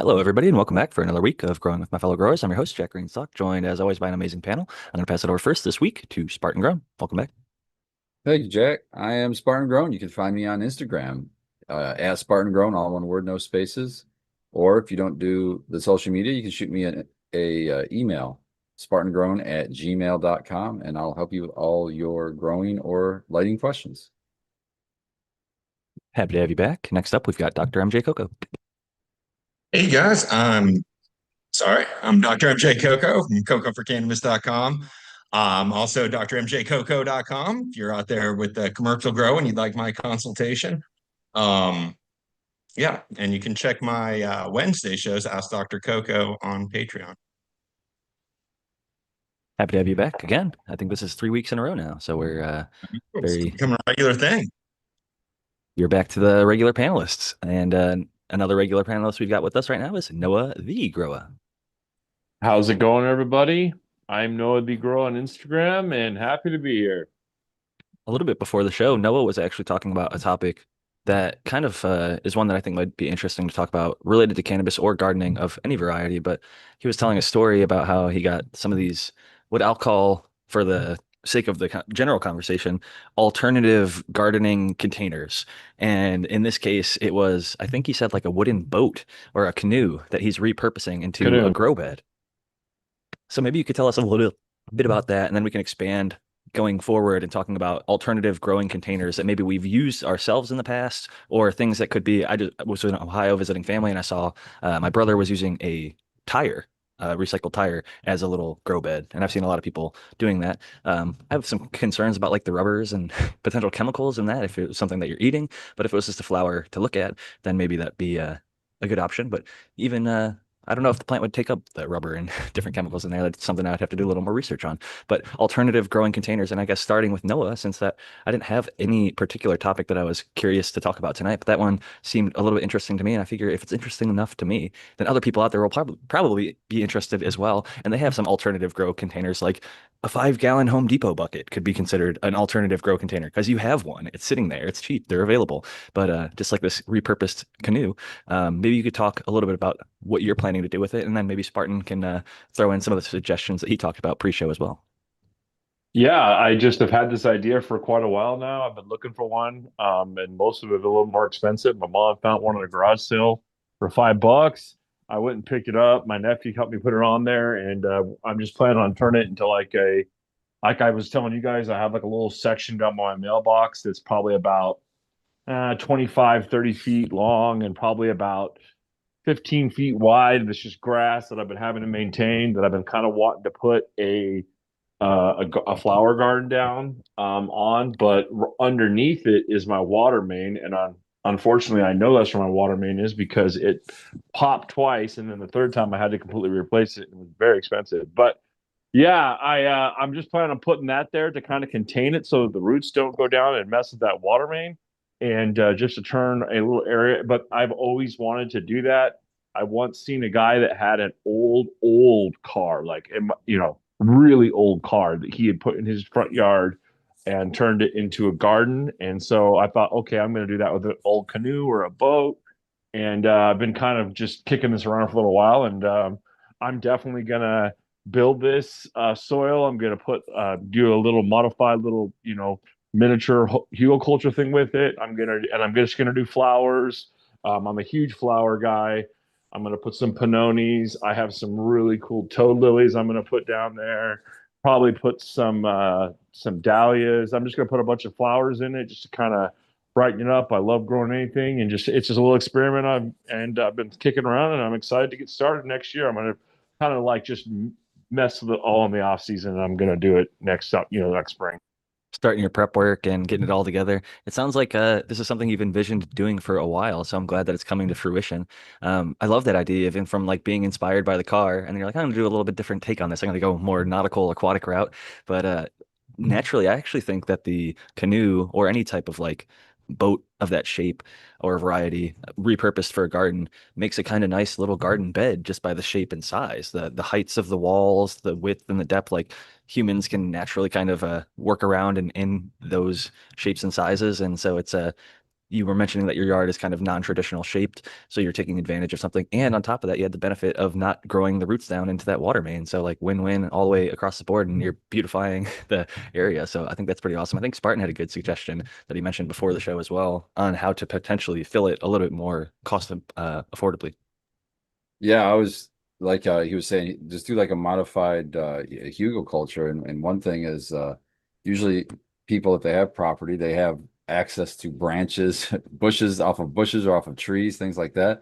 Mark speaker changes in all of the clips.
Speaker 1: Hello, everybody, and welcome back for another week of Growing with My Fellow Growers. I'm your host, Jack Greenstock, joined as always by an amazing panel. I'm going to pass it over first this week to Spartan Grown. Welcome back.
Speaker 2: Thank you, Jack. I am Spartan Grown. You can find me on Instagram at Spartan Grown, all one word, no spaces. Or if you don't do the social media, you can shoot me a email, spartangrown@gmail.com, and I'll help you with all your growing or lighting questions.
Speaker 1: Happy to have you back. Next up, we've got Dr. MJ Coco.
Speaker 3: Hey guys, I'm Dr. MJ Coco from cocoforcannabis.com. Also drmjcoco.com if you're out there with the commercial grow and you'd like my consultation. Um, yeah, and you can check my Wednesday shows, Ask Dr. Coco on Patreon.
Speaker 1: Happy to have you back again. I think this is 3 weeks in a row now, so we're
Speaker 3: It's
Speaker 1: very,
Speaker 3: become a regular thing.
Speaker 1: you're back to the regular panelists. And another regular panelist we've got with us right now is Noah the Grower.
Speaker 4: How's it going, everybody? I'm Noah the Grow on Instagram and happy to be here.
Speaker 1: A little bit before the show, Noah was actually talking about a topic that kind of is one that I think might be interesting to talk about related to cannabis or gardening of any variety. But he was telling a story about how he got some of these, what I'll call, for the sake of the general conversation, alternative gardening containers. And in this case, it was, I think he said like a wooden boat or a canoe that he's repurposing into a
Speaker 4: Canoe.
Speaker 1: grow bed. So maybe you could tell us a little bit about that, and then we can expand going forward and talking about alternative growing containers that maybe we've used ourselves in the past, or things that could be. I was in Ohio visiting family, and I saw my brother was using a tire, recycled tire, as a little grow bed, and I've seen a lot of people doing that. I have some concerns about like the rubbers and potential chemicals in that if it was something that you're eating, but if it was just a flower to look at, then maybe that'd be a good option. But even I don't know if the plant would take up the rubber and different chemicals in there. That's something I'd have to do a little more research on. But alternative growing containers, and I guess starting with Noah, since that I didn't have any particular topic that I was curious to talk about tonight, but that one seemed a little bit interesting to me. And I figure if it's interesting enough to me, then other people out there will probably be interested as well. And they have some alternative grow containers, like a 5 gallon Home Depot bucket could be considered an alternative grow container because you have one. It's sitting there. It's cheap. They're available. But just like this repurposed canoe, maybe you could talk a little bit about what you're planning to do with it, and then maybe Spartan can throw in some of the suggestions that he talked about pre-show as well.
Speaker 4: Yeah, I just have had this idea for quite a while now. I've been looking for one, and most of it a little more expensive. My mom found one at a garage sale for $5. I went and picked it up. My nephew helped me put it on there, and I'm just planning on turning it into like I was telling you guys, I have like a little section down by my mailbox that's probably about 25, 30 feet long and probably about 15 feet wide. It's just grass that I've been having to maintain that I've been kind of wanting to put a flower garden down on, but underneath it is my water main, and unfortunately, I know that's where my water main is because it popped twice, and then the third time I had to completely replace it. It was very expensive, but yeah, I'm just planning on putting that there to kind of contain it so the roots don't go down and mess with that water main, and just to turn a little area. But I've always wanted to do that. I once seen a guy that had an old car, like really old car that he had put in his front yard and turned it into a garden. And so I thought, okay, I'm going to do that with an old canoe or a boat. And I've been kind of just kicking this around for a little while, and I'm definitely gonna build this soil. I'm gonna do a little modified little miniature Hugelkultur thing with it. I'm just gonna do flowers. I'm a huge flower guy. I'm gonna put some panonis. I have some really cool toad lilies I'm gonna put down there. Probably put some dahlias. I'm just gonna put a bunch of flowers in it just to kind of brighten it up. I love growing anything, and just it's just a little experiment I've been kicking around, and I'm excited to get started next year. I'm gonna kind of like just mess with it all in the off season, and I'm gonna do it next spring.
Speaker 1: Starting your prep work and getting it all together. It sounds like this is something you've envisioned doing for a while, so I'm glad that it's coming to fruition. I love that idea, even from like being inspired by the car, and you're like, I'm gonna do a little bit different take on this. I'm gonna go more nautical, aquatic route. But naturally, I actually think that the canoe or any type of like boat of that shape or variety repurposed for a garden makes a kind of nice little garden bed just by the shape and size, the heights of the walls, the width and the depth. Like humans can naturally kind of work around in those shapes and sizes, and so it's you were mentioning that your yard is kind of non-traditional shaped, so you're taking advantage of something. And on top of that, you had the benefit of not growing the roots down into that water main. So like win-win all the way across the board, and you're beautifying the area. So I think that's pretty awesome. I think Spartan had a good suggestion that he mentioned before the show as well on how to potentially fill it a little bit more cost affordably.
Speaker 2: Yeah, I was like he was saying, just do like a modified Hugelkultur. And one thing is usually people, if they have property, they have access to branches, bushes or off of trees, things like that.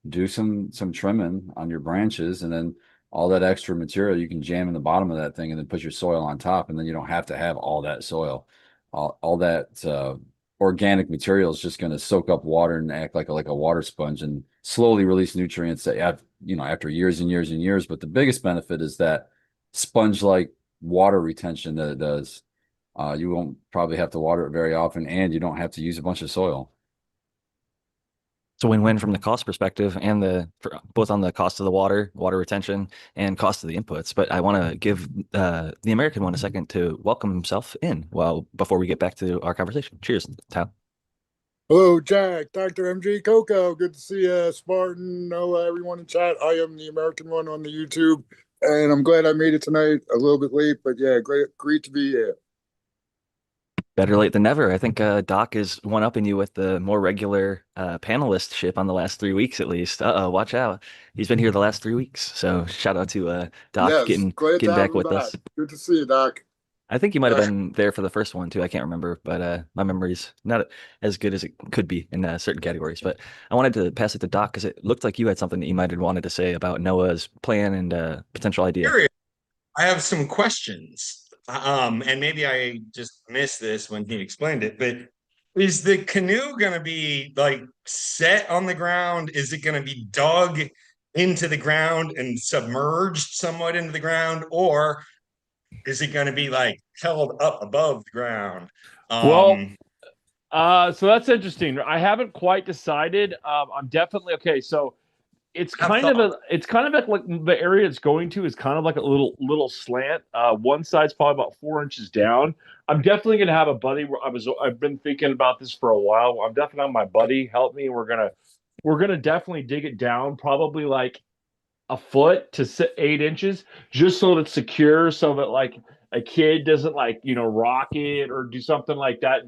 Speaker 2: Do some trimming on your branches, and then all that extra material you can jam in the bottom of that thing and then put your soil on top, and then you don't have to have all that soil. All that organic material is just going to soak up water and act like a water sponge and slowly release nutrients that have, after years and years and years. But the biggest benefit is that sponge-like water retention that it does. You won't probably have to water it very often, and you don't have to use a bunch of soil.
Speaker 1: It's a win-win from the cost perspective and both on the cost of the water retention, and cost of the inputs. But I want to give the American one a second to welcome himself in before we get back to our conversation. Cheers, Tal.
Speaker 5: Hello, Jack, Dr. MJ Coco. Good to see you, Spartan, Noah, everyone in chat. I am the American one on the YouTube, and I'm glad I made it tonight. A little bit late, but yeah, great to be here.
Speaker 1: Better late than never. I think Doc is one-upping you with the more regular panelistship on the last 3 weeks at least. Uh-oh, watch out. He's been here the last 3 weeks. So shout out to Doc
Speaker 5: Yes, glad to
Speaker 1: getting
Speaker 5: have
Speaker 1: back
Speaker 5: him
Speaker 1: with
Speaker 5: back.
Speaker 1: us.
Speaker 5: Good to see you, Doc.
Speaker 1: I think you might have
Speaker 5: Uh,
Speaker 1: been there for the first one too. I can't remember, but my memory's not as good as it could be in certain categories. But I wanted to pass it to Doc because it looked like you had something that you might have wanted to say about Noah's plan and potential idea.
Speaker 3: I have some questions. And maybe I just missed this when he explained it, but is the canoe going to be like set on the ground? Is it going to be dug into the ground and submerged somewhat into the ground? Or is it going to be like held up above the ground?
Speaker 4: Well,
Speaker 3: Um,
Speaker 4: so that's interesting. I haven't quite decided. I'm definitely okay. So it's
Speaker 3: have
Speaker 4: kind of
Speaker 3: thought.
Speaker 4: like the area it's going to is kind of like a little slant. One side's probably about 4 inches down. I'm definitely gonna have a buddy. I've been thinking about this for a while. I'm definitely having my buddy help me. We're gonna definitely dig it down, probably like a foot to 8 inches, just so that it's secure, so that like a kid doesn't like rock it or do something like that.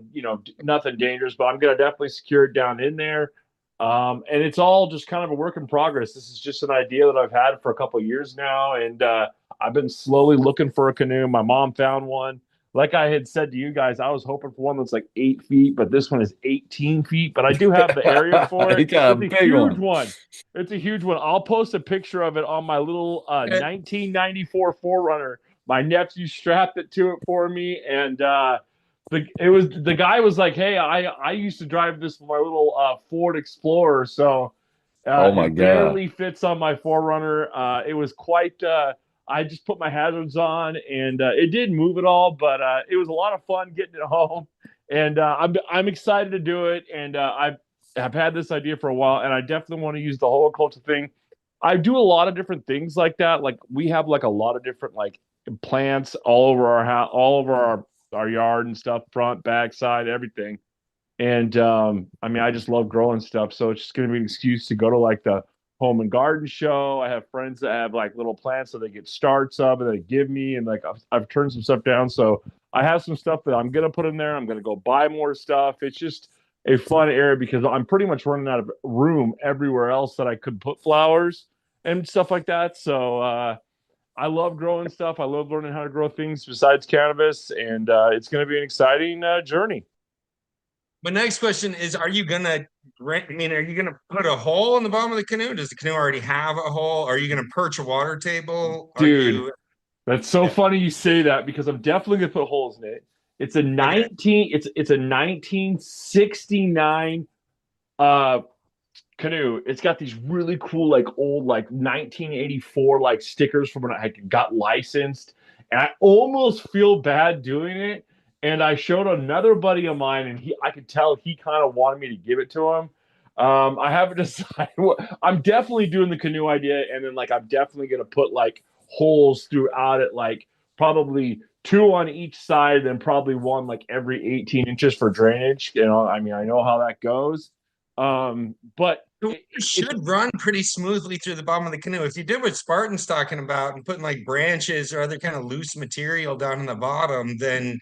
Speaker 4: Nothing dangerous, but I'm gonna definitely secure it down in there. And it's all just kind of a work in progress. This is just an idea that I've had for a couple of years now, and I've been slowly looking for a canoe. My mom found one. Like I had said to you guys, I was hoping for one that's like 8 feet, but this one is 18 feet. But I do have the area for
Speaker 2: He
Speaker 4: it.
Speaker 2: got a
Speaker 4: It's a
Speaker 2: big
Speaker 4: huge
Speaker 2: one.
Speaker 4: one. It's a huge one. I'll post a picture of it on my little 1994 Forerunner. My nephew strapped it to it for me, and the guy was like, "Hey, I used to drive this for my little Ford Explorer, so
Speaker 2: Oh my
Speaker 4: it
Speaker 2: God.
Speaker 4: barely fits on my Forerunner. It was quite. I just put my hazards on, and it did move at all, but it was a lot of fun getting it home, and I'm excited to do it, and I've had this idea for a while, and I definitely want to use the whole culture thing. I do a lot of different things like that. Like we have like a lot of different like plants all over our house, all over our yard and stuff, front, back, side, everything. And I mean, I just love growing stuff. So it's just going to be an excuse to go to like the home and garden show. I have friends that have like little plants that they get starts of and they give me, and like I've turned some stuff down. So I have some stuff that I'm going to put in there. I'm going to go buy more stuff. It's just a fun area because I'm pretty much running out of room everywhere else that I could put flowers and stuff like that. So I love growing stuff. I love learning how to grow things besides cannabis, and it's going to be an exciting journey.
Speaker 3: My next question is, are you gonna rent? I mean, are you gonna put a hole in the bottom of the canoe? Does the canoe already have a hole? Are you gonna perch a water table? Are
Speaker 4: Dude,
Speaker 3: you
Speaker 4: that's so
Speaker 3: yeah,
Speaker 4: funny you say that because I'm definitely gonna put holes in it. It's a
Speaker 3: okay.
Speaker 4: 1969 uh canoe. It's got these really cool like old like 1984 like stickers from when I got licensed, and I almost feel bad doing it. And I showed another buddy of mine, and I could tell he kind of wanted me to give it to him. I haven't decided. I'm definitely doing the canoe idea, and then like I'm definitely gonna put like holes throughout it, like probably two on each side, then probably one like every 18 inches for drainage. I mean, I know how that goes. But
Speaker 3: The water
Speaker 4: it's
Speaker 3: should run pretty smoothly through the bottom of the canoe. If you did what Spartan's talking about and putting like branches or other kind of loose material down in the bottom, then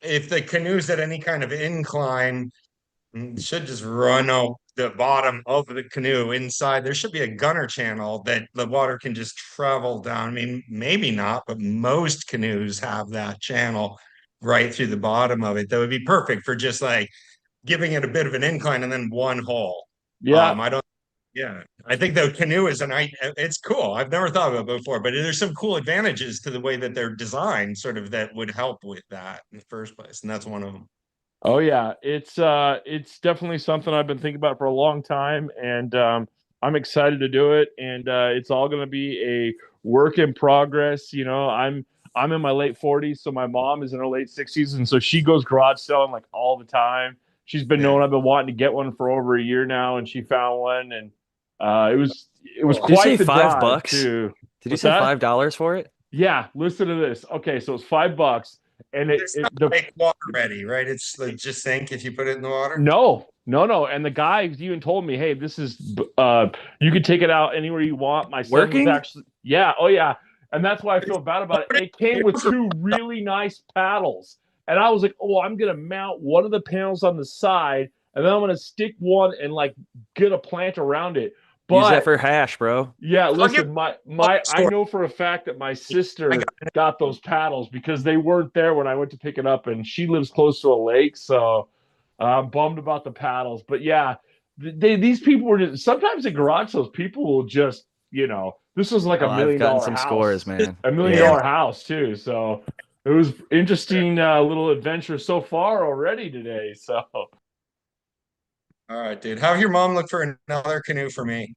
Speaker 3: if the canoe's at any kind of incline, it should just run out the bottom of the canoe inside. There should be a gunner channel that the water can just travel down. I mean, maybe not, but most canoes have that channel right through the bottom of it. That would be perfect for just like giving it a bit of an incline and then one hole.
Speaker 4: yeah,
Speaker 3: I don't, yeah, I think the canoe is it's cool. I've never thought of it before, but there's some cool advantages to the way that they're designed, sort of that would help with that in the first place. And that's one of them.
Speaker 4: oh yeah, it's definitely something I've been thinking about for a long time, and I'm excited to do it. And it's all going to be a work in progress. I'm in my late 40s, so my mom is in her late 60s, and so she goes garage selling like all the time. She's been
Speaker 3: Yeah.
Speaker 4: knowing I've been wanting to get one for over a year now, and she found one, and it was
Speaker 3: Did
Speaker 1: you
Speaker 4: quite
Speaker 1: say
Speaker 4: the drive
Speaker 1: $5?
Speaker 4: too.
Speaker 1: Did you
Speaker 4: What's
Speaker 1: say
Speaker 4: that?
Speaker 1: $5 for it?
Speaker 4: Yeah, listen to this. Okay, so it's $5, and
Speaker 3: It's not like water ready, right? It's like just sink if you put it in the water.
Speaker 4: No, no, no. And the guy even told me, "Hey, this is you can take it out anywhere you want." My son was
Speaker 1: Working?
Speaker 4: actually, yeah, oh yeah, and that's why I feel bad about it. It came with two really nice paddles, and I was like, "Oh, I'm gonna mount one of the panels on the side, and then I'm gonna stick one and like get a plant around it."
Speaker 1: Use that
Speaker 4: But
Speaker 1: for hash, bro.
Speaker 4: yeah,
Speaker 3: I'll give
Speaker 4: listen, I
Speaker 3: story.
Speaker 4: know for a fact that my
Speaker 3: I
Speaker 4: sister
Speaker 3: got
Speaker 4: got those paddles because they weren't there when I went to pick it up, and she lives close to a lake, so I'm bummed about the paddles. But yeah, these people were just sometimes at garage sales, people will just, this was like
Speaker 1: Oh,
Speaker 4: a
Speaker 1: I've
Speaker 4: million
Speaker 1: gotten
Speaker 4: dollar
Speaker 1: some scores,
Speaker 4: house,
Speaker 1: man.
Speaker 4: a million
Speaker 1: Yeah.
Speaker 4: dollar house too. So it was interesting little adventure so far already today. So
Speaker 3: All right, dude. Have your mom look for another canoe for me.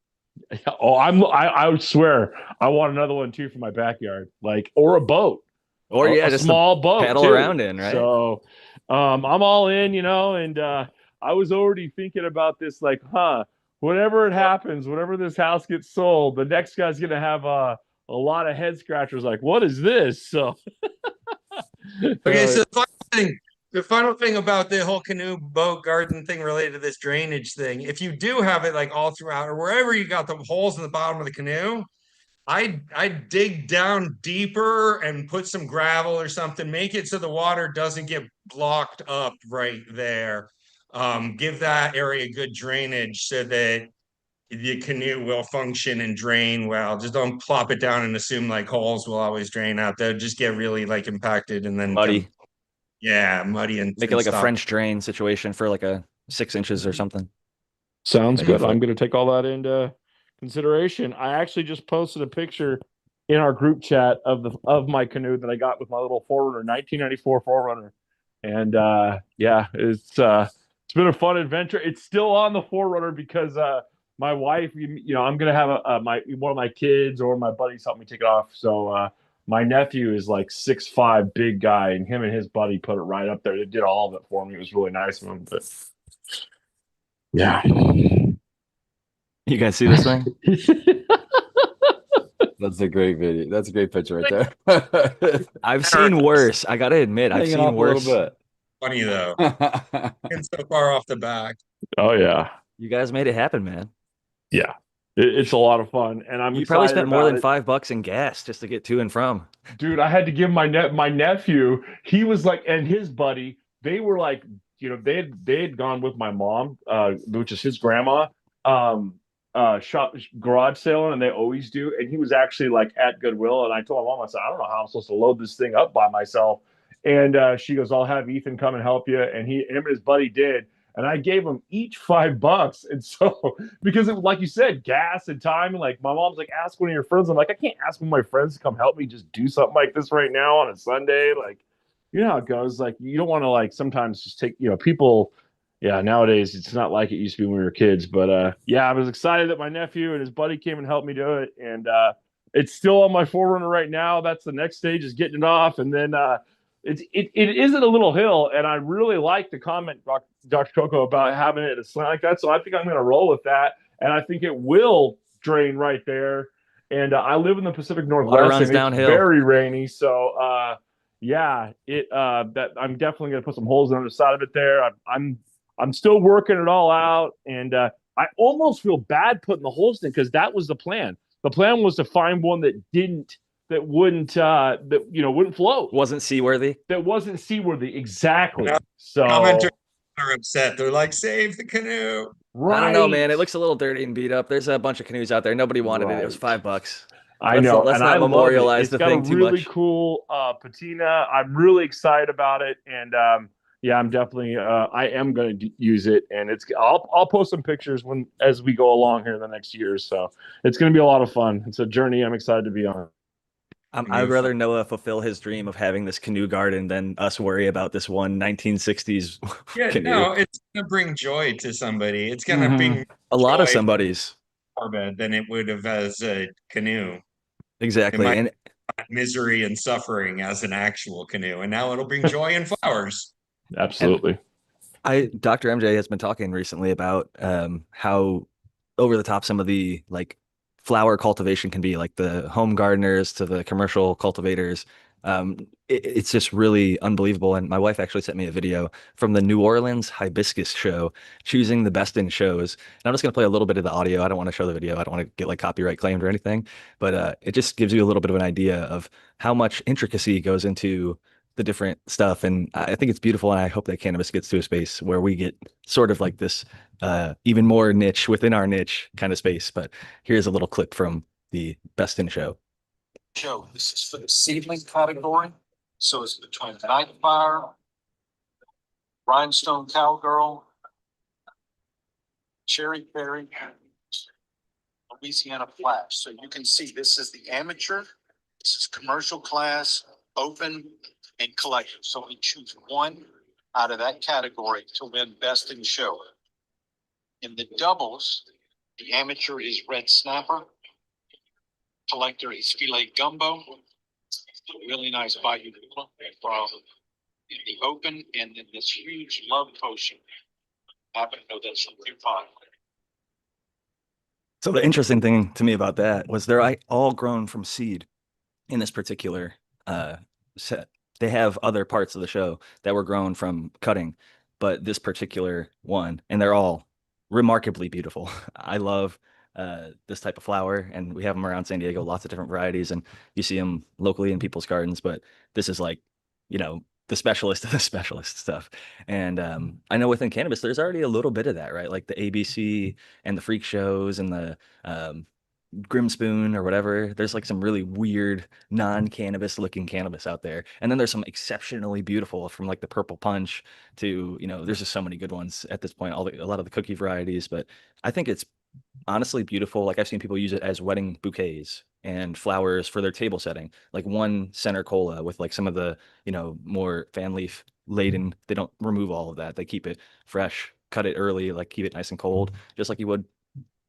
Speaker 4: oh, I would swear I want another one too for my backyard, like or a boat.
Speaker 1: Or
Speaker 4: a
Speaker 1: yeah, just to
Speaker 4: small boat
Speaker 1: paddle
Speaker 4: too.
Speaker 1: around in, right?
Speaker 4: So I'm all in, and I was already thinking about this, like, whenever it happens, whenever this house gets sold, the next guy's gonna have a lot of head scratchers, like, what is this? So
Speaker 3: Okay, so the final thing about the whole canoe boat garden thing related to this drainage thing, if you do have it like all throughout or wherever you got the holes in the bottom of the canoe, I dig down deeper and put some gravel or something, make it so the water doesn't get blocked up right there. Give that area good drainage so that the canoe will function and drain well. Just don't plop it down and assume like holes will always drain out. They'll just get really like impacted and then come,
Speaker 1: Muddy.
Speaker 3: yeah, muddy
Speaker 1: Make it
Speaker 3: and
Speaker 1: like a
Speaker 3: stop.
Speaker 1: French drain situation for like a 6 inches or something.
Speaker 4: sounds
Speaker 1: Maybe a
Speaker 4: good.
Speaker 1: foot.
Speaker 4: I'm gonna take all that into consideration. I actually just posted a picture in our group chat of my canoe that I got with my little Forerunner, 1994 Forerunner, and yeah, it's been a fun adventure. It's still on the Forerunner because my wife, I'm gonna have my one of my kids or my buddies help me take it off. So my nephew is like 6'5", big guy, and him and his buddy put it right up there. They did all of it for me. It was really nice of them. But yeah.
Speaker 1: You guys see this thing?
Speaker 2: That's a great video. That's a great picture right there.
Speaker 1: I've seen worse. I gotta admit, I've
Speaker 2: Hanging
Speaker 1: seen
Speaker 2: off
Speaker 1: worse.
Speaker 2: a little
Speaker 3: Funny though.
Speaker 2: bit.
Speaker 3: And so far off the back.
Speaker 4: Oh yeah.
Speaker 1: You guys made it happen, man.
Speaker 4: Yeah. It's a lot of fun, and I'm
Speaker 1: You probably
Speaker 4: excited
Speaker 1: spent more
Speaker 4: about
Speaker 1: than
Speaker 4: it.
Speaker 1: $5 in gas just to get to and from.
Speaker 4: Dude, I had to give my nephew, he was like, and his buddy, they were like, they had gone with my mom, which is his grandma, shop garage sailing, and they always do. And he was actually like at Goodwill, and I told my mom, I said, I don't know how I'm supposed to load this thing up by myself. And she goes, I'll have Ethan come and help you. And him and his buddy did. And I gave them each $5. And so, because like you said, gas and time, and like my mom's like, ask one of your friends. I'm like, I can't ask one of my friends to come help me just do something like this right now on a Sunday. Like, you know how it goes. Like, you don't want to like sometimes just take, people. Yeah, nowadays it's not like it used to be when we were kids. But yeah, I was excited that my nephew and his buddy came and helped me do it. And it's still on my Forerunner right now. That's the next stage, is getting it off. And then it isn't a little hill, and I really like the comment, Dr. Coco, about having it a slant like that. So I think I'm going to roll with that, and I think it will drain right there. And I live in the Pacific
Speaker 1: Water
Speaker 4: Northwest,
Speaker 1: runs
Speaker 4: and it's
Speaker 1: downhill.
Speaker 4: very rainy. So yeah, it that I'm definitely gonna put some holes on the side of it there. I'm still working it all out, and I almost feel bad putting the holes in because that was the plan. The plan was to find one that wouldn't that wouldn't float,
Speaker 1: Wasn't seaworthy.
Speaker 4: that wasn't seaworthy. Exactly.
Speaker 3: Now, commenters
Speaker 4: So
Speaker 3: are upset. They're like, save the canoe.
Speaker 1: I don't know,
Speaker 4: right,
Speaker 1: man. It looks a little dirty and beat up. There's a bunch of canoes out there. Nobody wanted it. It was
Speaker 4: right.
Speaker 1: $5.
Speaker 4: I
Speaker 1: Let's
Speaker 4: know,
Speaker 1: let's
Speaker 4: and I
Speaker 1: not
Speaker 4: love it.
Speaker 1: memorialize
Speaker 4: It's
Speaker 1: the
Speaker 4: got a
Speaker 1: thing too
Speaker 4: really
Speaker 1: much.
Speaker 4: cool patina. I'm really excited about it, and yeah, I'm definitely I am going to use it, and I'll post some pictures when as we go along here in the next years. So it's going to be a lot of fun. It's a journey I'm excited to be on.
Speaker 1: I would
Speaker 3: Canoe fun.
Speaker 1: rather Noah fulfill his dream of having this canoe garden than us worry about this one 1960s
Speaker 3: Yeah,
Speaker 1: canoe.
Speaker 3: no, it's gonna bring joy to somebody. It's gonna
Speaker 4: Hmm.
Speaker 3: bring
Speaker 1: A lot of
Speaker 3: joy
Speaker 1: somebody's.
Speaker 3: more bed than it would have as a canoe. It
Speaker 1: Exactly.
Speaker 3: might
Speaker 1: And
Speaker 3: have misery and suffering as an actual canoe, and now it'll bring joy and flowers.
Speaker 1: and
Speaker 4: Absolutely.
Speaker 1: Dr. MJ has been talking recently about how over the top some of the like flower cultivation can be, like the home gardeners to the commercial cultivators. It's just really unbelievable. And my wife actually sent me a video from the New Orleans hibiscus show, choosing the best in shows. And I'm just going to play a little bit of the audio. I don't want to show the video. I don't want to get like copyright claimed or anything, but it just gives you a little bit of an idea of how much intricacy goes into the different stuff. And I think it's beautiful. And I hope that cannabis gets to a space where we get sort of like this even more niche within our niche kind of space. But here's a little clip from the Best in Show.
Speaker 6: This is for the seedling category. So it's between Nightfire, Rhinestone Cowgirl, Cherry Berry, Louisiana Flash. So you can see this is the amateur, this is commercial class, open, and collective. So we choose one out of that category to win Best in Show. In the doubles, the amateur is Red Snapper, collector is Filet Gumbo, really nice bayou from the open, and then this huge love potion. I happen to know that's from DuPont.
Speaker 1: So the interesting thing to me about that was they're all grown from seed in this particular set. They have other parts of the show that were grown from cutting, but this particular one, and they're all remarkably beautiful. I love this type of flower, and we have them around San Diego, lots of different varieties, and you see them locally in people's gardens, but this is like, the specialist of the specialist stuff. And I know within cannabis, there's already a little bit of that, right? Like the ABC and the freak shows and the Grimspoon or whatever. There's like some really weird non-cannabis looking cannabis out there. And then there's some exceptionally beautiful, from like the Purple Punch to, there's just so many good ones at this point, a lot of the cookie varieties. But I think it's honestly beautiful. Like I've seen people use it as wedding bouquets and flowers for their table setting, like one center cola with like some of the, more fan leaf laden. They don't remove all of that. They keep it fresh, cut it early, like keep it nice and cold, just like you would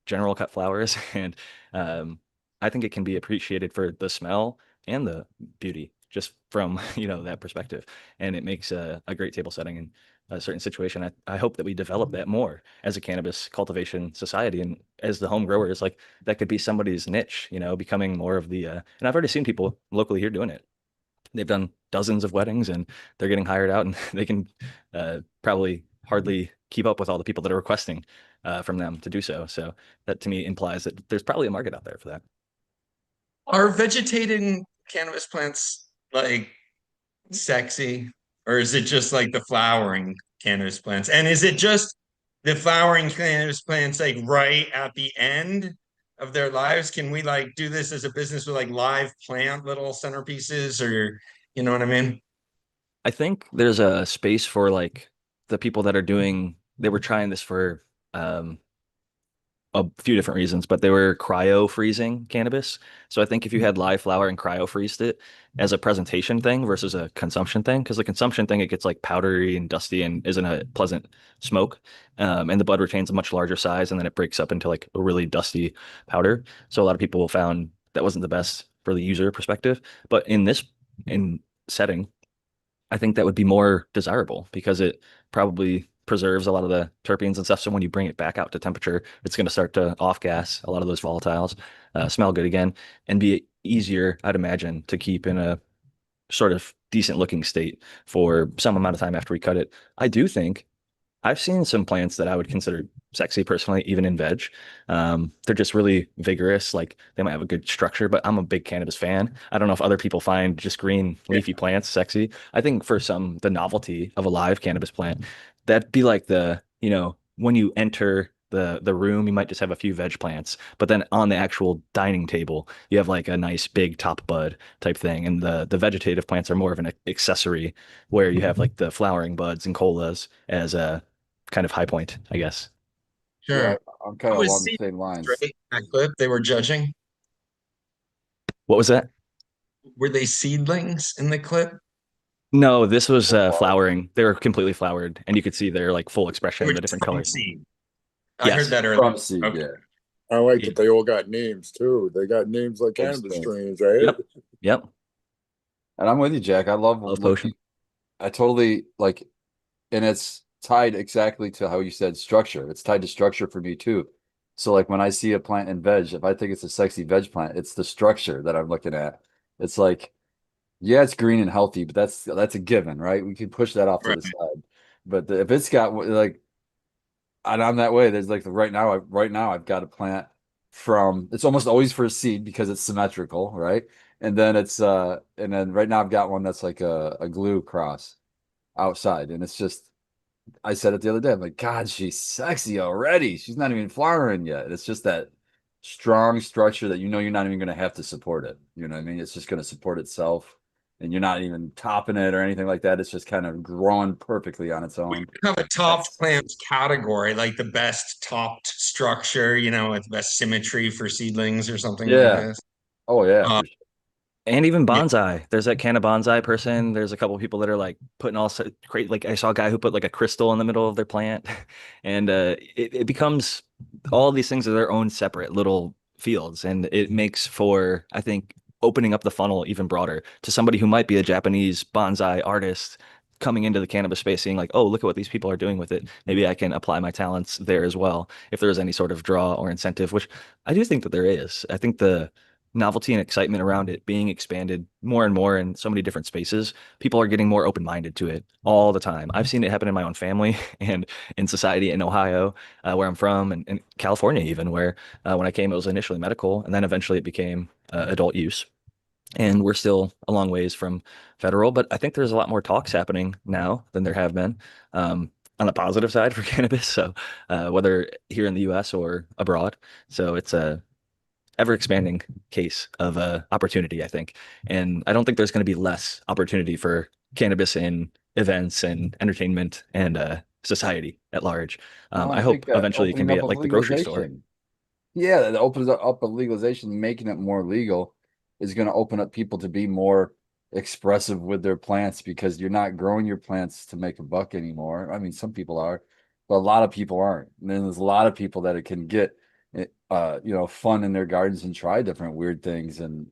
Speaker 1: general cut flowers. And I think it can be appreciated for the smell and the beauty just from, that perspective. And it makes a great table setting in a certain situation. I hope that we develop that more as a cannabis cultivation society. And as the home growers, like that could be somebody's niche, becoming more of the, and I've already seen people locally here doing it. They've done dozens of weddings and they're getting hired out, and they can probably hardly keep up with all the people that are requesting from them to do so. So that to me implies that there's probably a market out there for that.
Speaker 3: Are vegetating cannabis plants like sexy, or is it just like the flowering cannabis plants? And is it just the flowering cannabis plants like right at the end of their lives? Can we like do this as a business with like live plant little centerpieces, or you know what I mean?
Speaker 1: I think there's a space for like the people that are doing, they were trying this for um, a few different reasons, but they were cryo freezing cannabis. So I think if you had live flower and cryo freezed it as a presentation thing versus a consumption thing, because the consumption thing, it gets like powdery and dusty and isn't a pleasant smoke. And the bud retains a much larger size, and then it breaks up into like a really dusty powder. So a lot of people found that wasn't the best for the user perspective. But in setting, I think that would be more desirable because it probably preserves a lot of the terpenes and stuff. So when you bring it back out to temperature, it's going to start to off gas a lot of those volatiles, smell good again, and be easier, I'd imagine, to keep in a sort of decent looking state for some amount of time after we cut it. I do think I've seen some plants that I would consider sexy personally, even in veg. They're just really vigorous. Like they might have a good structure, but I'm a big cannabis fan. I don't know if other people find just green leafy plants sexy. I think for some, the novelty of a live cannabis plant, that'd be like when you enter the room, you might just have a few veg plants, but then on the actual dining table, you have like a nice big top bud type thing. And the vegetative plants are more of an accessory where you have like the flowering buds and colas as a kind of high point, I guess.
Speaker 2: Yeah,
Speaker 3: Sure.
Speaker 2: I'm kind
Speaker 3: I
Speaker 2: of
Speaker 3: was
Speaker 2: along the
Speaker 3: seeing
Speaker 2: same lines.
Speaker 3: right, that clip they were judging.
Speaker 1: What was that?
Speaker 3: Were they seedlings in the clip?
Speaker 1: No, this was
Speaker 2: Oh, wow.
Speaker 1: flowering. They were completely flowered, and you could see their like full
Speaker 3: They
Speaker 1: expression,
Speaker 3: were
Speaker 1: the different
Speaker 3: from
Speaker 1: colors.
Speaker 3: seed. I heard
Speaker 1: Yes.
Speaker 3: that earlier.
Speaker 2: From seed,
Speaker 3: Okay.
Speaker 2: yeah.
Speaker 5: I like
Speaker 3: Yeah.
Speaker 5: that they all got names too. They got names like
Speaker 2: Same
Speaker 5: cannabis
Speaker 2: thing.
Speaker 5: strains, right?
Speaker 1: Yep. Yep.
Speaker 2: And I'm with you, Jack. I love
Speaker 1: Love
Speaker 2: looking.
Speaker 1: potion.
Speaker 2: I totally like, and it's tied exactly to how you said structure. It's tied to structure for me too. So like when I see a plant in veg, if I think it's a sexy veg plant, it's the structure that I'm looking at. It's like, yeah, it's green and healthy, but that's a given, right? We can push that off to
Speaker 3: Right.
Speaker 2: the side. But if it's got like, and I'm that way. There's like right now I've got a plant from it's almost always for a seed because it's symmetrical, right? And then right now I've got one that's like a glue cross outside, and it's just I said it the other day. I'm like, God, she's sexy already. She's not even flowering yet. It's just that strong structure that you're not even going to have to support it. You know what I mean? It's just going to support itself, and you're not even topping it or anything like that. It's just kind of growing perfectly on its
Speaker 3: We
Speaker 2: own.
Speaker 3: have a
Speaker 2: That's
Speaker 3: topped
Speaker 2: sexy.
Speaker 3: plants category, like the best topped structure, with best symmetry for seedlings or something like
Speaker 2: Yeah.
Speaker 3: this.
Speaker 2: Oh yeah,
Speaker 3: Uh,
Speaker 2: for sure.
Speaker 1: And even
Speaker 3: yeah,
Speaker 1: bonsai. There's that can of bonsai person. There's a couple of people that are like putting great. Like I saw a guy who put like a crystal in the middle of their plant, and it becomes all these things are their own separate little fields, and it makes for I think opening up the funnel even broader to somebody who might be a Japanese bonsai artist coming into the cannabis space, seeing like, oh, look at what these people are doing with it. Maybe I can apply my talents there as well if there's any sort of draw or incentive, which I do think that there is. I think the novelty and excitement around it being expanded more and more in so many different spaces, people are getting more open-minded to it all the time. I've seen it happen in my own family and in society in Ohio, where I'm from, and California even, where when I came, it was initially medical, and then eventually it became adult use. And we're still a long ways from federal, but I think there's a lot more talks happening now than there have been. On the positive side for cannabis, so whether here in the U.S. or abroad, so it's a ever expanding case of opportunity, I think. And I don't think there's going to be less opportunity for cannabis in events and entertainment and society at large.
Speaker 2: No,
Speaker 1: I
Speaker 2: I
Speaker 1: hope
Speaker 2: think
Speaker 1: eventually it can
Speaker 2: opening
Speaker 1: be
Speaker 2: up
Speaker 1: at
Speaker 2: of
Speaker 1: like the grocery store.
Speaker 2: legalization. Yeah, that opens up a legalization, making it more legal is going to open up people to be more expressive with their plants because you're not growing your plants to make a buck anymore. I mean, some people are, but a lot of people aren't. And then there's a lot of people that it can get, fun in their gardens and try different weird things. And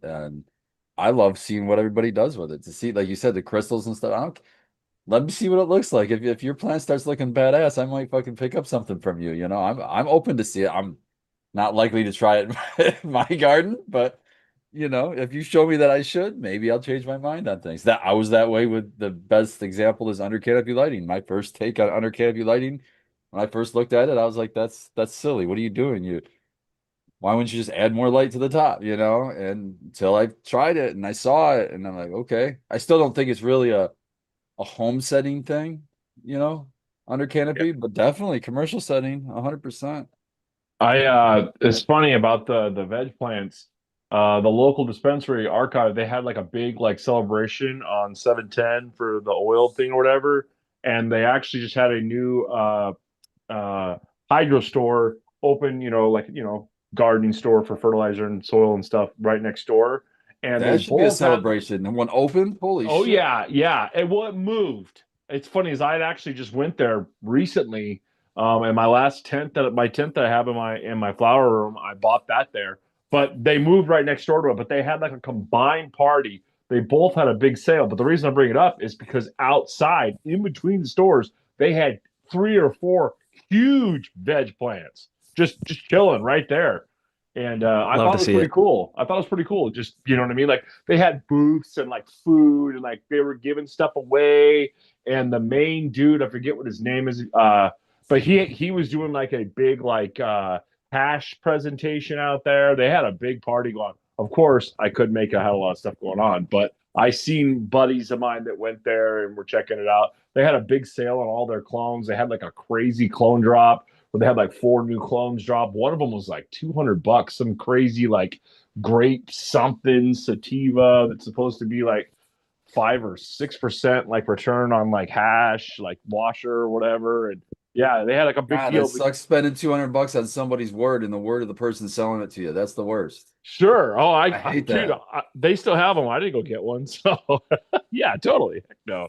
Speaker 2: I love seeing what everybody does with it. To see, like you said, the crystals and stuff. I don't Let me see what it looks like. If your plant starts looking badass, I might fucking pick up something from you. I'm open to see it. I'm not likely to try it in my garden, but if you show me that I should, maybe I'll change my mind on things. That I was that way with the best example is under canopy lighting. My first take on under canopy lighting, when I first looked at it, I was like, that's silly. What are you doing? Why wouldn't you just add more light to the top, And until I tried it and I saw it, and I'm like, okay. I still don't think it's really a home setting thing, under canopy, but definitely commercial setting, 100%.
Speaker 4: It's funny about the veg plants. The local dispensary archive, they had like a big like celebration on 710 for the oil thing or whatever, and they actually just had a new uh hydro store open, gardening store for fertilizer and soil and stuff right next door. And they
Speaker 2: That should be a
Speaker 4: both had
Speaker 2: celebration. And one open, holy
Speaker 4: Oh
Speaker 2: shit.
Speaker 4: yeah, yeah. It moved. It's funny as I actually just went there recently. And my tent that I have in my flower room, I bought that there. But they moved right next door to it. But they had like a combined party. They both had a big sale. But the reason I bring it up is because outside, in between the stores, they had 3 or 4 huge veg plants just chilling right there. And I
Speaker 1: Love
Speaker 4: thought
Speaker 1: to
Speaker 4: it was
Speaker 1: see
Speaker 4: pretty
Speaker 1: it.
Speaker 4: cool. I thought it was pretty cool. Just, you know what I mean? Like they had booths and like food and like they were giving stuff away. And the main dude, I forget what his name is, but he was doing like a big like hash presentation out there. They had a big party going. Of course, I could make a hell of a lot of stuff going on, but I seen buddies of mine that went there and were checking it out. They had a big sale on all their clones. They had like a crazy clone drop where they had like 4 new clones drop. One of them was like $200, some crazy like grape something sativa that's supposed to be like 5 or 6% like return on like hash, like washer or whatever. And yeah, they had like a big
Speaker 2: God, that
Speaker 4: deal.
Speaker 2: sucks spending $200 on somebody's word and the word of the person selling it to you. That's the worst.
Speaker 4: Sure. Oh,
Speaker 2: I hate
Speaker 4: dude,
Speaker 2: that.
Speaker 4: they still have them. I didn't go get one. So yeah, totally. Heck no.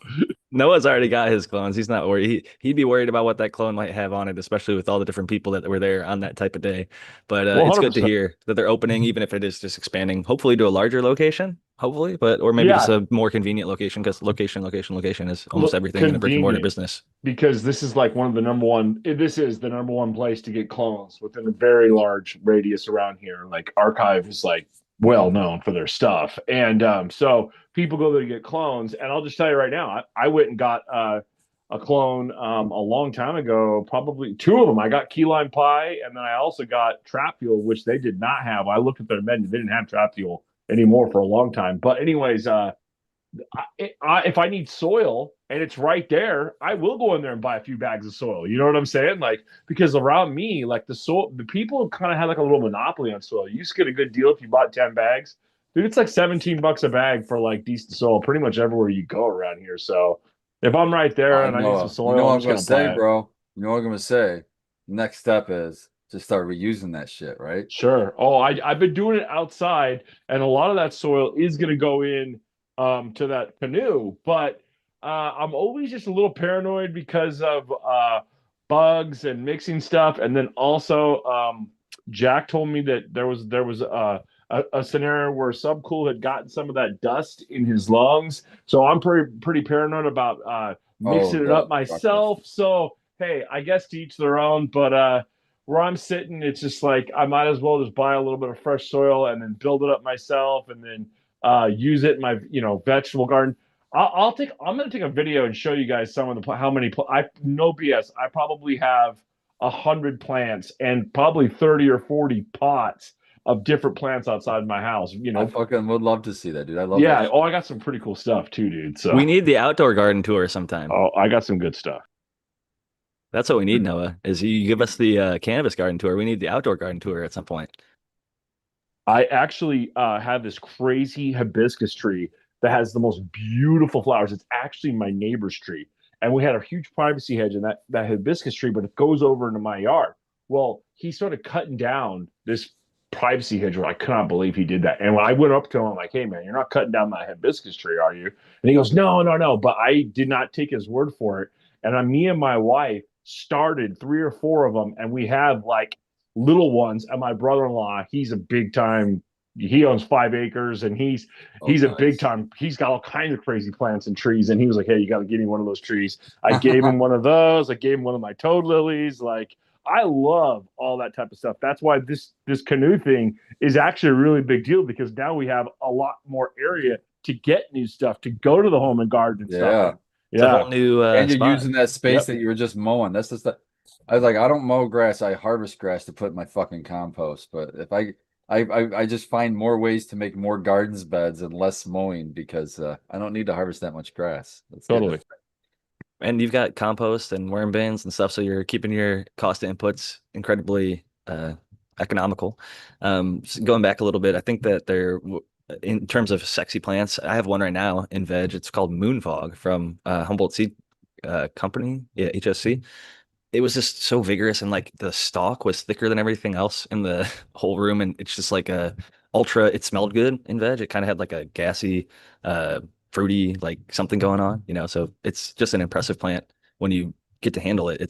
Speaker 1: Noah's already got his clones. He's not worried. He'd be worried about what that clone might have on it, especially with all the different people that were there on that type of day. But
Speaker 4: Well,
Speaker 1: it's good to
Speaker 4: 100%.
Speaker 1: hear that they're opening, even if it is just expanding, hopefully to a larger location, hopefully, but or maybe just
Speaker 4: Yeah,
Speaker 1: a more convenient location because location is almost
Speaker 4: look,
Speaker 1: everything in a brick and mortar
Speaker 4: convenient
Speaker 1: business.
Speaker 4: because this is like one of the number one. This is the number one place to get clones within a very large radius around here. Like Archive is like well known for their stuff, and so people go there to get clones. And I'll just tell you right now, I went and got a clone a long time ago, probably two of them. I got key lime pie, and then I also got trap fuel, which they did not have. I looked at their menu; they didn't have trap fuel anymore for a long time. But anyways, if I need soil and it's right there, I will go in there and buy a few bags of soil. You know what I'm saying? Like because around me, like the soil, the people kind of had like a little monopoly on soil. You used to get a good deal if you bought 10 bags. Dude, it's like $17 a bag for like decent soil, pretty much everywhere you go around here. So if I'm right there
Speaker 2: I
Speaker 4: and I need some
Speaker 2: know. You know
Speaker 4: soil,
Speaker 2: what
Speaker 4: I'm
Speaker 2: I'm
Speaker 4: just
Speaker 2: gonna
Speaker 4: gonna
Speaker 2: say,
Speaker 4: buy it.
Speaker 2: bro? You know what I'm gonna say? Next step is to start reusing that shit, right?
Speaker 4: Sure. Oh, I've been doing it outside, and a lot of that soil is going to go in to that canoe. But I'm always just a little paranoid because of bugs and mixing stuff. And then also, Jack told me that there was a scenario where Subcool had gotten some of that dust in his lungs. So I'm pretty paranoid about
Speaker 2: Oh,
Speaker 4: mixing it
Speaker 2: the
Speaker 4: up
Speaker 2: truck dust.
Speaker 4: myself. So hey, I guess to each their own. But where I'm sitting, it's just like I might as well just buy a little bit of fresh soil and then build it up myself and then use it in my vegetable garden. I'm gonna take a video and show you guys some of the how many I no BS. I probably have 100 plants and probably 30 or 40 pots of different plants outside my house.
Speaker 2: I fucking would love to see that, dude. I love that
Speaker 4: Yeah.
Speaker 2: shit.
Speaker 4: Oh, I got some pretty cool stuff too, dude. So
Speaker 1: We need the outdoor garden tour sometime.
Speaker 4: oh, I got some good stuff.
Speaker 1: That's what we need, Noah, is you give us the cannabis garden tour. We need the outdoor garden tour at some point.
Speaker 4: I actually have this crazy hibiscus tree that has the most beautiful flowers. It's actually my neighbor's tree. And we had a huge privacy hedge in that hibiscus tree, but it goes over into my yard. Well, he started cutting down this privacy hedge where I could not believe he did that. And when I went up to him, I'm like, hey, man, you're not cutting down my hibiscus tree, are you? And he goes, no, no, no. But I did not take his word for it. And me and my wife started 3 or 4 of them, and we have like little ones. And my brother-in-law, he's a big time. He owns 5 acres, and
Speaker 2: Oh,
Speaker 4: he's a big
Speaker 2: nice.
Speaker 4: time. He's got all kinds of crazy plants and trees. And he was like, "Hey, you got to give me one of those trees." I gave him one of those. I gave him one of my toad lilies. Like I love all that type of stuff. That's why this canoe thing is actually a really big deal because now we have a lot more area to get new stuff, to go to the home and garden and stuff.
Speaker 2: Yeah.
Speaker 4: And
Speaker 1: It's a whole
Speaker 4: yeah,
Speaker 1: new
Speaker 2: And you're
Speaker 1: spot.
Speaker 2: using that space
Speaker 4: yep.
Speaker 2: that you were just mowing. That's just the I was like, I don't mow grass, I harvest grass to put in my fucking compost. But if I just find more ways to make more gardens beds and less mowing because I don't need to harvest that much grass. That's good.
Speaker 4: Totally.
Speaker 1: And you've got compost and worm bins and stuff, so you're keeping your cost inputs incredibly economical. Going back a little bit, I think that in terms of sexy plants, I have one right now in veg. It's called Moonfog from Humboldt Seed Company, yeah, HSC. It was just so vigorous, and like the stalk was thicker than everything else in the whole room, and it's just like a ultra. It smelled good in veg. It kind of had like a gassy, fruity, like something going on, So it's just an impressive plant when you get to handle it.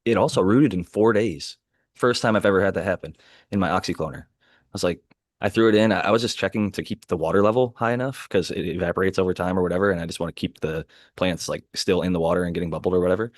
Speaker 1: It also rooted in 4 days. First time I've ever had that happen in my oxycloner. I was like, I threw it in. I was just checking to keep the water level high enough because it evaporates over time or whatever, and I just want to keep the plants like still in the water and getting bubbled or whatever.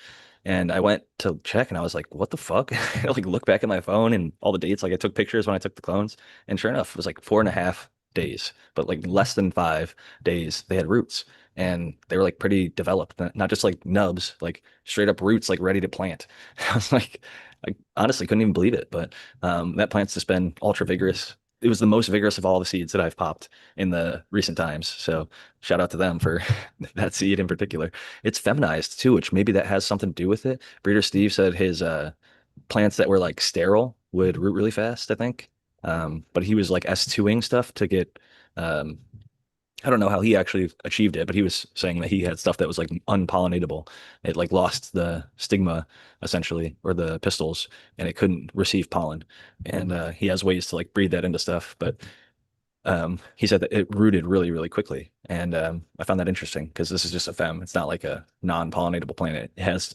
Speaker 1: And I went to check and I was like, what the fuck? I like look back at my phone and all the dates. Like I took pictures when I took the clones, and sure enough, it was like 4.5 days, but like less than 5 days they had roots. And they were like pretty developed, not just like nubs, like straight up roots, like ready to plant. I was like, I honestly couldn't even believe it. But that plant's just been ultra vigorous. It was the most vigorous of all the seeds that I've popped in the recent times. So shout out to them for that seed in particular. It's feminized too, which maybe that has something to do with it. Breeder Steve said his plants that were like sterile would root really fast, I think. But he was like S2ing stuff to get um, I don't know how he actually achieved it, but he was saying that he had stuff that was like unpollinatable. It like lost the stigma essentially, or the pistils, and it couldn't receive pollen. And he has ways to like breed that into stuff, but he said that it rooted really, really quickly. And I found that interesting because this is just a fem. It's not like a non-pollinatable plant. It has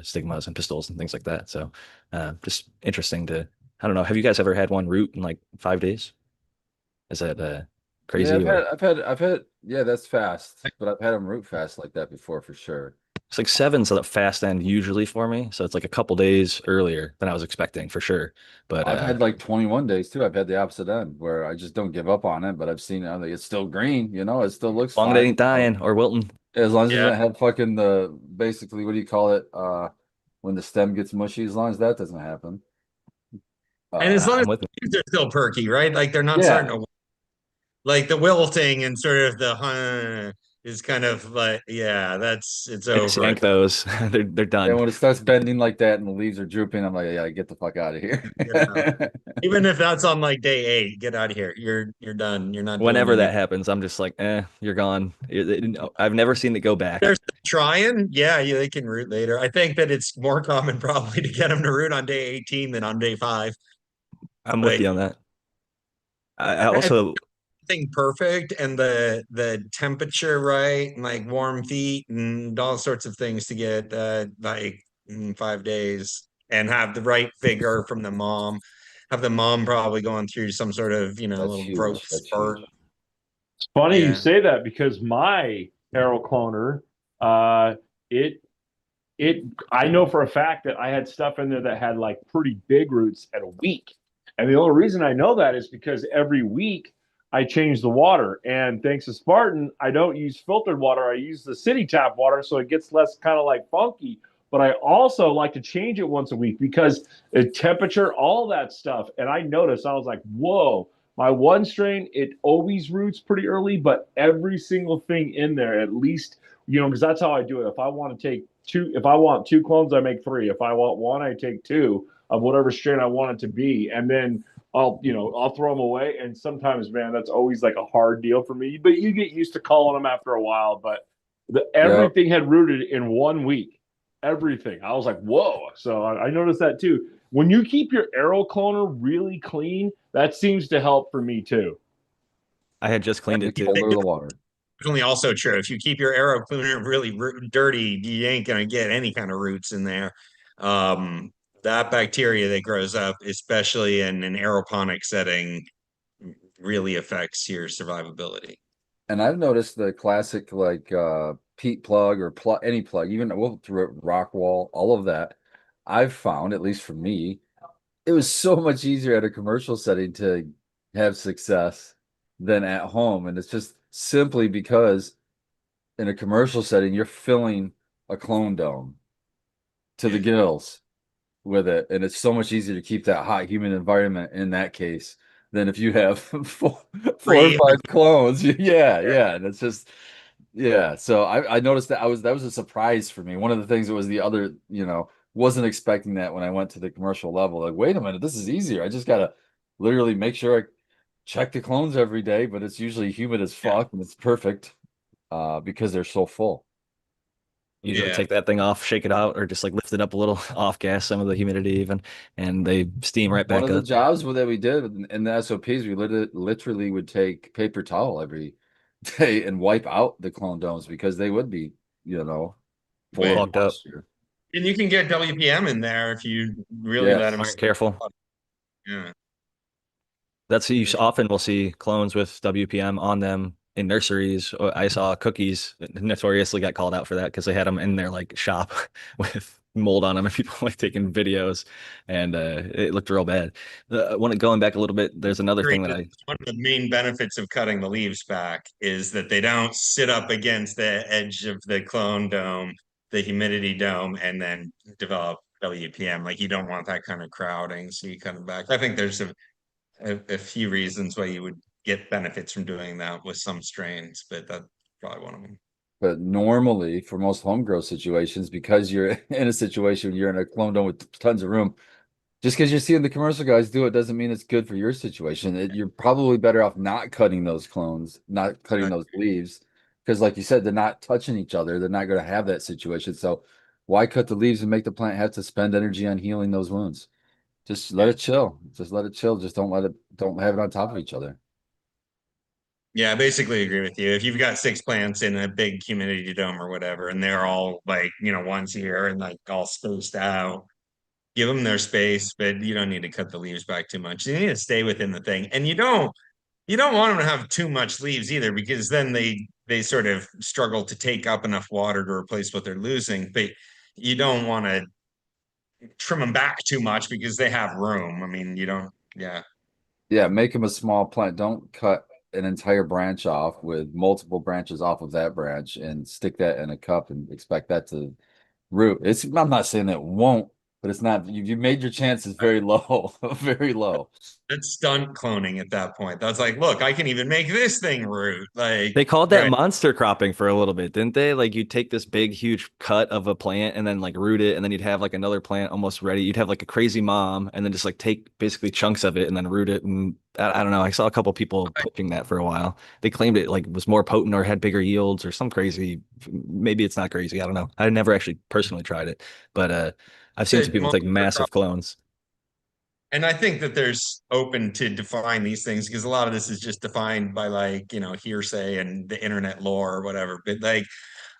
Speaker 1: stigmas and pistils and things like that. So just interesting to, I don't know. Have you guys ever had one root in like 5 days? Is that
Speaker 2: Yeah,
Speaker 1: crazy or?
Speaker 2: I've had, yeah, that's fast, but I've had them root fast like that before for sure.
Speaker 1: It's like seven's the fast end usually for me. So it's like a couple days earlier than I was expecting for sure. But
Speaker 2: I've had like 21 days too. I've had the opposite end where I just don't give up on it, but I've seen it. It's still green, it still looks
Speaker 1: as long as it
Speaker 2: fine.
Speaker 1: ain't dying or wilting.
Speaker 2: As long as it
Speaker 3: Yeah.
Speaker 2: doesn't have fucking basically, what do you call it? When the stem gets mushy, as long as that doesn't happen.
Speaker 3: And as long
Speaker 1: I'm
Speaker 3: as
Speaker 1: with
Speaker 3: the leaves are still perky, right? Like they're not starting
Speaker 2: Yeah.
Speaker 3: to like the wilting and sort of the is kind of like, yeah, it's
Speaker 1: I just
Speaker 3: over.
Speaker 1: yank those. They're
Speaker 2: And
Speaker 1: done.
Speaker 2: when it starts bending like that and the leaves are drooping, I'm like, yeah, get the fuck out of here.
Speaker 3: Get out. Even if that's on like day 8, get out of here. You're done. You're not doing
Speaker 1: Whenever
Speaker 3: any.
Speaker 1: that happens, I'm just like, you're gone. I've never seen it go back.
Speaker 3: There's trying, yeah, they can root later. I think that it's more common probably to get them to root on day 18 than on day 5.
Speaker 1: I'm with
Speaker 3: Like
Speaker 1: you on that. I also,
Speaker 3: thing perfect and the temperature right and like warm feet and all sorts of things to get like in 5 days and have the right vigor from the mom. Have the mom probably going through some sort of
Speaker 2: That's
Speaker 3: little growth
Speaker 2: huge. That's
Speaker 3: spurt.
Speaker 2: huge.
Speaker 4: It's funny you
Speaker 3: Yeah.
Speaker 4: say that because my arrow cloner, uh, it it I know for a fact that I had stuff in there that had like pretty big roots at a week. And the only reason I know that is because every week I change the water. And thanks to Spartan, I don't use filtered water. I use the city tap water so it gets less kind of like funky. But I also like to change it once a week because the temperature, all that stuff. And I noticed, I was like, whoa, my one strain, it always roots pretty early, but every single thing in there, at least, because that's how I do it. If I want to take two, if I want two clones, I make three. If I want one, I take two of whatever strain I want it to be. And then I'll throw them away. And sometimes, man, that's always like a hard deal for me. But you get used to calling them after a while. But
Speaker 2: Yep.
Speaker 4: everything had rooted in 1 week. Everything. I was like, whoa. So I noticed that too. When you keep your arrow cloner really clean, that seems to help for me too.
Speaker 1: I had just cleaned
Speaker 2: The
Speaker 1: it too.
Speaker 2: colder the water.
Speaker 3: Definitely also true. If you keep your arrow cleaner really dirty, you ain't gonna get any kind of roots in there. That bacteria that grows up, especially in an aeroponic setting, really affects your survivability.
Speaker 2: And I've noticed the classic like peat plug or any plug, even we'll throw rock wall, all of that. I've found, at least for me, it was so much easier at a commercial setting to have success than at home. And it's just simply because in a commercial setting, you're filling a clone dome to the
Speaker 3: Yeah.
Speaker 2: gills with it. And it's so much easier to keep that hot, humid environment in that case than if you have four or
Speaker 3: Free.
Speaker 2: five clones. Yeah,
Speaker 3: Yeah.
Speaker 2: yeah. And it's just, yeah. So I noticed that was a surprise for me. One of the things that was the other, wasn't expecting that when I went to the commercial level. Like, wait a minute, this is easier. I just gotta literally make sure I check the clones every day, but it's usually humid as
Speaker 3: Yeah.
Speaker 2: fuck and it's perfect because they're so full.
Speaker 1: Usually
Speaker 3: Yeah.
Speaker 1: take that thing off, shake it out, or just like lift it up a little, off gas some of the humidity even, and they steam right
Speaker 2: One
Speaker 1: back
Speaker 2: of the
Speaker 1: up.
Speaker 2: jobs that we did in the SOPs, we literally would take paper towel every day and wipe out the clone domes because they would be, full of
Speaker 3: When
Speaker 1: Clogged up.
Speaker 2: moisture.
Speaker 3: and you can get WPM in there if you really let them.
Speaker 2: Yes.
Speaker 1: Aren't careful.
Speaker 3: Yeah.
Speaker 1: That's you often will see clones with WPM on them in nurseries. I saw cookies notoriously got called out for that because they had them in their like shop with mold on them, and people like taking videos, and it looked real bad. Going back a little bit, there's another
Speaker 3: Agree.
Speaker 1: thing that I
Speaker 3: One of the main benefits of cutting the leaves back is that they don't sit up against the edge of the clone dome, the humidity dome, and then develop WPM. Like you don't want that kind of crowding, so you cut them back. I think there's a few reasons why you would get benefits from doing that with some strains, but that's probably one of them.
Speaker 2: But normally, for most home grow situations, because you're in a situation you're in a clone dome with tons of room, just because you're seeing the commercial guys do it doesn't mean it's good for your situation. You're probably better off not cutting those clones, not cutting those leaves, because like you said, they're not touching each other. They're not going to have that situation. So why cut the leaves and make the plant have to spend energy on healing those wounds? Just let it chill. Just let it chill. Just don't have it on top of each other.
Speaker 3: Yeah, I basically agree with you. If you've got six plants in a big humidity dome or whatever, and they're all like, once a year and like all spaced out, give them their space, but you don't need to cut the leaves back too much. You need to stay within the thing. And you don't want them to have too much leaves either, because then they sort of struggle to take up enough water to replace what they're losing. But you don't want to trim them back too much because they have room. I mean, you don't, yeah.
Speaker 2: Yeah, make them a small plant. Don't cut an entire branch off with multiple branches off of that branch and stick that in a cup and expect that to root. I'm not saying it won't, but it's not. You made your chances very low, very low.
Speaker 3: It's stunt cloning at that point. That's like, look, I can even make this thing root. Like,
Speaker 1: They called that
Speaker 3: right.
Speaker 1: monster cropping for a little bit, didn't they? Like you'd take this big, huge cut of a plant and then like root it, and then you'd have like another plant almost ready. You'd have like a crazy mom, and then just like take basically chunks of it and then root it. And I don't know. I saw a couple people pushing that for a while. They claimed it like was more potent or had bigger yields or some crazy. Maybe it's not crazy. I don't know. I never actually personally tried it, but I've seen some
Speaker 3: Said
Speaker 1: people take massive clones.
Speaker 3: And I think that there's open to define these things, because a lot of this is just defined by like, hearsay and the internet lore or whatever. But like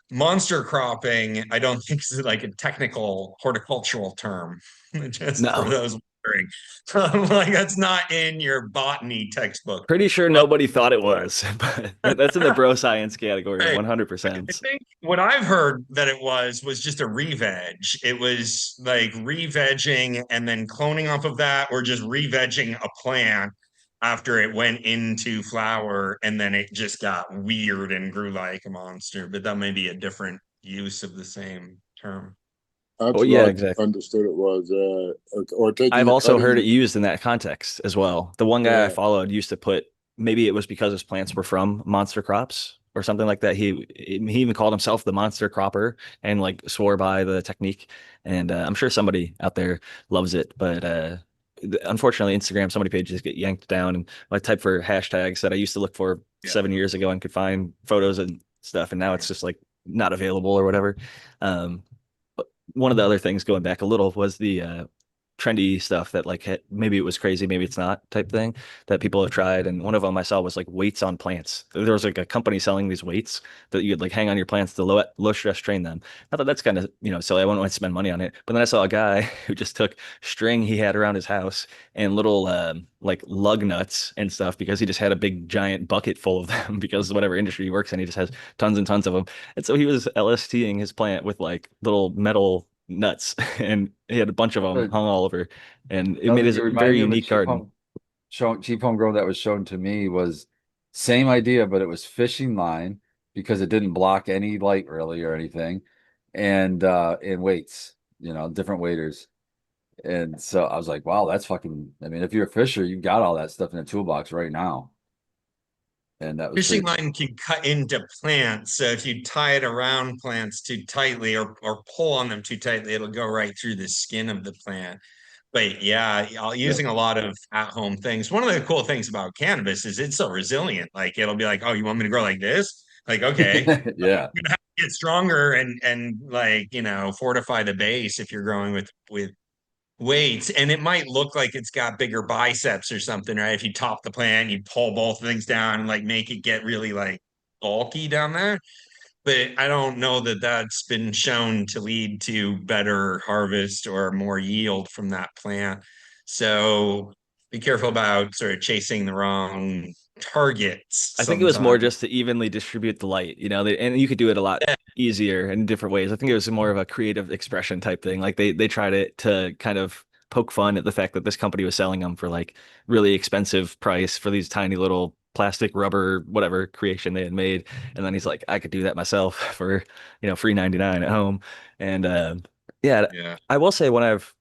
Speaker 3: monster cropping, I don't think is like a technical horticultural term, just for
Speaker 1: No.
Speaker 3: those wondering. Like that's not in your botany textbook.
Speaker 1: Pretty sure
Speaker 3: But
Speaker 1: nobody thought it was, but that's in the bro science category,
Speaker 3: right. I
Speaker 1: 100%.
Speaker 3: think what I've heard that it was just a re-veg. It was like re-vegging and then cloning off of that, or just re-vegging a plant after it went into flower, and then it just got weird and grew like a monster. But that may be a different use of the same term.
Speaker 1: Oh
Speaker 5: That's
Speaker 1: yeah,
Speaker 5: what I
Speaker 1: exactly.
Speaker 5: understood it was, or taking
Speaker 1: I've
Speaker 5: the
Speaker 1: also heard it
Speaker 5: cuttings.
Speaker 1: used in that context as well. The one guy I
Speaker 5: Yeah,
Speaker 1: followed used to put, maybe it was because his plants were from monster crops or something like that. He even called himself the monster cropper and like swore by the technique. And I'm sure somebody out there loves it, but unfortunately, Instagram, so many pages get yanked down. And I type for hashtags that I used to look for
Speaker 3: Yeah.
Speaker 1: 7 years ago and could find photos and stuff, and now it's just like not available or whatever. But one of the other things going back a little was the trendy stuff that like maybe it was crazy, maybe it's not type thing that people have tried. And one of them I saw was like weights on plants. There was like a company selling these weights that you could like hang on your plants to low stress train them. I thought that's kind of, silly. I wouldn't want to spend money on it. But then I saw a guy who just took string he had around his house and little like lug nuts and stuff, because he just had a big giant bucket full of them because whatever industry he works in, he just has tons and tons of them. And so he was LSTing his plant with like little metal nuts and he had a bunch of them
Speaker 2: But
Speaker 1: hung all over, and it
Speaker 2: now
Speaker 1: made
Speaker 2: that
Speaker 1: his
Speaker 2: you remind
Speaker 1: very
Speaker 2: me of a
Speaker 1: unique garden.
Speaker 2: cheap home grown that was shown to me was same idea, but it was fishing line because it didn't block any light really or anything, and weights, different waders. And so I was like, wow, that's fucking. I mean, if you're a fisher, you got all that stuff in a toolbox right now, and that was
Speaker 3: Fishing
Speaker 2: pretty
Speaker 3: line
Speaker 2: cool.
Speaker 3: can cut into plants. So if you tie it around plants too tightly, or pull on them too tightly, it'll go right through the skin of the plant. But yeah,
Speaker 2: Yeah,
Speaker 3: using a lot of at-home things. One of the cool things about cannabis is it's so resilient. Like it'll be like, oh, you want me to grow like this? Like, okay,
Speaker 2: yeah.
Speaker 3: you're gonna have to get stronger and like, fortify the base if you're growing with weights. And it might look like it's got bigger biceps or something, right? If you top the plant, you pull both things down and like make it get really like bulky down there. But I don't know that that's been shown to lead to better harvest or more yield from that plant. So be careful about sort of chasing the wrong targets
Speaker 1: I think it was more
Speaker 3: sometimes.
Speaker 1: just to evenly distribute the light, and you could do it a lot easier in different ways. I think it was more of a creative expression type thing. Like they tried it to kind of poke fun at the fact that this company was selling them for like really expensive price for these tiny little plastic rubber whatever creation they had made. And then he's like, I could do that myself for, free 99 at home. And yeah,
Speaker 3: Yeah.
Speaker 1: I will say when I've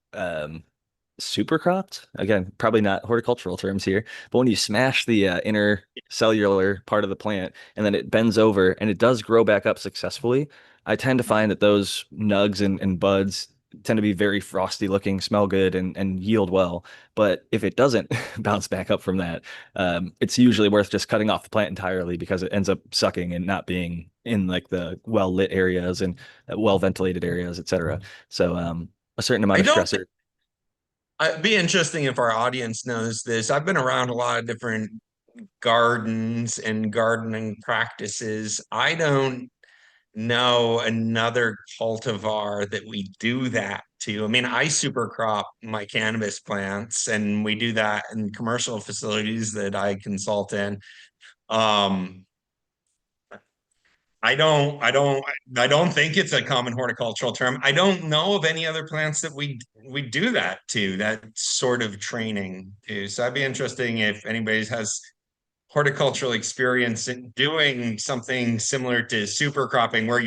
Speaker 1: super cropped, again, probably not horticultural terms here, but when you smash the inner cellular part of the plant and then it bends over and it does grow back up successfully, I tend to find that those nugs and buds tend to be very frosty looking, smell good, and yield well. But if it doesn't bounce back up from that, it's usually worth just cutting off the plant entirely because it ends up sucking and not being in like the well lit areas and well ventilated areas, etc. So a certain amount
Speaker 3: I
Speaker 1: of
Speaker 3: don't
Speaker 1: stressor.
Speaker 3: It'd be interesting if our audience knows this. I've been around a lot of different gardens and gardening practices. I don't know another cultivar that we do that to. I mean, I super crop my cannabis plants, and we do that in commercial facilities that I consult in. Um, I don't think it's a common horticultural term. I don't know of any other plants that we do that to, that sort of training to. So I'd be interesting if anybody has horticultural experience in doing something similar to super cropping, where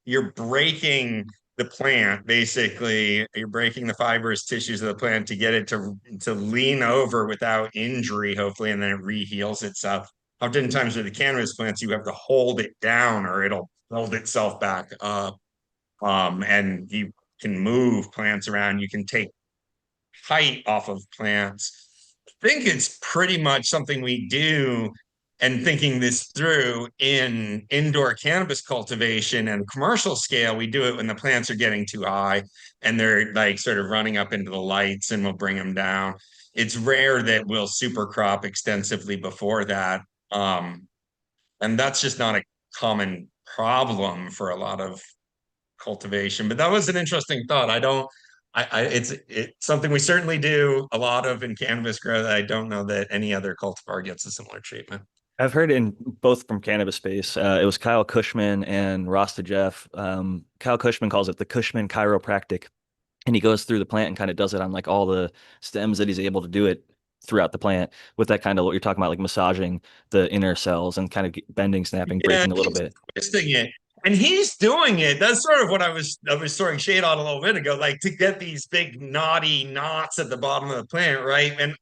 Speaker 3: you're breaking the plant, basically you're breaking the fibrous tissues of the plant to get it to lean over without injury, hopefully, and then it reheals itself. Oftentimes with the cannabis plants, you have to hold it down or it'll build itself back up. And you can move plants around, you can take height off of plants. I think it's pretty much something we do, and thinking this through in indoor cannabis cultivation and commercial scale, we do it when the plants are getting too high and they're like sort of running up into the lights, and we'll bring them down. It's rare that we'll super crop extensively before that. And that's just not a common problem for a lot of cultivation. But that was an interesting thought. I don't. It's something we certainly do a lot of in cannabis growth. I don't know that any other cultivar gets a similar treatment.
Speaker 1: I've heard in both from cannabis space. It was Kyle Cushman and Rasta Jeff. Kyle Cushman calls it the Cushman chiropractic, and he goes through the plant and kind of does it on like all the stems that he's able to do it throughout the plant with that kind of what you're talking about, like massaging the inner cells and kind of bending, snapping,
Speaker 3: Yeah,
Speaker 1: breaking a little
Speaker 3: he's
Speaker 1: bit.
Speaker 3: twisting it. And he's doing it. That's sort of what I was throwing shade on a little bit ago, like to get these big knotty knots at the bottom of the plant, right? And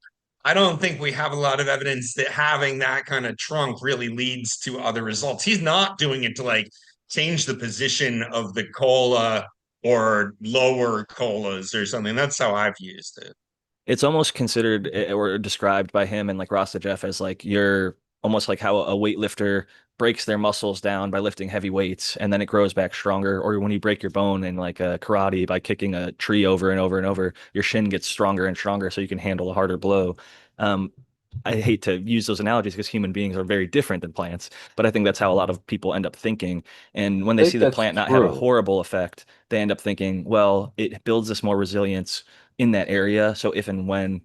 Speaker 3: I don't think we have a lot of evidence that having that kind of trunk really leads to other results. He's not doing it to like change the position of the cola or lower colas or something. That's how I've used it.
Speaker 1: It's almost considered or described by him and like Rasta Jeff as like you're almost like how a weightlifter breaks their muscles down by lifting heavy weights and then it grows back stronger. Or when you break your bone in like a karate by kicking a tree over and over and over, your shin gets stronger and stronger so you can handle a harder blow. Um, I hate to use those analogies because human beings are very different than plants, but I think that's how a lot of people end up thinking. And when
Speaker 2: I
Speaker 1: they see
Speaker 2: think
Speaker 1: the
Speaker 2: that's
Speaker 1: plant not have a
Speaker 2: true.
Speaker 1: horrible effect, they end up thinking, well, it builds this more resilience in that area. So if and when,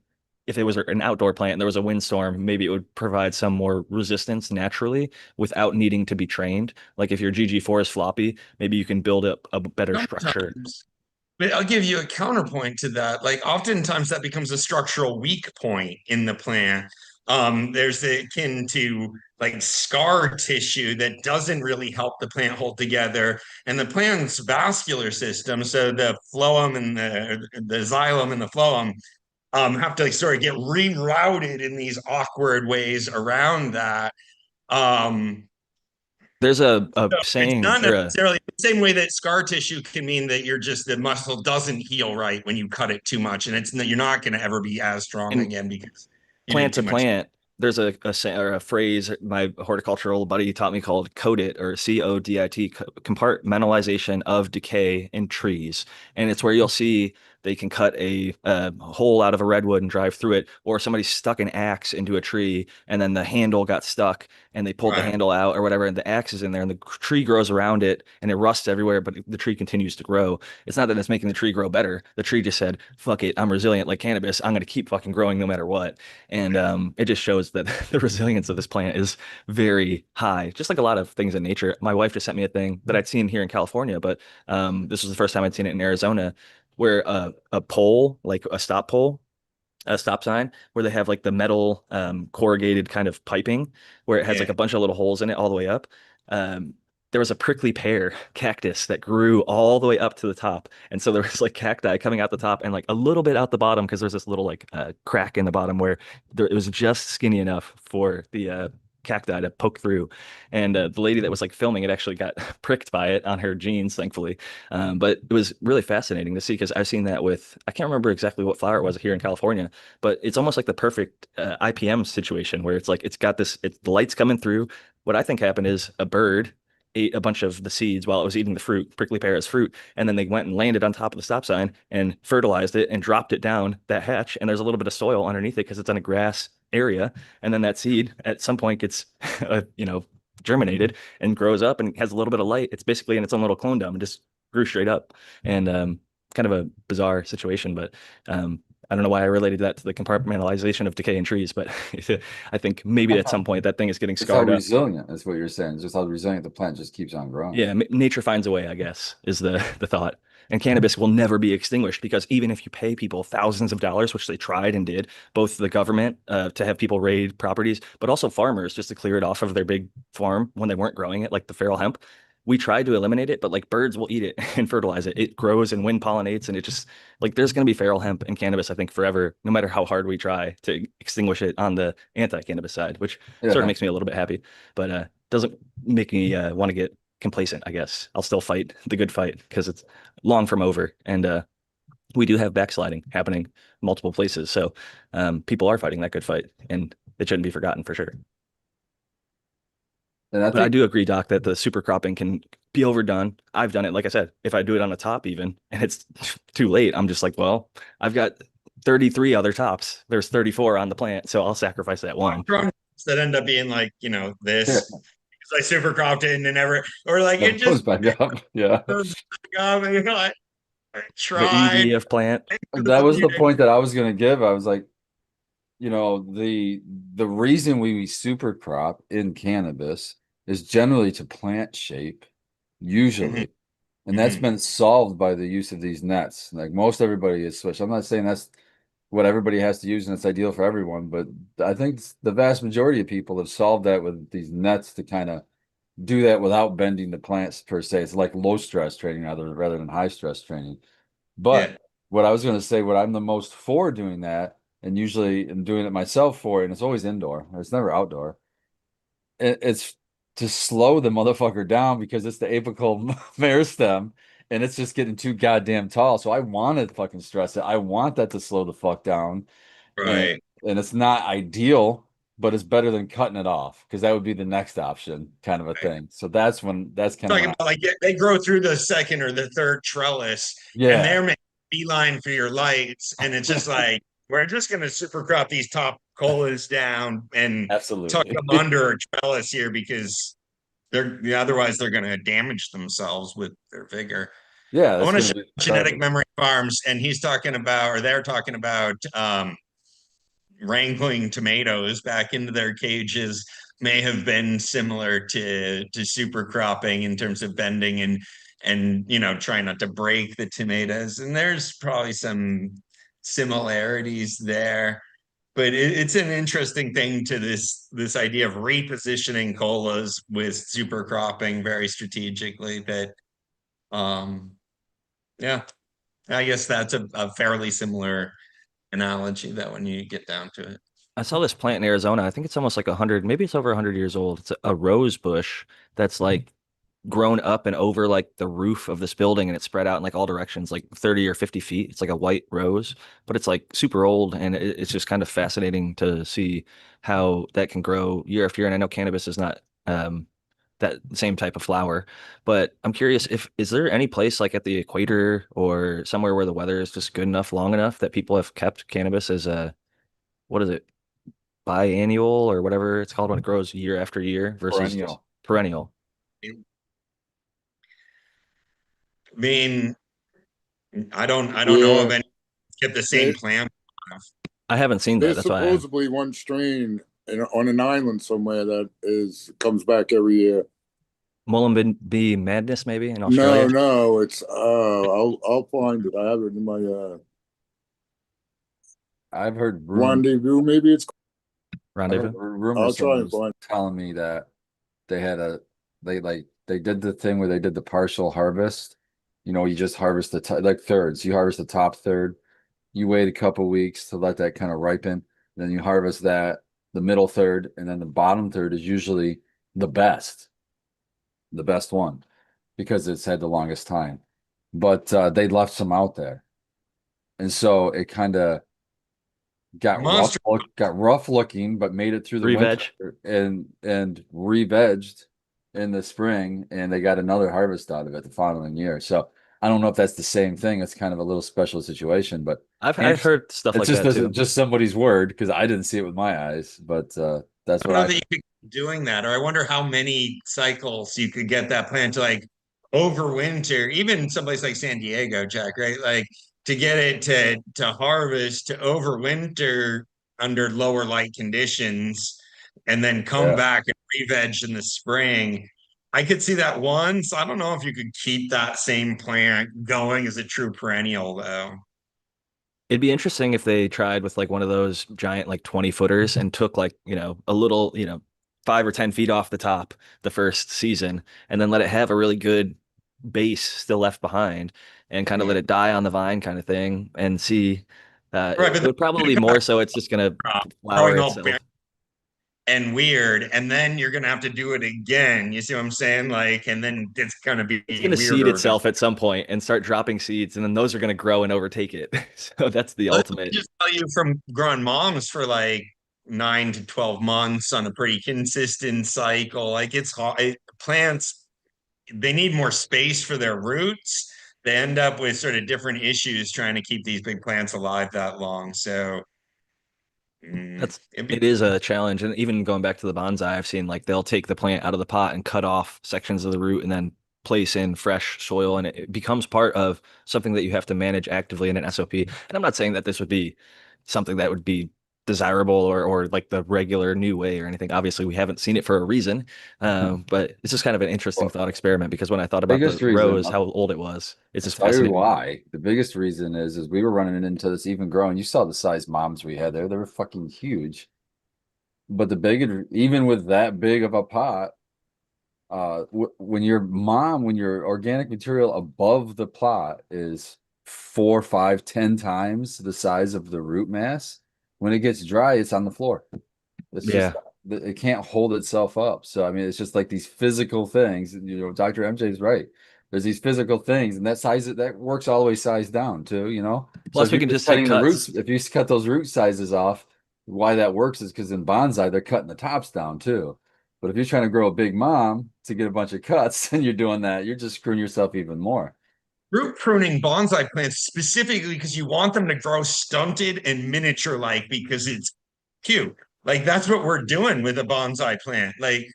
Speaker 1: if it was an outdoor plant and there was a windstorm, maybe it would provide some more resistance naturally without needing to be trained. Like if your GG4 is floppy, maybe you can build up a better structure.
Speaker 3: Sometimes. But I'll give you a counterpoint to that. Like oftentimes that becomes a structural weak point in the plant. There's akin to like scar tissue that doesn't really help the plant hold together. And the plant's vascular system, so the phloem and the xylem and the phloem, have to like sort of get rerouted in these awkward ways around that. Um,
Speaker 1: There's a
Speaker 3: it's
Speaker 1: saying
Speaker 3: not
Speaker 1: or a
Speaker 3: necessarily the same way that scar tissue can mean that you're just the muscle doesn't heal right when you cut it too much, and you're not going to ever be as strong
Speaker 1: in
Speaker 3: again because you did
Speaker 1: plant to
Speaker 3: too much.
Speaker 1: plant, there's or a phrase my horticultural buddy taught me called CODIT or CODIT, compartmentalization of decay in trees. And it's where you'll see they can cut a hole out of a redwood and drive through it, or somebody stuck an axe into a tree and then the handle got stuck and they pulled the
Speaker 3: Right.
Speaker 1: handle out or whatever, and the axe is in there and the tree grows around it and it rusts everywhere, but the tree continues to grow. It's not that it's making the tree grow better. The tree just said, "Fuck it, I'm resilient like cannabis. I'm going to keep fucking growing no matter what." And it just shows that the resilience of this plant is very high, just like a lot of things in nature. My wife just sent me a thing that I'd seen here in California, but this was the first time I'd seen it in Arizona, where a pole, like a stop sign, where they have like the metal corrugated kind of piping, where it has like
Speaker 3: Yeah.
Speaker 1: a bunch of little holes in it all the way up. Um, there was a prickly pear cactus that grew all the way up to the top, and so there was like cacti coming out the top and like a little bit out the bottom because there's this little like crack in the bottom where it was just skinny enough for the cacti to poke through. And the lady that was like filming it actually got pricked by it on her jeans, thankfully. But it was really fascinating to see because I've seen that with, I can't remember exactly what flower it was here in California, but it's almost like the perfect IPM situation where it's like it's got this, the light's coming through. What I think happened is a bird ate a bunch of the seeds while it was eating the fruit, prickly pear as fruit, and then they went and landed on top of the stop sign and fertilized it and dropped it down that hatch. And there's a little bit of soil underneath it because it's on a grass area, and then that seed at some point gets, germinated and grows up and has a little bit of light. It's basically in its own little clone dome and just grew straight up. And kind of a bizarre situation, but I don't know why I related that to the compartmentalization of decay in trees, but I think maybe at some point that thing is getting
Speaker 2: It's how
Speaker 1: scarred up.
Speaker 2: resilient, that's what you're saying. It's just how resilient the plant just keeps on growing.
Speaker 1: Yeah, nature finds a way, I guess, is the thought. And cannabis will never be extinguished because even if you pay people thousands of dollars, which they tried and did, both the government to have people raid properties, but also farmers just to clear it off of their big farm when they weren't growing it, like the feral hemp. We tried to eliminate it, but like birds will eat it and fertilize it. It grows and wind pollinates, and it just like there's going to be feral hemp and cannabis, I think, forever, no matter how hard we try to extinguish it on the anti-cannabis side, which sort of
Speaker 2: Yeah.
Speaker 1: makes me a little bit happy, but doesn't make me want to get complacent, I guess. I'll still fight the good fight because it's long from over. And we do have backsliding happening multiple places. So people are fighting that good fight and it shouldn't be forgotten for sure.
Speaker 2: And I
Speaker 1: But I
Speaker 2: think,
Speaker 1: do agree, Doc, that the super cropping can be overdone. I've done it. Like I said, if I do it on the top even and it's too late, I'm just like, well, I've got 33 other tops. There's 34 on the plant. So I'll sacrifice that one.
Speaker 3: I've grown that end up being like,
Speaker 2: yeah,
Speaker 3: this because I super cropped it and it never, or like it
Speaker 2: never goes
Speaker 3: just
Speaker 2: back up. Yeah.
Speaker 3: goes back up and I
Speaker 1: The
Speaker 3: tried
Speaker 1: ED of plant.
Speaker 3: for
Speaker 2: That
Speaker 3: the
Speaker 2: was the
Speaker 3: beauty.
Speaker 2: point that I was going to give. I was like, the reason we super crop in cannabis is generally to plant shape, usually. And that's
Speaker 3: Mhm.
Speaker 2: been solved by the use of these nets. Like most everybody is switched. I'm not saying that's what everybody has to use and it's ideal for everyone, but I think the vast majority of people have solved that with these nets to kind of do that without bending the plants per se. It's like low stress training rather than high stress training. But
Speaker 3: Yeah.
Speaker 2: what I was going to say, what I'm the most for doing that, and usually am doing it myself for, and it's always indoor, it's never outdoor. It's to slow the motherfucker down because it's the apical meristem and it's just getting too goddamn tall. So I want to fucking stress it. I want that to slow the fuck down. And
Speaker 3: Right.
Speaker 2: and it's not ideal, but it's better than cutting it off because that would be the next option kind of a
Speaker 3: Right.
Speaker 2: thing. So that's kind of
Speaker 3: Talking
Speaker 2: when
Speaker 3: about like they grow through the second or the third trellis and
Speaker 2: yeah,
Speaker 3: they're making a beeline for your lights. And it's just like, we're just going to super crop these top colas down and tuck
Speaker 2: absolutely.
Speaker 3: them under a trellis here because otherwise they're going to damage themselves with their vigor.
Speaker 2: Yeah,
Speaker 3: I
Speaker 2: that's
Speaker 3: want to
Speaker 2: going
Speaker 3: show
Speaker 2: to be
Speaker 3: Genetic
Speaker 2: retarded.
Speaker 3: Memory Farms, and he's talking about, or they're talking about, wrangling tomatoes back into their cages may have been similar to super cropping in terms of bending and trying not to break the tomatoes. And there's probably some similarities there. But it's an interesting thing to this idea of repositioning colas with super cropping very strategically that yeah, I guess that's a fairly similar analogy that when you get down to it.
Speaker 1: I saw this plant in Arizona. I think it's almost like 100, maybe it's over 100 years old. It's a rose bush that's like grown up and over like the roof of this building and it's spread out in like all directions, like 30 or 50 feet. It's like a white rose, but it's like super old. And it's just kind of fascinating to see how that can grow year after year. And I know cannabis is not that same type of flower. But I'm curious, if is there any place like at the equator or somewhere where the weather is just good enough, long enough that people have kept cannabis as a, what is it, biannual or whatever it's called when it grows year after year versus just
Speaker 2: Perennial.
Speaker 1: perennial?
Speaker 3: I mean, I don't know
Speaker 5: Yeah,
Speaker 3: of any get the same
Speaker 5: they,
Speaker 3: plant.
Speaker 1: I haven't seen that.
Speaker 5: there's
Speaker 1: That's why
Speaker 5: supposedly one strain on an island somewhere that is comes back every year.
Speaker 1: Mullumbimby madness maybe in
Speaker 5: No,
Speaker 1: Australia.
Speaker 5: no, it's I'll find it. I have it in my
Speaker 2: I've heard
Speaker 5: rendezvous. Maybe it's.
Speaker 1: Rendezvous.
Speaker 2: rumors
Speaker 5: I'll try
Speaker 2: someone
Speaker 5: and
Speaker 2: was
Speaker 5: find.
Speaker 2: telling me that they had a they did the thing where they did the partial harvest. You know, you just harvest the like thirds. You harvest the top third. You wait a couple weeks to let that kind of ripen. Then you harvest that, the middle third, and then the bottom third is usually the the best one because it's had the longest time. But they left some out there. And so it kind of
Speaker 3: Monster.
Speaker 2: got rough looking, but made it through the winter
Speaker 1: Re-veg.
Speaker 2: and re-vegged in the spring, and they got another harvest out of it the following year. So I don't know if that's the same thing. It's kind of a little special situation, but
Speaker 1: I've
Speaker 2: it's
Speaker 1: heard stuff like
Speaker 2: just
Speaker 1: that too.
Speaker 2: just somebody's word because I didn't see it with my eyes, but that's
Speaker 3: I
Speaker 2: what
Speaker 3: don't know
Speaker 2: I
Speaker 3: that you
Speaker 2: heard.
Speaker 3: could keep doing that, or I wonder how many cycles you could get that plant to like overwinter, even someplace like San Diego, Jack, right? Like to get it to harvest to overwinter under lower light conditions and then come
Speaker 2: Yeah.
Speaker 3: back and re-veg in the spring. I could see that once. I don't know if you could keep that same plant going as a true perennial though.
Speaker 1: It'd be interesting if they tried with like one of those giant like 20 footers and took like, a little, 5 or 10 feet off the top the first season and then let it have a really good base still left behind and kind of let
Speaker 3: Yeah.
Speaker 1: it die on the vine kind of thing and see.
Speaker 3: Right,
Speaker 1: It
Speaker 3: but then
Speaker 1: would probably
Speaker 3: you're
Speaker 1: be
Speaker 3: gonna
Speaker 1: more so it's just gonna
Speaker 3: have
Speaker 1: flower
Speaker 3: growing all
Speaker 1: itself.
Speaker 3: and weird, and then you're gonna have to do it again. You see what I'm saying? Like, and then it's gonna be
Speaker 1: It's gonna seed
Speaker 3: weirder.
Speaker 1: itself at some point and start dropping seeds, and then those are gonna grow and overtake it. So that's the
Speaker 3: Let me
Speaker 1: ultimate.
Speaker 3: just tell you from growing moms for like 9 to 12 months on a pretty consistent cycle. Like it's hard. Plants, they need more space for their roots. They end up with sort of different issues trying to keep these big plants alive that long. So it'd be
Speaker 1: It is a challenge. And even going back to the bonsai, I've seen like they'll take the plant out of the pot and cut off sections of the root and then place in fresh soil. And it becomes part of something that you have to manage actively in an SOP. And I'm not saying that this would be something that would be desirable or like the regular new way or anything. Obviously, we haven't seen it for a reason. But it's just kind of an interesting
Speaker 2: Well,
Speaker 1: thought experiment because when I thought about the
Speaker 2: biggest reason,
Speaker 1: rose, how old it was, it's
Speaker 2: I'll
Speaker 1: just
Speaker 2: tell you
Speaker 1: fascinating.
Speaker 2: why. The biggest reason is we were running into this even growing. You saw the size moms we had there. They were fucking huge. But the big, even with that big of a pot, when your organic material above the plot is 4, 5, 10 times the size of the root mass, when it gets dry, it's on the floor. It's just
Speaker 1: Yeah.
Speaker 2: it can't hold itself up. So I mean, it's just like these physical things. You know, Dr. MJ is right. There's these physical things, and that works all the way size down too. You know, so
Speaker 1: Plus,
Speaker 2: if
Speaker 1: we
Speaker 2: you're
Speaker 1: can
Speaker 2: just
Speaker 1: just take
Speaker 2: cutting the roots,
Speaker 1: cuts.
Speaker 2: if you cut those root sizes off, why that works is because in bonsai they're cutting the tops down too. But if you're trying to grow a big mom to get a bunch of cuts, and you're doing that, you're just screwing yourself even more.
Speaker 3: root pruning bonsai plants specifically because you want them to grow stunted and miniature like because it's cute. Like that's what we're doing with a bonsai plant. Like,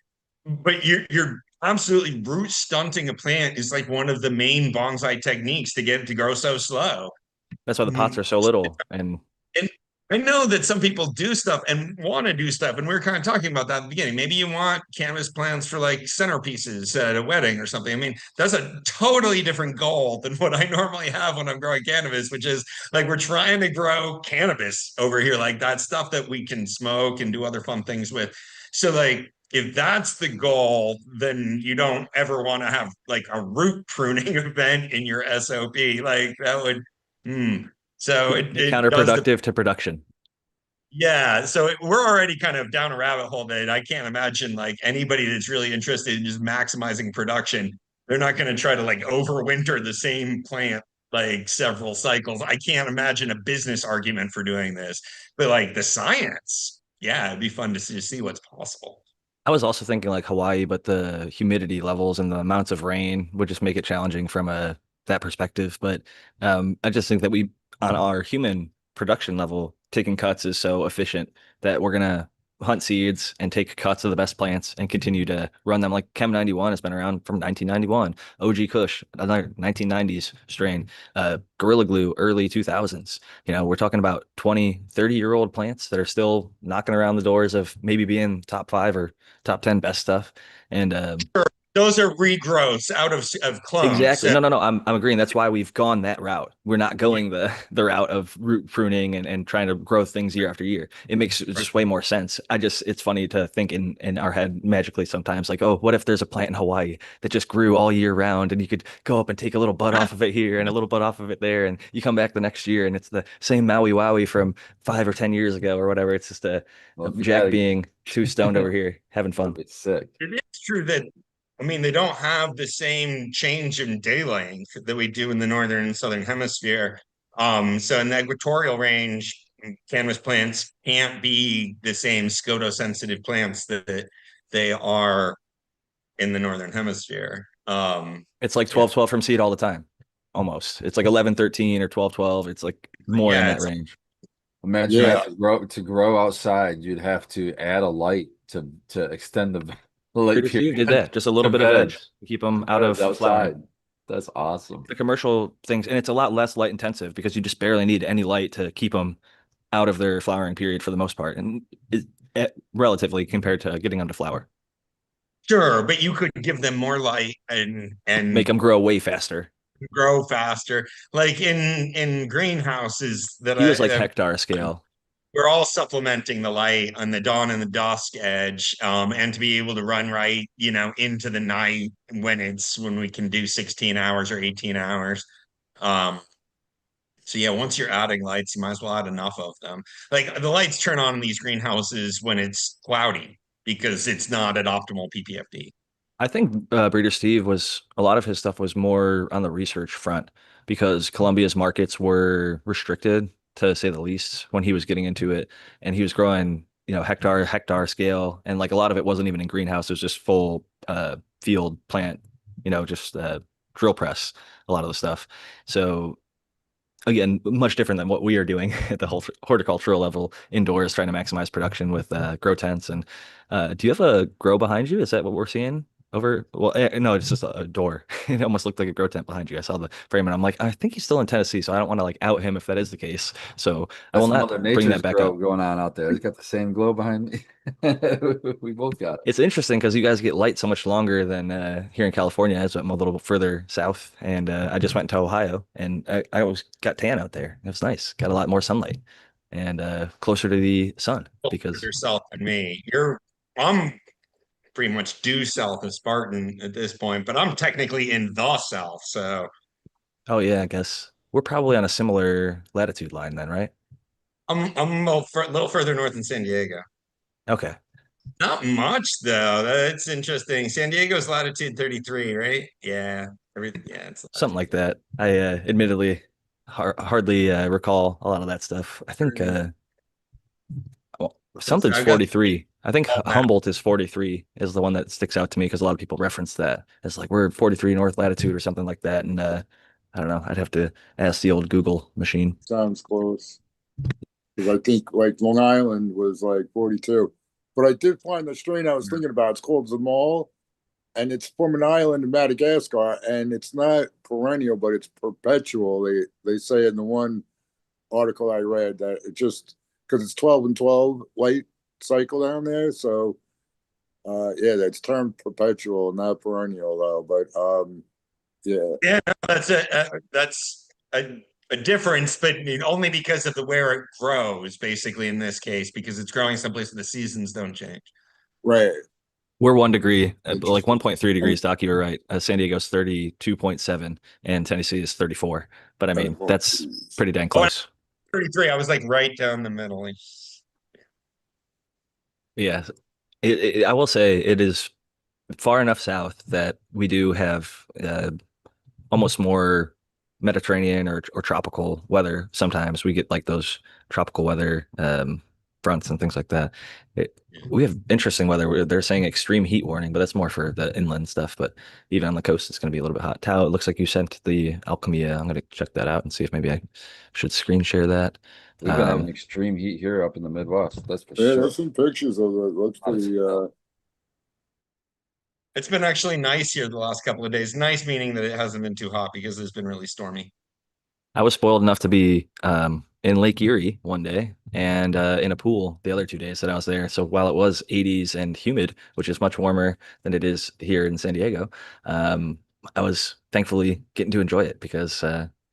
Speaker 3: but you're absolutely root stunting a plant is like one of the main bonsai techniques to get it to grow so slow.
Speaker 1: That's why the pots are so little. And
Speaker 3: And I know that some people do stuff and want to do stuff, and we were kind of talking about that at the beginning. Maybe you want canvas plants for like centerpieces at a wedding or something. I mean, that's a totally different goal than what I normally have when I'm growing cannabis, which is like we're trying to grow cannabis over here, like that stuff that we can smoke and do other fun things with. So, like, if that's the goal, then you don't ever want to have like a root pruning event in your SOP. Like that would, hmm. So
Speaker 1: be
Speaker 3: it does
Speaker 1: counterproductive to production.
Speaker 3: yeah, so we're already kind of down a rabbit hole that I can't imagine like anybody that's really interested in just maximizing production. They're not going to try to like overwinter the same plant like several cycles. I can't imagine a business argument for doing this, but like the science, yeah, it'd be fun to see what's possible.
Speaker 1: I was also thinking like Hawaii, but the humidity levels and the amounts of rain would just make it challenging from a that perspective. But I just think that we, on our human production level, taking cuts is so efficient that we're gonna hunt seeds and take cuts of the best plants and continue to run them. Like Chem 91 has been around from 1991, OG Kush, another 1990s strain, Gorilla Glue, early 2000s. We're talking about 20, 30-year-old plants that are still knocking around the doors of maybe being top five or top 10 best stuff. And
Speaker 3: Those are regrowths out of clones.
Speaker 1: exactly.
Speaker 3: So,
Speaker 1: No. I'm agreeing. That's why we've gone that route. We're not going the route of root pruning and trying to grow things year after year. It makes just way more sense. It's funny to think in our head magically sometimes, like, oh, what if there's a plant in Hawaii that just grew all year round and you could go up and take a little bud off of it here and a little bud off of it there, and you come back the next year and it's the same Maui Wowie from 5 or 10 years ago or whatever. It's just
Speaker 2: Well,
Speaker 1: Jack being too stoned over here having fun.
Speaker 2: it's sick.
Speaker 3: it is true that, I mean, they don't have the same change in day length that we do in the northern and southern hemisphere. So in the equatorial range, cannabis plants can't be the same scotosensitive plants that they are in the northern hemisphere.
Speaker 1: It's like
Speaker 3: Yeah,
Speaker 1: 12-12 from seed all the time. Almost. It's like 11-13 or 12-12. It's like more in
Speaker 3: yeah,
Speaker 1: that
Speaker 3: it's
Speaker 1: range.
Speaker 2: Imagine
Speaker 5: Yeah,
Speaker 2: that to grow outside, you'd have to add a light to extend the light
Speaker 1: Peter Steve did
Speaker 2: period
Speaker 1: that. Just a little
Speaker 2: to
Speaker 1: bit of
Speaker 2: veg
Speaker 1: veg to keep them
Speaker 2: to
Speaker 1: out of
Speaker 2: veg
Speaker 1: flowering.
Speaker 2: outside. That's awesome.
Speaker 1: The commercial things, and it's a lot less light intensive because you just barely need any light to keep them out of their flowering period for the most part, and relatively compared to getting them to flower,
Speaker 3: sure, but you could give them more light
Speaker 1: make
Speaker 3: and
Speaker 1: them grow way faster.
Speaker 3: grow faster. Like in greenhouses
Speaker 1: He was like
Speaker 3: that
Speaker 1: hectare scale.
Speaker 3: we're all supplementing the light on the dawn and the dusk edge, and to be able to run right, into the night when we can do 16 hours or 18 hours. Um, so yeah, once you're adding lights, you might as well add enough of them. Like the lights turn on in these greenhouses when it's cloudy because it's not at optimal PPFD.
Speaker 1: I think Breeder Steve was a lot of his stuff was more on the research front because Colombia's markets were restricted to say the least when he was getting into it, and he was growing, hectare scale, and like a lot of it wasn't even in greenhouse; it was just full field plant, just drill press a lot of the stuff. So again, much different than what we are doing at the whole horticultural level indoors, trying to maximize production with grow tents. And do you have a grow behind you? Is that what we're seeing over? Well, no, it's just a door. It almost looked like a grow tent behind you. I saw the frame and I'm like, I think he's still in Tennessee, so I don't want to like out him if that is the case. So I
Speaker 2: That's
Speaker 1: will
Speaker 2: some
Speaker 1: not
Speaker 2: Mother
Speaker 1: bring
Speaker 2: Nature's
Speaker 1: that back
Speaker 2: grow
Speaker 1: up.
Speaker 2: going on out there. It's got the same glow behind me. We both got it.
Speaker 1: It's interesting because you guys get light so much longer than here in California, as I'm a little further south. And I just went to Ohio and I always got tan out there. It was nice. Got a lot more sunlight and closer to the sun because,
Speaker 3: Further south than me. I'm pretty much due south of Spartan at this point, but I'm technically in the south. So
Speaker 1: oh, yeah, I guess we're probably on a similar latitude line then, right?
Speaker 3: I'm a little further north in San Diego.
Speaker 1: Okay.
Speaker 3: Not much though. That's interesting. San Diego's latitude 33, right? Yeah. Everything. Yeah, it's
Speaker 1: Something
Speaker 3: latitude
Speaker 1: like that. I admittedly hardly recall a lot of that stuff. I think
Speaker 3: 30.
Speaker 1: well, something's
Speaker 3: I've got
Speaker 1: 43. I think
Speaker 3: all that.
Speaker 1: Humboldt is 43 is the one that sticks out to me because a lot of people reference that as like we're 43 north latitude or something like that. And I don't know. I'd have to ask the old Google machine.
Speaker 5: sounds close. Because I think like Long Island was like 42. But I did find the strain I was thinking about. It's called Zamal, and it's from an island in Madagascar, and it's not perennial, but it's perpetual. They say in the one article I read that it just because it's 12 and 12 light cycle down there. So yeah, that's termed perpetual, not perennial though. But yeah,
Speaker 3: Yeah, no, that's a difference, but only because of the where it grows, basically in this case, because it's growing someplace where the seasons don't change.
Speaker 5: right.
Speaker 1: We're 1 degree, like
Speaker 5: Interesting.
Speaker 1: 1.3 degrees, Doc, you were right. San Diego's 32.7 and Tennessee is 34. But I mean, that's pretty dang
Speaker 3: Oh, and
Speaker 1: close.
Speaker 3: 33, I was like right down the middle.
Speaker 1: Yeah. I will say it is far enough south that we do have almost more Mediterranean or tropical weather. Sometimes we get like those tropical weather fronts and things like that. We have interesting weather. They're saying extreme heat warning, but that's more for the inland stuff. But even on the coast, it's going to be a little bit hot. Tao, it looks like you sent the Alchemia. I'm going to check that out and see if maybe I should screen share that.
Speaker 2: We've been having extreme heat here up in the Midwest. That's for
Speaker 5: Yeah,
Speaker 2: sure.
Speaker 5: there's some pictures of it. Looks pretty.
Speaker 3: It's been actually nice here the last couple of days. Nice meaning that it hasn't been too hot because it's been really stormy.
Speaker 1: I was spoiled enough to be in Lake Erie one day and in a pool the other 2 days that I was there. So while it was 80s and humid, which is much warmer than it is here in San Diego, I was thankfully getting to enjoy it because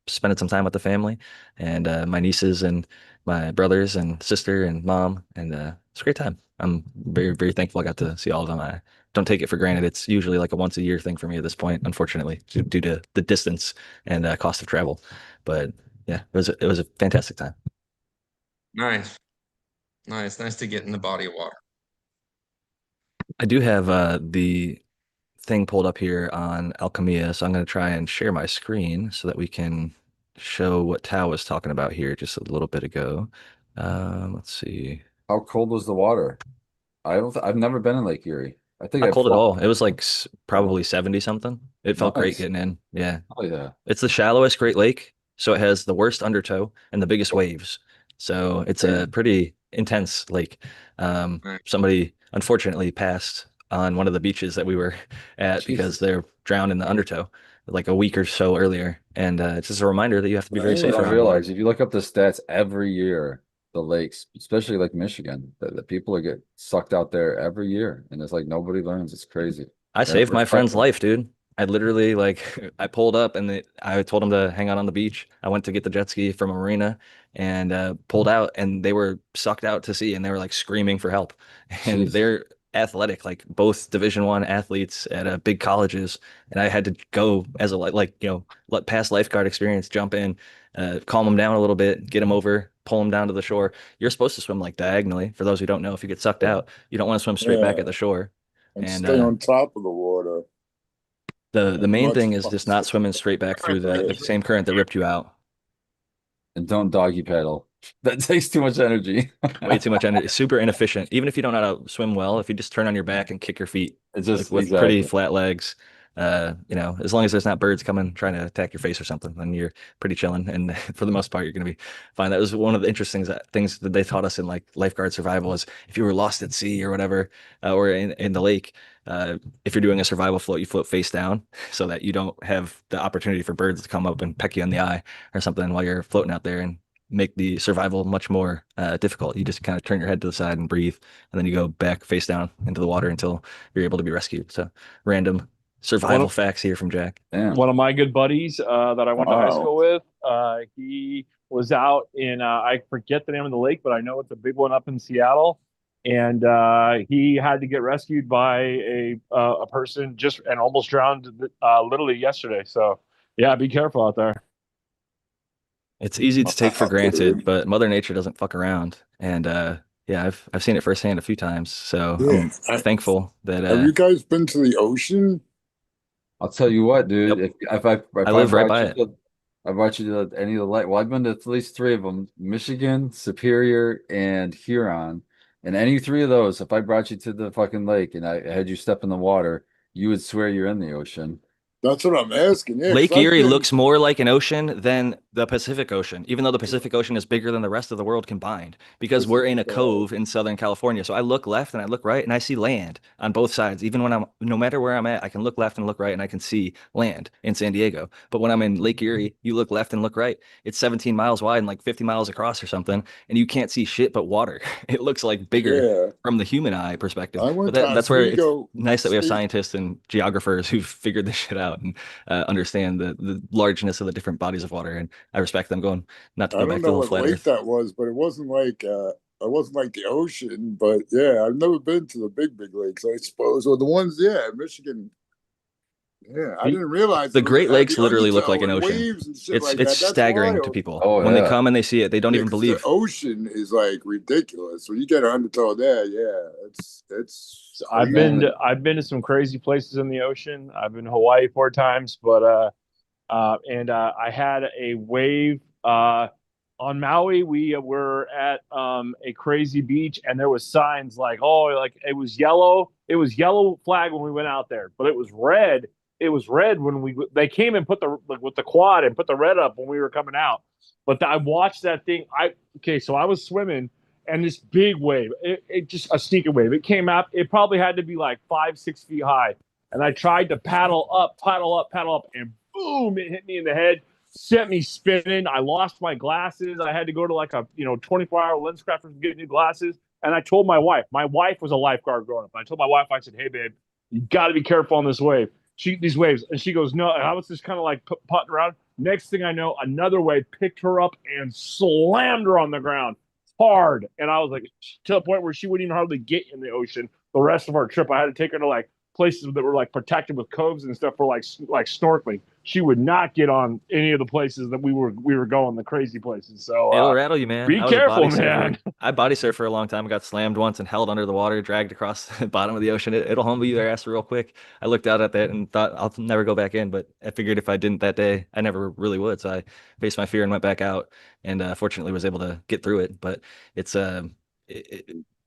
Speaker 1: spending some time with the family and my nieces and my brothers and sister and mom, and it's a great time. I'm very, very thankful I got to see all of them. I don't take it for granted. It's usually like a once a year thing for me at this point, unfortunately, due to the distance and cost of travel. But yeah, it was a fantastic time.
Speaker 3: Nice. Nice to get in the body of water.
Speaker 1: I do have the thing pulled up here on Alchemia, so I'm going to try and share my screen so that we can show what Tao was talking about here just a little bit ago. Let's see.
Speaker 2: How cold was the water? I've never been in Lake Erie. I think
Speaker 1: Not
Speaker 2: I've
Speaker 1: cold at
Speaker 2: flown.
Speaker 1: all. It was like probably 70 something. It felt great
Speaker 2: Nice.
Speaker 1: getting in. Yeah.
Speaker 2: Oh yeah.
Speaker 1: It's the shallowest Great Lake, so it has the worst undertow and the biggest waves. So it's a
Speaker 2: Damn.
Speaker 1: pretty intense lake.
Speaker 3: Right.
Speaker 1: Somebody unfortunately passed on one of the beaches that we were at because
Speaker 2: Jesus.
Speaker 1: they're drowned in the undertow like a week or so earlier. And it's just a reminder that you have to be very
Speaker 5: Right.
Speaker 2: I
Speaker 1: safe
Speaker 2: don't
Speaker 1: around water.
Speaker 2: realize if you look up the stats every year, the lakes, especially like Michigan, the people are get sucked out there every year, and it's like nobody learns. It's crazy.
Speaker 1: I
Speaker 2: They don't
Speaker 1: saved my friend's
Speaker 2: respect it.
Speaker 1: life, dude. I literally like I pulled up and I told him to hang out on the beach. I went to get the jet ski from a marina and pulled out, and they were sucked out to sea and they were like screaming for help. And
Speaker 2: Jeez.
Speaker 1: they're athletic, like both Division I athletes at big colleges. And I had to go as a let past lifeguard experience, jump in, calm them down a little bit, get them over, pull them down to the shore. You're supposed to swim like diagonally. For those who don't know, if you get sucked out, you don't want to swim straight back
Speaker 5: Yeah,
Speaker 1: at the shore.
Speaker 5: and
Speaker 1: And
Speaker 5: stay on top of the water
Speaker 1: the
Speaker 5: as
Speaker 1: main
Speaker 5: much
Speaker 1: thing
Speaker 5: as
Speaker 1: is just not
Speaker 5: possible.
Speaker 1: swimming straight back through the
Speaker 5: Yeah.
Speaker 1: same current that ripped you out.
Speaker 2: And don't doggy paddle. That takes too much energy.
Speaker 1: Way too much energy, super inefficient. Even if you don't know how to swim well, if you just turn on your back and kick your feet,
Speaker 2: It's
Speaker 1: like
Speaker 2: just
Speaker 1: with pretty
Speaker 2: exactly.
Speaker 1: flat legs, as long as there's not birds coming trying to attack your face or something, then you're pretty chilling. And for the most part, you're going to be fine. That was one of the interesting things that they taught us in like lifeguard survival is if you were lost at sea or whatever, or in the lake, if you're doing a survival float, you float face down so that you don't have the opportunity for birds to come up and peck you in the eye or something while you're floating out there and make the survival much more difficult. You just kind of turn your head to the side and breathe, and then you go back face down into the water until you're able to be rescued. So, random
Speaker 4: One
Speaker 1: survival
Speaker 4: of
Speaker 1: facts here from Jack.
Speaker 2: Damn.
Speaker 4: one of my good buddies that I went to high
Speaker 5: Wow.
Speaker 4: school with, he was out in I forget the name of the lake, but I know it's a big one up in Seattle. And he had to get rescued by a person just and almost drowned literally yesterday. So yeah, be careful out there.
Speaker 1: It's easy to take for
Speaker 5: Wow,
Speaker 1: granted,
Speaker 5: dude.
Speaker 1: but Mother Nature doesn't fuck around. And yeah, I've seen it firsthand a few times. So
Speaker 5: Yeah.
Speaker 1: I'm thankful that
Speaker 5: Have you guys been to the ocean?
Speaker 2: I'll tell you what, dude.
Speaker 1: yep, I
Speaker 2: If I
Speaker 1: live right
Speaker 2: brought
Speaker 1: by
Speaker 2: you
Speaker 1: it.
Speaker 2: to I brought you to any of the lake. Well, I've been to at least three of them: Michigan, Superior, and Huron. And any three of those, if I brought you to the fucking lake and I had you step in the water, you would swear you're in the ocean.
Speaker 5: That's what I'm asking. Yeah, because
Speaker 1: Lake
Speaker 5: I've
Speaker 1: Erie
Speaker 5: been.
Speaker 1: looks more like an ocean than the Pacific Ocean, even though the Pacific Ocean is bigger than the rest of the world combined, because
Speaker 5: This is
Speaker 1: we're in a
Speaker 5: bad.
Speaker 1: cove in Southern California. So I look left and I look right and I see land on both sides. Even when no matter where I'm at, I can look left and look right and I can see land in San Diego. But when I'm in Lake Erie, you look left and look right. It's 17 miles wide and like 50 miles across or something, and you can't see shit but water. It looks like bigger
Speaker 5: Yeah,
Speaker 1: from the human eye perspective.
Speaker 5: I
Speaker 1: But
Speaker 5: went to
Speaker 1: that's where it's
Speaker 5: Oswego
Speaker 1: nice that we have
Speaker 5: State.
Speaker 1: scientists and geographers who've figured this shit out and understand the largeness of the different bodies of water, and I respect them. Going not to
Speaker 5: I
Speaker 1: go
Speaker 5: don't
Speaker 1: back to the
Speaker 5: know
Speaker 1: whole
Speaker 5: what
Speaker 1: flat
Speaker 5: lake
Speaker 1: Earth.
Speaker 5: that was, but it wasn't like the ocean. But yeah, I've never been to the big lakes, I suppose, or the ones. Yeah, Michigan. Yeah, I didn't realize
Speaker 1: The
Speaker 5: it was
Speaker 1: Great Lakes
Speaker 5: the
Speaker 1: literally look like
Speaker 5: undertow
Speaker 1: an
Speaker 5: and
Speaker 1: ocean.
Speaker 5: waves and shit
Speaker 1: It's
Speaker 5: like
Speaker 1: it's
Speaker 5: that. That's
Speaker 1: staggering to
Speaker 5: wild.
Speaker 1: people
Speaker 2: Oh
Speaker 1: when they
Speaker 2: yeah.
Speaker 1: come and they see it. They don't
Speaker 5: Yeah,
Speaker 1: even
Speaker 5: because the
Speaker 1: believe.
Speaker 5: ocean is like ridiculous. When you get an undertow there, yeah, it's
Speaker 4: So
Speaker 5: crazy.
Speaker 4: I've been to some crazy places in the ocean. I've been to Hawaii 4 times, but and I had a wave on Maui, we were at a crazy beach, and there was signs like, oh, like it was yellow. It was yellow flag when we went out there, but it was red. It was red when they came and put the like with the quad and put the red up when we were coming out. But I watched that thing. So I was swimming, and this big wave, it just a sneaker wave. It came out. It probably had to be like 5-6 feet high, and I tried to paddle up, and boom, it hit me in the head, sent me spinning. I lost my glasses. I had to go to like a 24-hour lens crafter to get new glasses. And I told my wife. My wife was a lifeguard growing up. I told my wife, I said, "Hey, babe, you got to be careful on this wave. These waves." And she goes, "No." And I was just kind of like putting around. Next thing I know, another wave picked her up and slammed her on the ground hard. And I was like, to the point where she wouldn't even hardly get in the ocean the rest of our trip. I had to take her to like places that were like protected with coves and stuff for like snorkeling. She would not get on any of the places that we were going, the crazy places. So
Speaker 1: It'll rattle you, man.
Speaker 4: be
Speaker 1: I was a
Speaker 4: careful,
Speaker 1: body surfer.
Speaker 4: man.
Speaker 1: I body surfed for a long time. I got slammed once and held under the water, dragged across the bottom of the ocean. It'll humble your ass real quick. I looked out at that and thought I'll never go back in, but I figured if I didn't that day, I never really would. So I faced my fear and went back out, and fortunately was able to get through it. But it's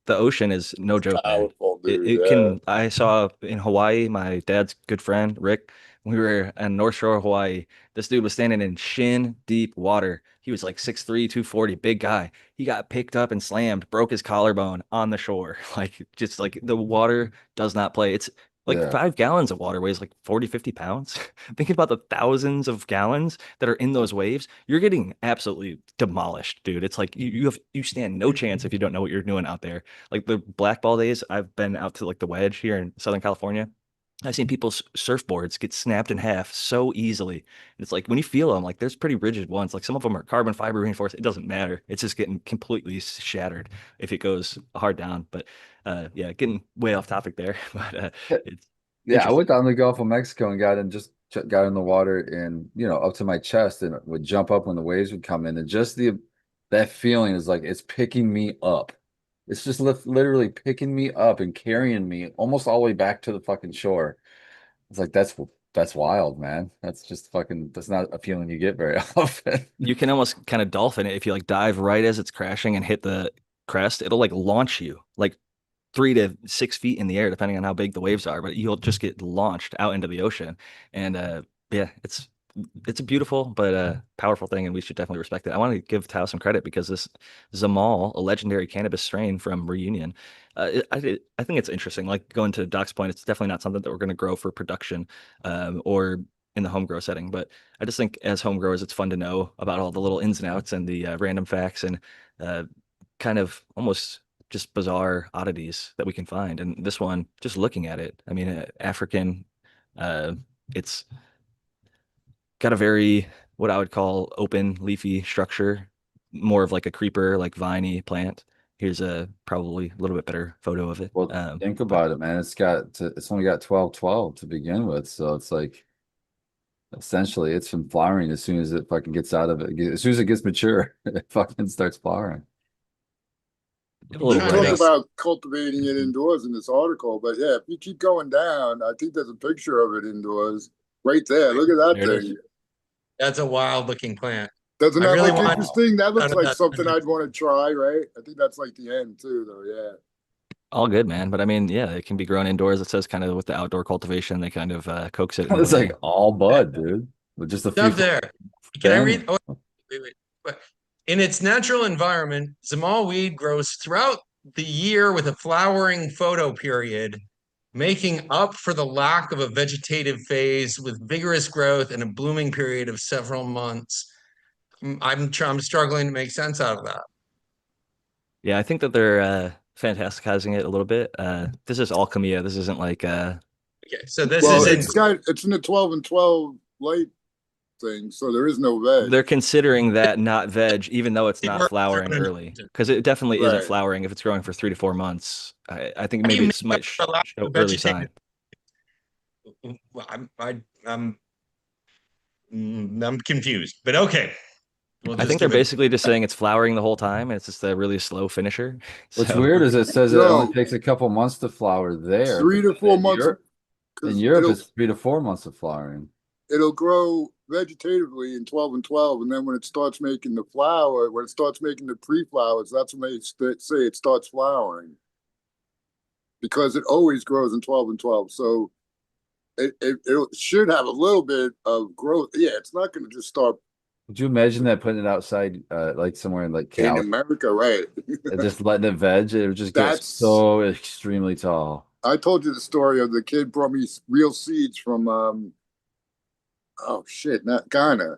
Speaker 1: the ocean is no joke, man.
Speaker 5: Powerful,
Speaker 1: It,
Speaker 5: dude.
Speaker 1: it
Speaker 5: Yeah.
Speaker 1: can. I saw in Hawaii, my dad's good friend Rick. We were in North Shore, Hawaii. This dude was standing in shin deep water. He was like 6'3", 240, big guy. He got picked up and slammed, broke his collarbone on the shore. Like, just like the water does not play. It's like
Speaker 2: Yeah.
Speaker 1: 5 gallons of water weighs like 40, 50 pounds. Thinking about the thousands of gallons that are in those waves, you're getting absolutely demolished, dude. It's like you stand no chance if you don't know what you're doing out there. Like the black ball days, I've been out to like the wedge here in Southern California. I've seen people's surfboards get snapped in half so easily. And it's like when you feel them, like there's pretty rigid ones. Like some of them are carbon fiber reinforced. It doesn't matter. It's just getting completely shattered if it goes hard down. But yeah, getting way off topic there. But it's
Speaker 2: Yeah, I
Speaker 1: interesting.
Speaker 2: went down the Gulf of Mexico and got in the water and up to my chest and would jump up when the waves would come in. And just that feeling is like it's picking me up. It's just literally picking me up and carrying me almost all the way back to the fucking shore. It's like that's wild, man. That's not a feeling you get very often.
Speaker 1: You can almost kind of dolphin it if you like dive right as it's crashing and hit the crest. It'll like launch you like 3 to 6 feet in the air, depending on how big the waves are, but you'll just get launched out into the ocean. And yeah, it's a beautiful but powerful thing, and we should definitely respect it. I want to give Tao some credit because this Zamal, a legendary cannabis strain from Reunion, I think it's interesting. Like going to Doc's point, it's definitely not something that we're going to grow for production or in the home grow setting. But I just think as home growers, it's fun to know about all the little ins and outs and the random facts and uh, kind of almost just bizarre oddities that we can find. And this one, just looking at it, I mean, African, it's got a very what I would call open leafy structure, more of like a creeper, like viney plant. Here's a probably a little bit better photo of it.
Speaker 2: Well, think about it, man. It's only got 12 to begin with, so it's like essentially it's from flowering as soon as it fucking gets out of it. As soon as it gets mature, it fucking starts flowering.
Speaker 1: a
Speaker 5: They
Speaker 1: little
Speaker 3: Trying to
Speaker 5: talk
Speaker 3: make-
Speaker 1: rare.
Speaker 5: about cultivating it indoors in this article, but yeah, if you keep going down, I think there's a picture of it indoors right there. Look at that
Speaker 1: There it
Speaker 5: thing.
Speaker 1: is.
Speaker 3: That's a wild looking plant.
Speaker 5: Doesn't
Speaker 3: I
Speaker 5: that
Speaker 3: really
Speaker 5: look
Speaker 3: want-
Speaker 5: interesting? That looks
Speaker 3: Out of
Speaker 5: like
Speaker 3: that-
Speaker 5: something I'd want to try, right? I think that's like the end too, though. Yeah.
Speaker 1: All good, man. But I mean, yeah, it can be grown indoors. It says kind of with the outdoor cultivation, they kind of coax it in a
Speaker 2: It's
Speaker 1: way.
Speaker 2: like all bud, dude. With just a few.
Speaker 3: Up there. Can I read?
Speaker 2: Bang.
Speaker 3: Oh, wait. But in its natural environment, Zamal weed grows throughout the year with a flowering photo period, making up for the lack of a vegetative phase with vigorous growth and a blooming period of several months. I'm struggling to make sense out of that.
Speaker 1: Yeah, I think that they're fantasticizing it a little bit. This is alchemia. This isn't like
Speaker 3: Okay, so this
Speaker 5: Well,
Speaker 3: is in
Speaker 5: it's in the 12 and 12 light thing, so there is no veg.
Speaker 1: they're considering that not veg, even though it's
Speaker 3: They
Speaker 1: not
Speaker 3: weren't
Speaker 1: flowering
Speaker 3: doing it.
Speaker 1: early, because it definitely isn't
Speaker 5: Right.
Speaker 1: flowering if it's growing for 3 to 4 months. I think
Speaker 3: How do you
Speaker 1: maybe
Speaker 3: make
Speaker 1: it might
Speaker 3: up for the lack
Speaker 1: show
Speaker 3: of
Speaker 1: early
Speaker 3: vegetative-
Speaker 1: sign.
Speaker 3: Well, I'm confused, but okay. We'll
Speaker 1: I
Speaker 3: just
Speaker 1: think they're
Speaker 3: give it-
Speaker 1: basically just saying it's flowering the whole time, and it's just a really slow finisher.
Speaker 2: What's
Speaker 1: So-
Speaker 2: weird is it says it
Speaker 5: No.
Speaker 2: only takes a couple months to flower there.
Speaker 5: 3 to
Speaker 2: but
Speaker 5: 4
Speaker 2: in
Speaker 5: months.
Speaker 2: Europe,
Speaker 5: 'Cause
Speaker 2: in Europe it's 3 to 4 months of flowering.
Speaker 5: it'll grow vegetatively in 12 and 12, and then when it starts making the flower, when it starts making the pre-flowers, that's when they say it starts flowering, because it always grows in 12 and 12. So it should have a little bit of growth. Yeah, it's not going to just start
Speaker 2: Could you imagine that putting it outside, like somewhere in like
Speaker 5: in
Speaker 2: Cali,
Speaker 5: America, right?
Speaker 2: and just letting it veg? It would just get
Speaker 5: That's
Speaker 2: so extremely tall.
Speaker 5: I told you the story of the kid brought me real seeds from oh shit, not Ghana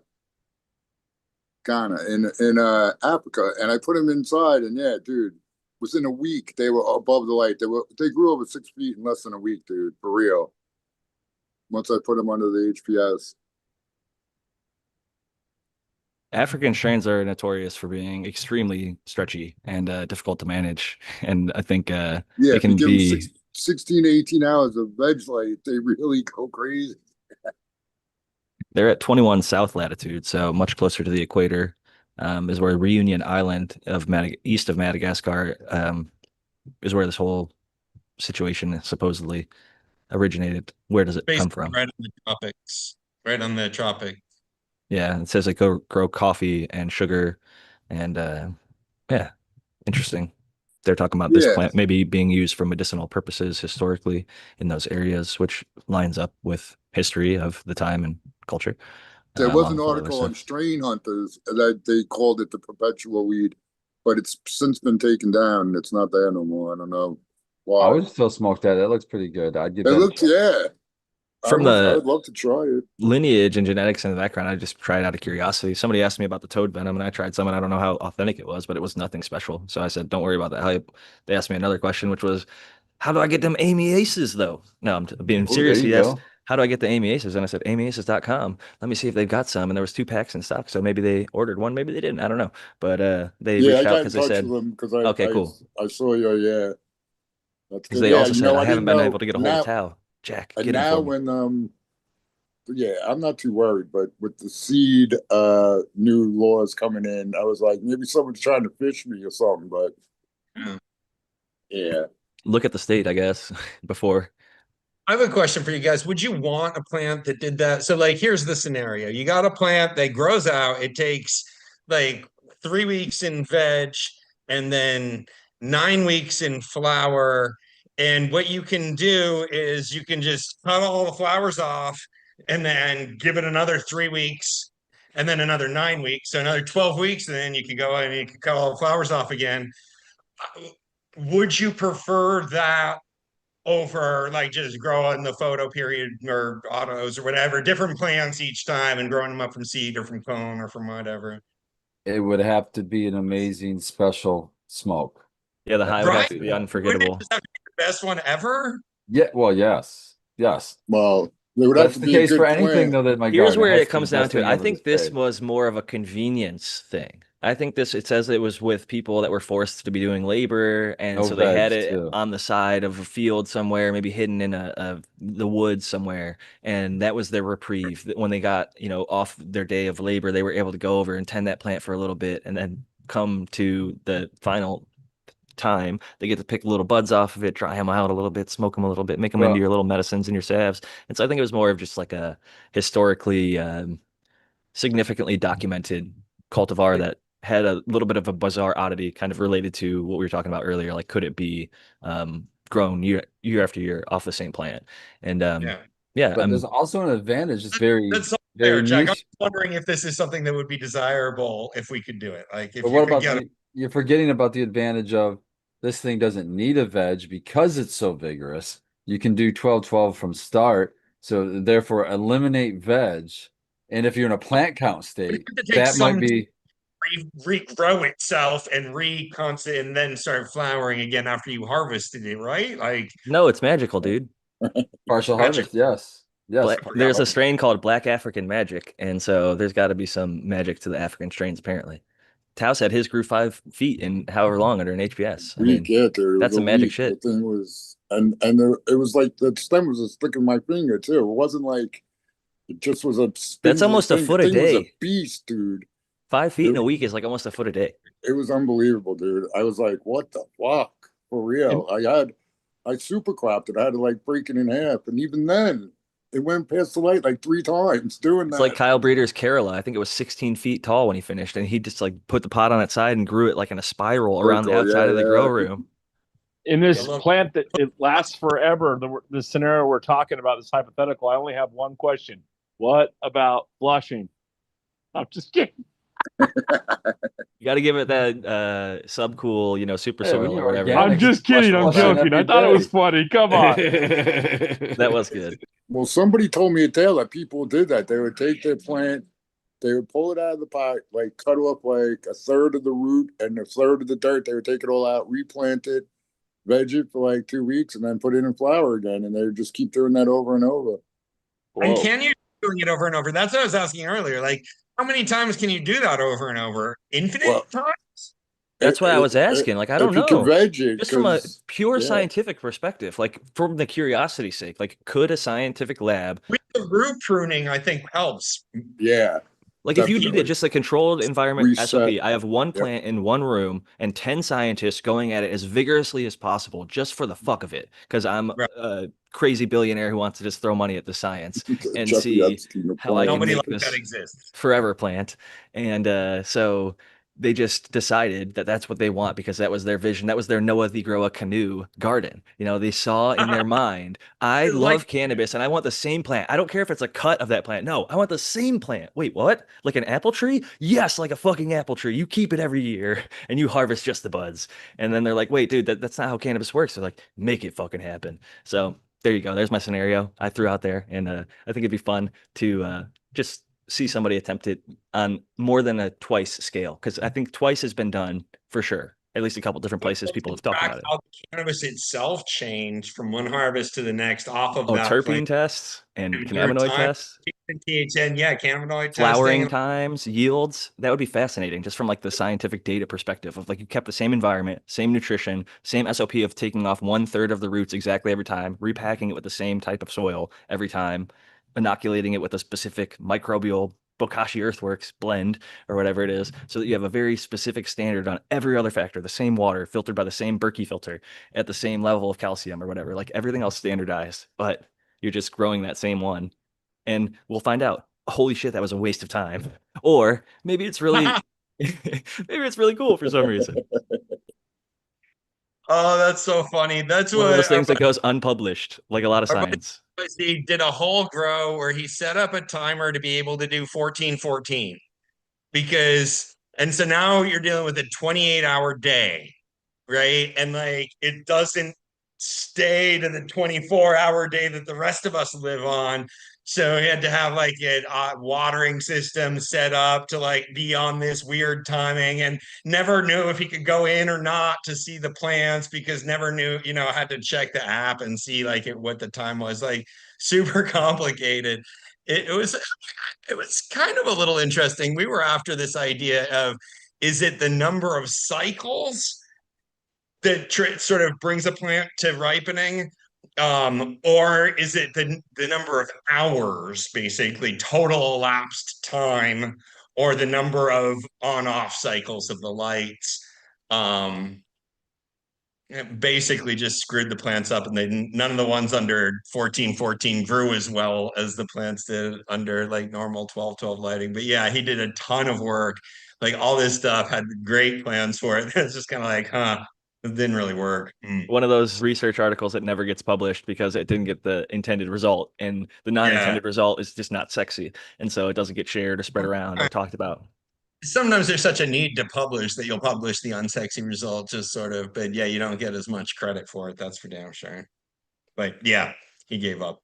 Speaker 5: in Africa, and I put them inside, and yeah, dude, within a week they were above the light. They grew over 6 feet in less than a week, dude, for real. Once I put them under the HPS.
Speaker 1: African strains are notorious for being extremely stretchy and difficult to manage. And I think
Speaker 5: Yeah,
Speaker 1: they
Speaker 5: if you
Speaker 1: can
Speaker 5: give them
Speaker 1: be
Speaker 5: 16 to 18 hours of veg light, they really go crazy.
Speaker 1: they're at 21 south latitude, so much closer to the equator. Is where Reunion Island of east of Madagascar is where this whole situation supposedly originated. Where does it come
Speaker 3: Basically,
Speaker 1: from?
Speaker 3: right on the tropics, right on the tropic.
Speaker 1: Yeah, it says they grow coffee and sugar, and yeah, interesting. They're talking about this
Speaker 5: Yeah,
Speaker 1: plant maybe being used for medicinal purposes historically in those areas, which lines up with history of the time and culture
Speaker 5: there was
Speaker 1: along
Speaker 5: an
Speaker 1: with a lot of other
Speaker 5: article on
Speaker 1: stuff.
Speaker 5: strain hunters that they called it the perpetual weed, but it's since been taken down. It's not there no more. I don't know
Speaker 2: I
Speaker 5: why.
Speaker 2: would still smoke that. That looks pretty good. I'd give
Speaker 5: It
Speaker 2: that a
Speaker 5: looked,
Speaker 2: try.
Speaker 5: yeah.
Speaker 1: From
Speaker 5: I
Speaker 1: the
Speaker 5: would love to try it.
Speaker 1: lineage and genetics in the background, I just tried out of curiosity. Somebody asked me about the toad venom, and I tried some, and I don't know how authentic it was, but it was nothing special. So I said, "Don't worry about that hype." They asked me another question, which was, "How do I get them amiases, though?" No, being
Speaker 2: Oh, there
Speaker 1: serious.
Speaker 2: you
Speaker 1: He asked,
Speaker 2: go.
Speaker 1: "How do I get the amiases?" And I said, "Amiases.com. Let me see if they've got some." And there was 2 packs in stock, so maybe they ordered one, maybe they didn't. I don't know, but they
Speaker 5: Yeah,
Speaker 1: reached
Speaker 5: I
Speaker 1: out
Speaker 5: got in
Speaker 1: because they
Speaker 5: touch
Speaker 1: said,
Speaker 5: with them because
Speaker 1: "Okay, cool."
Speaker 5: I saw your, yeah. That's
Speaker 1: Because
Speaker 5: good.
Speaker 1: they
Speaker 5: Yeah,
Speaker 1: also
Speaker 5: you
Speaker 1: said,
Speaker 5: know,
Speaker 1: "I
Speaker 5: I
Speaker 1: haven't
Speaker 5: didn't
Speaker 1: been able
Speaker 5: know
Speaker 1: to get a hold of
Speaker 5: now.
Speaker 1: Tao. Jack,
Speaker 5: And
Speaker 1: get him
Speaker 5: now
Speaker 1: for me."
Speaker 5: when yeah, I'm not too worried, but with the seed new laws coming in, I was like, maybe someone's trying to fish me or something, but
Speaker 3: Yeah.
Speaker 5: yeah.
Speaker 1: Look at the state, I guess, before.
Speaker 3: I have a question for you guys. Would you want a plant that did that? So, like, here's the scenario. You got a plant that grows out, it takes like 3 weeks in veg and then 9 weeks in flower. And what you can do is you can just cut all the flowers off and then give it another 3 weeks and then another 9 weeks. So another 12 weeks, and then you can go and you can cut all the flowers off again. Would you prefer that over like just growing the photo period or autos or whatever, different plants each time and growing them up from seed or from cone or from whatever?
Speaker 2: It would have to be an amazing special smoke.
Speaker 1: Yeah, the
Speaker 2: That
Speaker 1: high would
Speaker 2: would
Speaker 1: have
Speaker 3: Right?
Speaker 1: to
Speaker 2: be
Speaker 1: be
Speaker 2: it.
Speaker 3: Wouldn't it
Speaker 1: unforgettable.
Speaker 3: just have to be the best one ever?
Speaker 2: Yeah, well, yes. Yes.
Speaker 5: Well, there would have
Speaker 2: That's
Speaker 5: to
Speaker 2: the
Speaker 5: be a
Speaker 2: case for
Speaker 5: good
Speaker 2: anything
Speaker 5: plant.
Speaker 2: though that my
Speaker 1: Here's
Speaker 2: garden
Speaker 1: where
Speaker 2: has
Speaker 1: it
Speaker 2: to be the
Speaker 1: comes down
Speaker 2: best
Speaker 1: to it.
Speaker 2: thing
Speaker 1: I
Speaker 2: ever
Speaker 1: think this
Speaker 2: displayed.
Speaker 1: was more of a convenience thing. I think this, it says it was with people that were forced to be doing labor, and
Speaker 2: No
Speaker 1: so they
Speaker 2: veg
Speaker 1: had it
Speaker 2: too.
Speaker 1: on the side of a field somewhere, maybe hidden in the woods somewhere, and that was their reprieve. That when they got, off their day of labor, they were able to go over and tend that plant for a little bit, and then come to the final time. They get to pick little buds off of it, dry them out a little bit, smoke them a little bit, make them into
Speaker 2: Well,
Speaker 1: your little medicines and your salves. And so I think it was more of just like a historically significantly documented cultivar that had a little bit of a bizarre oddity kind of related to what we were talking about earlier. Like, could it be grown year after year off the same plant? And
Speaker 3: Yeah.
Speaker 1: yeah,
Speaker 2: but there's also an advantage. It's very,
Speaker 3: That's all
Speaker 2: very
Speaker 3: fair, Jack. I'm
Speaker 2: niche.
Speaker 3: wondering if this is something that would be desirable if we could do it. Like
Speaker 2: But
Speaker 3: if you
Speaker 2: what
Speaker 3: could
Speaker 2: about
Speaker 3: get
Speaker 2: you're forgetting about the advantage of this thing doesn't need a veg because it's so vigorous. You can do 12-12 from start. So therefore eliminate veg. And if you're in a plant count
Speaker 3: it
Speaker 2: state,
Speaker 3: to take
Speaker 2: that might
Speaker 3: some
Speaker 2: be
Speaker 3: regrow itself and reconstitute and then start flowering again after you harvested it, right? Like
Speaker 1: no, it's magical, dude.
Speaker 2: partial
Speaker 3: magic.
Speaker 2: harvest. Yes. Yes.
Speaker 3: I forgot
Speaker 1: There's a
Speaker 3: about
Speaker 1: strain called Black African Magic, and so there's got to be some magic to the African strains, apparently. Tao said his grew 5 feet in however long under an HPS. I
Speaker 5: Week,
Speaker 1: mean,
Speaker 5: yeah, dude. It was
Speaker 1: that's
Speaker 5: a
Speaker 1: some magic
Speaker 5: week. The
Speaker 1: shit.
Speaker 5: thing was, and it was like the stem was a stick in my finger too. It wasn't like it just was a
Speaker 1: That's
Speaker 5: spindly
Speaker 1: almost a
Speaker 5: thing. The
Speaker 1: foot a
Speaker 5: thing was a
Speaker 1: day.
Speaker 5: beast, dude.
Speaker 1: 5 feet in
Speaker 5: It,
Speaker 1: a week is like almost a foot a day.
Speaker 5: it was unbelievable, dude. I was like, what the fuck? For
Speaker 3: and
Speaker 5: real. I super clapped it. I had to like break it in half. And even then, It went past the light like 3 times doing
Speaker 1: It's like
Speaker 5: that.
Speaker 1: Kyle Breeder's Kerala. I think it was 16 feet tall when he finished, and he just like put the pot on its side and grew it like in a spiral around the
Speaker 5: Circle,
Speaker 1: outside of the grow
Speaker 5: yeah,
Speaker 1: room.
Speaker 4: In
Speaker 3: I
Speaker 4: this
Speaker 3: love
Speaker 4: plant that it lasts forever, the scenario we're talking about, this hypothetical, I only have one question. What about flushing? I'm just kidding.
Speaker 1: You got to give it that subcool, super
Speaker 2: Hey, when
Speaker 1: soil or
Speaker 2: you're
Speaker 1: whatever.
Speaker 4: I'm
Speaker 2: organic, you
Speaker 4: just
Speaker 2: flush
Speaker 4: kidding.
Speaker 2: the
Speaker 4: I'm
Speaker 2: plant
Speaker 4: joking. I
Speaker 2: every
Speaker 4: thought it was
Speaker 2: day.
Speaker 4: funny. Come on.
Speaker 1: That was good.
Speaker 5: Well, somebody told me a tale that people did that. They would take their plant, they would pull it out of the pot, like cut off like a third of the root and a third of the dirt. They would take it all out, replant it, veg it for like 2 weeks, and then put it in flower again. And they would just keep doing that over and over.
Speaker 3: And
Speaker 4: Whoa.
Speaker 3: can you doing it over and over? That's what I was asking earlier. Like, how many times can you do that over and over?
Speaker 5: Well,
Speaker 3: Infinite times?
Speaker 1: That's what I was asking. Like, I don't
Speaker 5: if you can
Speaker 1: know.
Speaker 5: veg it,
Speaker 1: Just from a
Speaker 5: because
Speaker 1: pure
Speaker 5: yeah,
Speaker 1: scientific perspective, like from the curiosity sake, like could a scientific lab,
Speaker 3: With the root pruning, I think helps.
Speaker 5: yeah,
Speaker 1: like if you did it
Speaker 5: definitely
Speaker 1: just a controlled environment
Speaker 5: reset.
Speaker 1: SOP, I have one
Speaker 5: Yep.
Speaker 1: plant in one room and 10 scientists going at it as vigorously as possible just for the fuck of it, because I'm
Speaker 3: Right.
Speaker 1: a crazy billionaire who wants to just throw money at the science and
Speaker 5: Jeffrey
Speaker 1: see
Speaker 5: Epstein of
Speaker 1: how I can
Speaker 5: plants.
Speaker 3: Nobody
Speaker 1: make
Speaker 3: like that
Speaker 1: this
Speaker 3: exists.
Speaker 1: forever plant. And so they just decided that that's what they want because that was their vision. That was their Noah the Grow a Canoe garden. They saw in their mind, I
Speaker 3: Like,
Speaker 1: love cannabis and I want the same plant. I don't care if it's a cut of that plant. No, I want the same plant. Wait, what? Like an apple tree? Yes, like a fucking apple tree. You keep it every year and you harvest just the buds. And then they're like, wait, dude, that's not how cannabis works. They're like, make it fucking happen. So there you go. There's my scenario I threw out there. And I think it'd be fun to just see somebody attempt it on more than a twice scale because I think twice has been done for sure. At least a couple different places people have talked
Speaker 3: track
Speaker 1: about it.
Speaker 3: how the cannabis itself changed from one harvest to the next off of
Speaker 1: Oh,
Speaker 3: that plant.
Speaker 1: terpene tests and
Speaker 3: And through
Speaker 1: cannabinoid
Speaker 3: time,
Speaker 1: tests,
Speaker 3: THN, yeah, cannabinoid
Speaker 1: flowering
Speaker 3: testing.
Speaker 1: times, yields. That would be fascinating just from like the scientific data perspective of like you kept the same environment, same nutrition, same SOP of taking off 1/3 of the roots exactly every time, repacking it with the same type of soil every time, inoculating it with a specific microbial Bokashi Earthworks blend or whatever it is, so that you have a very specific standard on every other factor, the same water filtered by the same Berkey filter at the same level of calcium or whatever, like everything else standardized, but you're just growing that same one. And we'll find out. Holy shit, that was a waste of time. Or maybe it's really maybe it's really cool for some reason.
Speaker 3: Oh, that's so funny. That's
Speaker 1: One of those
Speaker 3: what
Speaker 1: things that goes unpublished, like a lot of
Speaker 3: our buddy
Speaker 1: science.
Speaker 3: he did a whole grow where he set up a timer to be able to do 14-14 because and so now you're dealing with a 28-hour day, right? And like it doesn't stay to the 24-hour day that the rest of us live on. So he had to have like a watering system set up to like be on this weird timing and never knew if he could go in or not to see the plants because never knew, had to check the app and see like what the time was, like super complicated. It was kind of a little interesting. We were after this idea of is it the number of cycles that sort of brings a plant to ripening, or is it the number of hours, basically total elapsed time, or the number of on-off cycles of the lights? It basically just screwed the plants up, and none of the ones under 14-14 grew as well as the plants did under like normal 12-12 lighting. But yeah, he did a ton of work, like all this stuff, had great plans for it. It's just kind of like, it didn't really work.
Speaker 1: One of those research articles that never gets published because it didn't get the intended result. And the
Speaker 3: Yeah.
Speaker 1: non-intended result is just not sexy. And so it doesn't get shared or spread around or talked about.
Speaker 3: Sometimes there's such a need to publish that you'll publish the unsexy result, just sort of, but yeah, you don't get as much credit for it. That's for damn sure. But yeah, he gave up.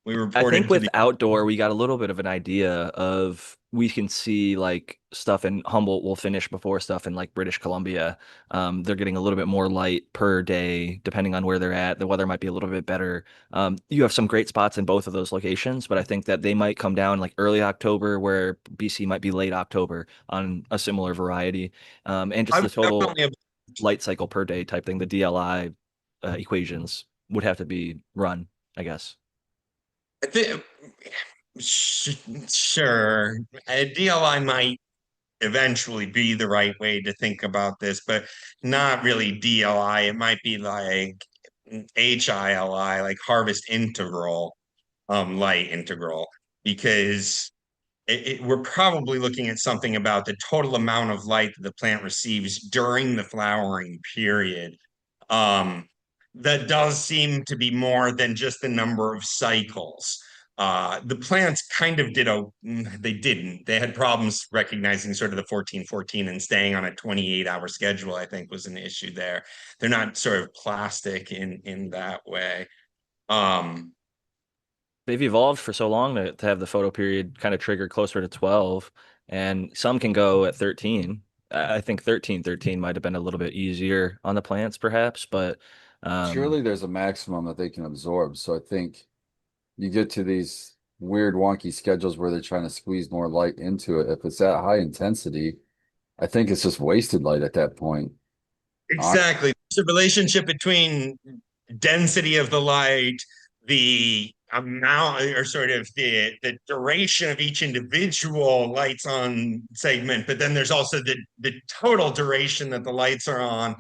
Speaker 3: We
Speaker 1: I think
Speaker 3: reported to
Speaker 1: with
Speaker 3: the
Speaker 1: outdoor, we got a little bit of an idea of we can see like stuff in Humboldt will finish before stuff in like British Columbia. They're getting a little bit more light per day, depending on where they're at. The weather might be a little bit better. You have some great spots in both of those locations, but I think that they might come down like early October, where BC might be late October on a similar variety. And just
Speaker 3: I
Speaker 1: the
Speaker 3: was
Speaker 1: total
Speaker 3: definitely
Speaker 1: light cycle per day type thing, the DLI equations would have to be run, I guess.
Speaker 3: I think sure. A DLI might eventually be the right way to think about this, but not really DLI. It might be like HILI, like harvest integral. light integral, because we're probably looking at something about the total amount of light that the plant receives during the flowering period. Um, that does seem to be more than just the number of cycles. The plants kind of they didn't. They had problems recognizing sort of the 14-14 and staying on a 28-hour schedule, I think was an issue there. They're not sort of plastic in that way. Um,
Speaker 1: They've evolved for so long to have the photo period kind of trigger closer to 12, and some can go at 13. I think 13 might have been a little bit easier on the plants, perhaps, but
Speaker 2: Surely there's a maximum that they can absorb. So I think you get to these weird wonky schedules where they're trying to squeeze more light into it. If it's at high intensity, I think it's just wasted light at that point.
Speaker 3: exactly. It's a relationship between density of the light, the amount or sort of the duration of each individual lights on segment, but then there's also the total duration that the lights are on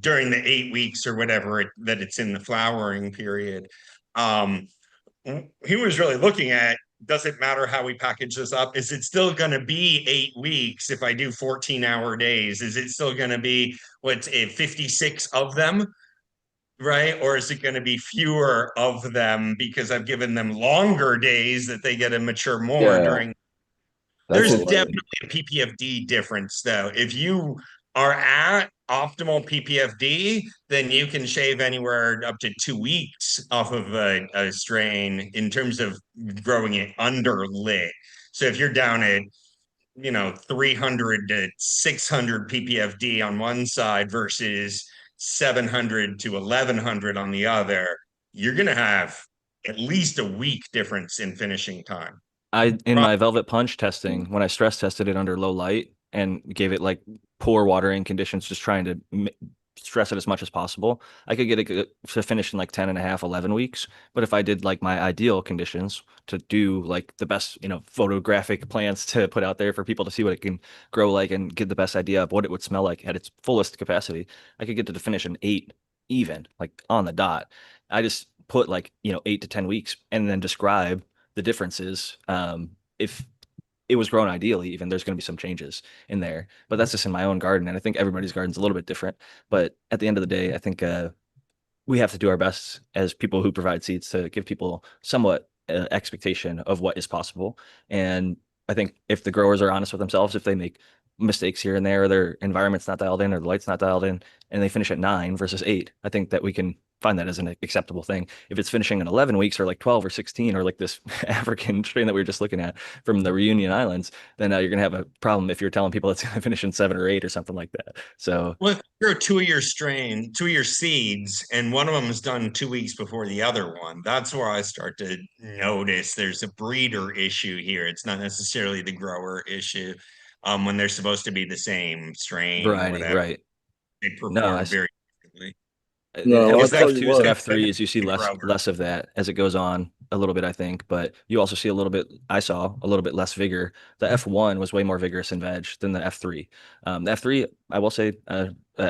Speaker 3: during the 8 weeks or whatever that it's in the flowering period. Um, he was really looking at, does it matter how we package this up? Is it still going to be 8 weeks if I do 14-hour days? Is it still going to be what's 56 of them? Right? Or is it going to be fewer of them because I've given them longer days that they get to mature more
Speaker 2: Yeah,
Speaker 3: during?
Speaker 2: that's
Speaker 3: There's
Speaker 2: interesting.
Speaker 3: definitely a PPFD difference, though. If you are at optimal PPFD, then you can shave anywhere up to 2 weeks off of a strain in terms of growing it under lit. So if you're down at 300 to 600 ppfd on one side versus 700 to 1100 on the other, you're going to have at least a week difference in finishing time.
Speaker 1: in my Velvet Punch testing, when I stress tested it under low light and gave it like poor watering conditions, just trying to stress it as much as possible, I could get it to finish in like 10 and a half, 11 weeks. But if I did like my ideal conditions to do like the best, photographic plants to put out there for people to see what it can grow like and get the best idea of what it would smell like at its fullest capacity, I could get to the finish in 8 even, like on the dot. I just put like, 8 to 10 weeks and then describe the differences. If it was grown ideally, even there's going to be some changes in there, but that's just in my own garden. And I think everybody's garden's a little bit different. But at the end of the day, I think we have to do our best as people who provide seeds to give people somewhat expectation of what is possible. And I think if the growers are honest with themselves, if they make mistakes here and there, or their environment's not dialed in, or the light's not dialed in, and they finish at 9 versus 8, I think that we can find that as an acceptable thing. If it's finishing in 11 weeks or like 12 or 16, or like this African strain that we were just looking at from the Reunion Islands, then you're going to have a problem if you're telling people it's going to finish in 7 or 8 or something like that. So,
Speaker 3: Well, if you grow two of your seeds, and one of them is done 2 weeks before the other one, that's where I start to notice there's a breeder issue here. It's not necessarily the grower issue. When they're supposed to be the same strain or
Speaker 1: variety,
Speaker 3: whatever,
Speaker 1: right.
Speaker 3: they
Speaker 1: No,
Speaker 3: perform very differently.
Speaker 5: No,
Speaker 1: in
Speaker 5: I'll
Speaker 3: Is that
Speaker 5: tell you
Speaker 1: F2s and
Speaker 5: what.
Speaker 1: F3s, you see
Speaker 3: the
Speaker 1: less
Speaker 3: grower?
Speaker 1: less of that as it goes on a little bit, I think. But you also see a little bit. I saw a little bit less vigor. The F1 was way more vigorous in veg than the F3. The F3, I will say,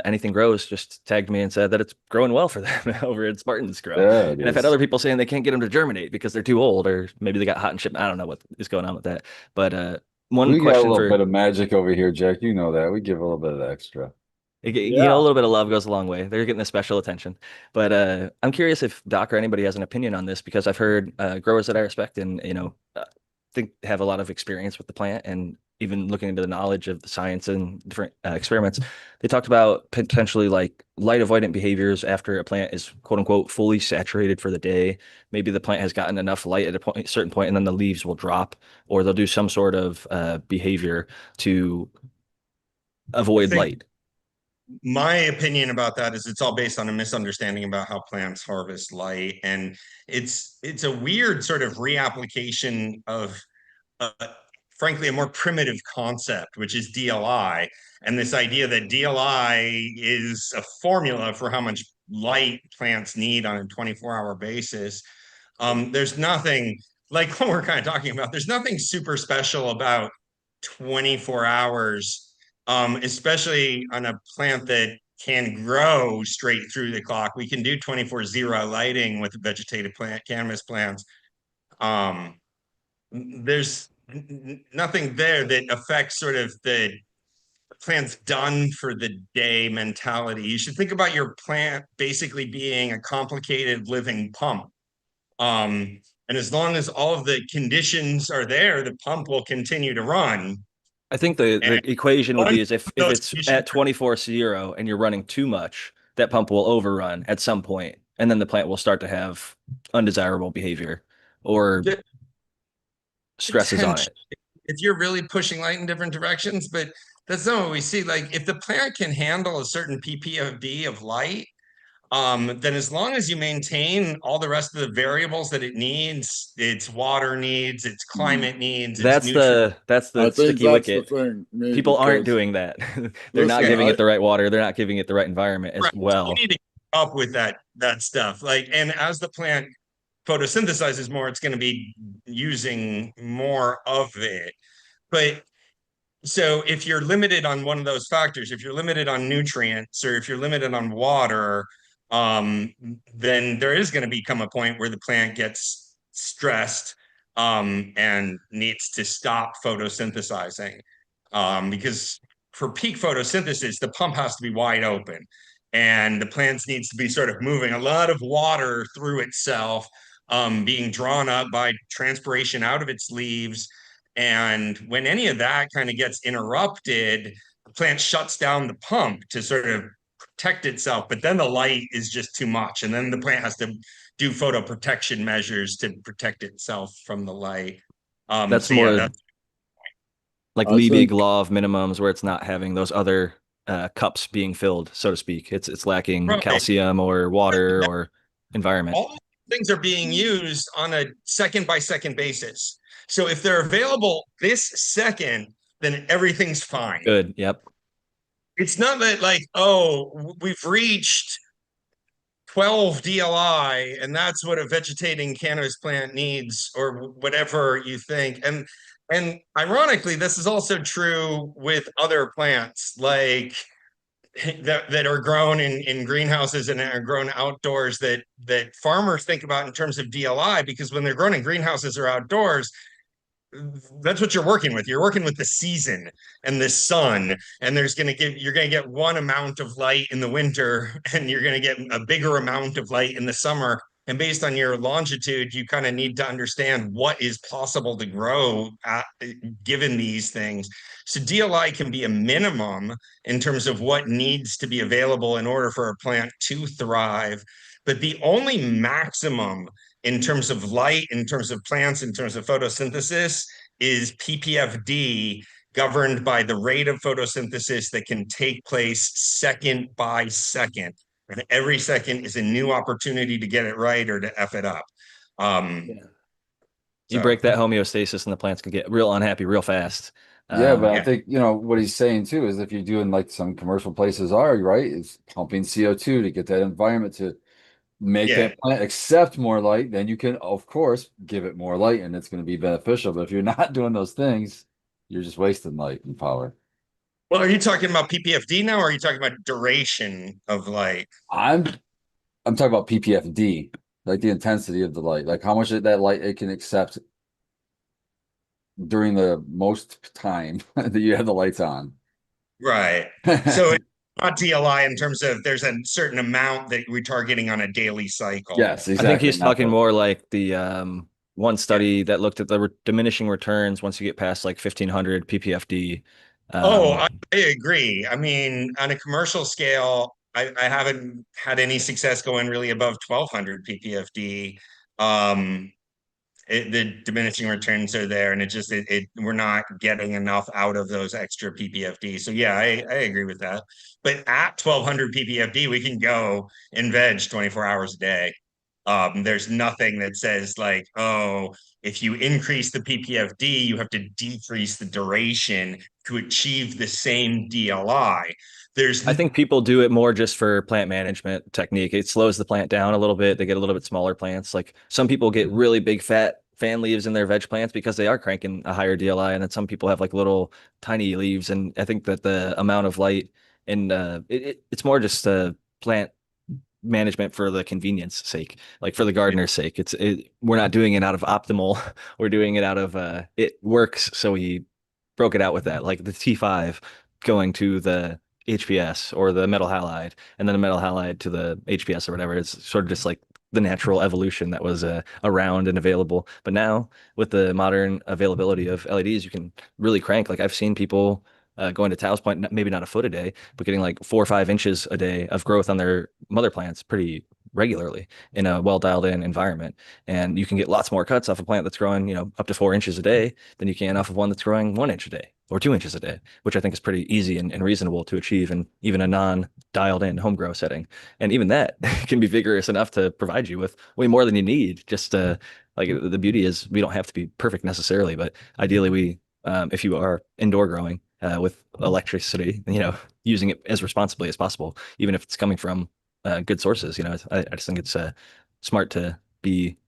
Speaker 1: Anything Grows just tagged me and said that it's growing well for them over at Spartans Grow.
Speaker 2: Yeah, it
Speaker 1: And I've had
Speaker 2: is.
Speaker 1: other people saying they can't get them to germinate because they're too old, or maybe they got hot and shipped. I don't know what is going on with that. But one
Speaker 2: We got a
Speaker 1: question
Speaker 2: little bit
Speaker 1: for
Speaker 2: of magic over here, Jack. You know that. We give a little bit of extra.
Speaker 5: Yeah.
Speaker 1: a little bit of love goes a long way. They're getting the special attention. But I'm curious if Doc or anybody has an opinion on this, because I've heard growers that I respect and, think have a lot of experience with the plant, and even looking into the knowledge of the science and different experiments. They talked about potentially like light avoidant behaviors after a plant is quote unquote fully saturated for the day. Maybe the plant has gotten enough light at certain point, and then the leaves will drop, or they'll do some sort of behavior to
Speaker 3: I
Speaker 1: avoid
Speaker 3: think
Speaker 1: light.
Speaker 3: my opinion about that is it's all based on a misunderstanding about how plants harvest light, and it's a weird sort of reapplication of uh, frankly a more primitive concept, which is DLI, and this idea that DLI is a formula for how much light plants need on a 24-hour basis. There's nothing like what we're kind of talking about. There's nothing super special about 24 hours, especially on a plant that can grow straight through the clock. We can do 24/0 lighting with vegetative plant cannabis plants. Um, there's nothing there that affects sort of the plant's done for the day mentality. You should think about your plant basically being a complicated living pump. And as long as all of the conditions are there, the pump will continue to run.
Speaker 1: I think the
Speaker 3: And
Speaker 1: equation would be is if
Speaker 3: those
Speaker 1: it's
Speaker 3: conditions
Speaker 1: at 24 0 and you're running too much, that pump will overrun at some point, and then the plant will start to have undesirable behavior or
Speaker 3: are
Speaker 1: stresses on
Speaker 3: potential
Speaker 1: it.
Speaker 3: if you're really pushing light in different directions, but that's not what we see. Like if the plant can handle a certain ppfd of light, then as long as you maintain all the rest of the variables that it needs, its water needs, its
Speaker 5: Mhm.
Speaker 3: climate needs, its
Speaker 1: That's
Speaker 3: nutrient.
Speaker 5: I
Speaker 1: the
Speaker 5: think
Speaker 1: sticky
Speaker 5: that's the
Speaker 1: wicket.
Speaker 5: thing, me,
Speaker 1: People aren't
Speaker 5: because
Speaker 1: doing that. They're not
Speaker 5: listen,
Speaker 3: Yeah,
Speaker 1: giving it the right water. They're not giving it the right environment as
Speaker 3: right. You
Speaker 1: well.
Speaker 3: need to keep up with that stuff. Like, and as the plant photosynthesizes more, it's going to be using more of it. But so if you're limited on one of those factors, if you're limited on nutrients or if you're limited on water, um, then there is going to become a point where the plant gets stressed, and needs to stop photosynthesizing. Because for peak photosynthesis, the pump has to be wide open and the plants needs to be sort of moving a lot of water through itself, being drawn up by transpiration out of its leaves. And when any of that kind of gets interrupted, the plant shuts down the pump to sort of protect itself. But then the light is just too much. And then the plant has to do photoprotection measures to protect itself from the light.
Speaker 1: That's
Speaker 3: So yeah,
Speaker 1: more
Speaker 3: that's
Speaker 1: like
Speaker 5: I
Speaker 1: Liebig
Speaker 5: think
Speaker 1: law of minimums, where it's not having those other cups being filled, so to speak. It's lacking
Speaker 3: right.
Speaker 1: calcium or water or environment.
Speaker 3: All things are being used on a second by second basis. So if they're available this second, then everything's fine.
Speaker 1: Good. Yep.
Speaker 3: It's not that like, oh, we've reached 12 DLI and that's what a vegetating cannabis plant needs or whatever you think. And ironically, this is also true with other plants like that are grown in greenhouses and are grown outdoors that farmers think about in terms of DLI, because when they're grown in greenhouses or outdoors, that's what you're working with. You're working with the season and the sun, and you're going to get one amount of light in the winter, and you're going to get a bigger amount of light in the summer. And based on your longitude, you kind of need to understand what is possible to grow given these things. So DLI can be a minimum in terms of what needs to be available in order for a plant to thrive. But the only maximum in terms of light, in terms of plants, in terms of photosynthesis, is ppfd, governed by the rate of photosynthesis that can take place second by second. And every second is a new opportunity to get it right or to F it up. Um,
Speaker 1: Yeah. You
Speaker 3: so,
Speaker 1: break that homeostasis and the plants can get real unhappy real fast.
Speaker 2: Yeah, but I
Speaker 3: yeah.
Speaker 2: think, what he's saying too is if you're doing like some commercial places are, right, is pumping CO2 to get that environment to make
Speaker 3: Yeah.
Speaker 2: that plant accept more light, then you can, of course, give it more light and it's going to be beneficial. But if you're not doing those things, you're just wasting light and power.
Speaker 3: Well, are you talking about ppfd now, or are you talking about duration of light?
Speaker 2: I'm I'm talking about PPFD, like the intensity of the light, like how much of that light it can accept during the most time that you have the lights on.
Speaker 3: Right. So it's not DLI in terms of there's a certain amount that we're targeting on a daily cycle.
Speaker 2: Yes,
Speaker 1: I think
Speaker 2: exactly.
Speaker 1: he's
Speaker 2: Not
Speaker 1: talking
Speaker 2: the
Speaker 1: more like the one
Speaker 3: Yeah.
Speaker 1: study that looked at the diminishing returns once you get past like 1500 ppfd.
Speaker 3: Oh,
Speaker 1: Um,
Speaker 3: I agree. I mean, on a commercial scale, I haven't had any success going really above 1200 ppfd. Um, the diminishing returns are there, and we're not getting enough out of those extra ppfd. So yeah, I agree with that. But at 1200 ppfd, we can go and veg 24 hours a day. There's nothing that says like, oh, if you increase the ppfd, you have to decrease the duration to achieve the same DLI. There's
Speaker 1: I think people do it more just for plant management technique. It slows the plant down a little bit. They get a little bit smaller plants. Like some people get really big fat fan leaves in their veg plants because they are cranking a higher DLI, and then some people have like little tiny leaves. And I think that the amount of light and it's more just plant management for the convenience sake, like for the gardener's sake. We're not doing it out of optimal. We're doing it out of it works. So we broke it out with that, like the T5 going to the HPS or the metal halide, and then the metal halide to the HPS or whatever. It's sort of just like the natural evolution that was around and available. But now with the modern availability of LEDs, you can really crank. Like I've seen people going to Tao's point, maybe not a foot a day, but getting like 4 or 5 inches a day of growth on their mother plants pretty regularly in a well dialed in environment. And you can get lots more cuts off a plant that's growing, up to 4 inches a day than you can off of one that's growing 1 inch a day or 2 inches a day, which I think is pretty easy and reasonable to achieve in even a non dialed in home grow setting. And even that can be vigorous enough to provide you with way more than you need. Just like the beauty is we don't have to be perfect necessarily, but ideally if you are indoor growing with electricity, using it as responsibly as possible, even if it's coming from good sources. I just think it's smart to be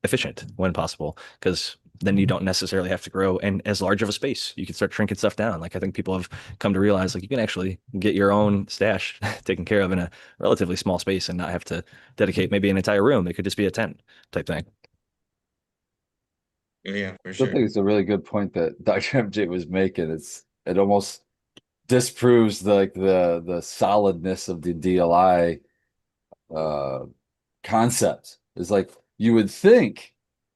Speaker 1: efficient when possible, because then you don't necessarily have to grow in as large of a space. You can start shrinking stuff down. Like I think people have come to realize like you can actually get your own stash taken care of in a relatively small space and not have to dedicate maybe an entire room. It could just be a tent type thing.
Speaker 3: Yeah, for
Speaker 2: I
Speaker 3: sure.
Speaker 2: think it's a really good point that Dr. MJ was making. It almost disproves the solidness of the DLI uh concept. It's like you would think,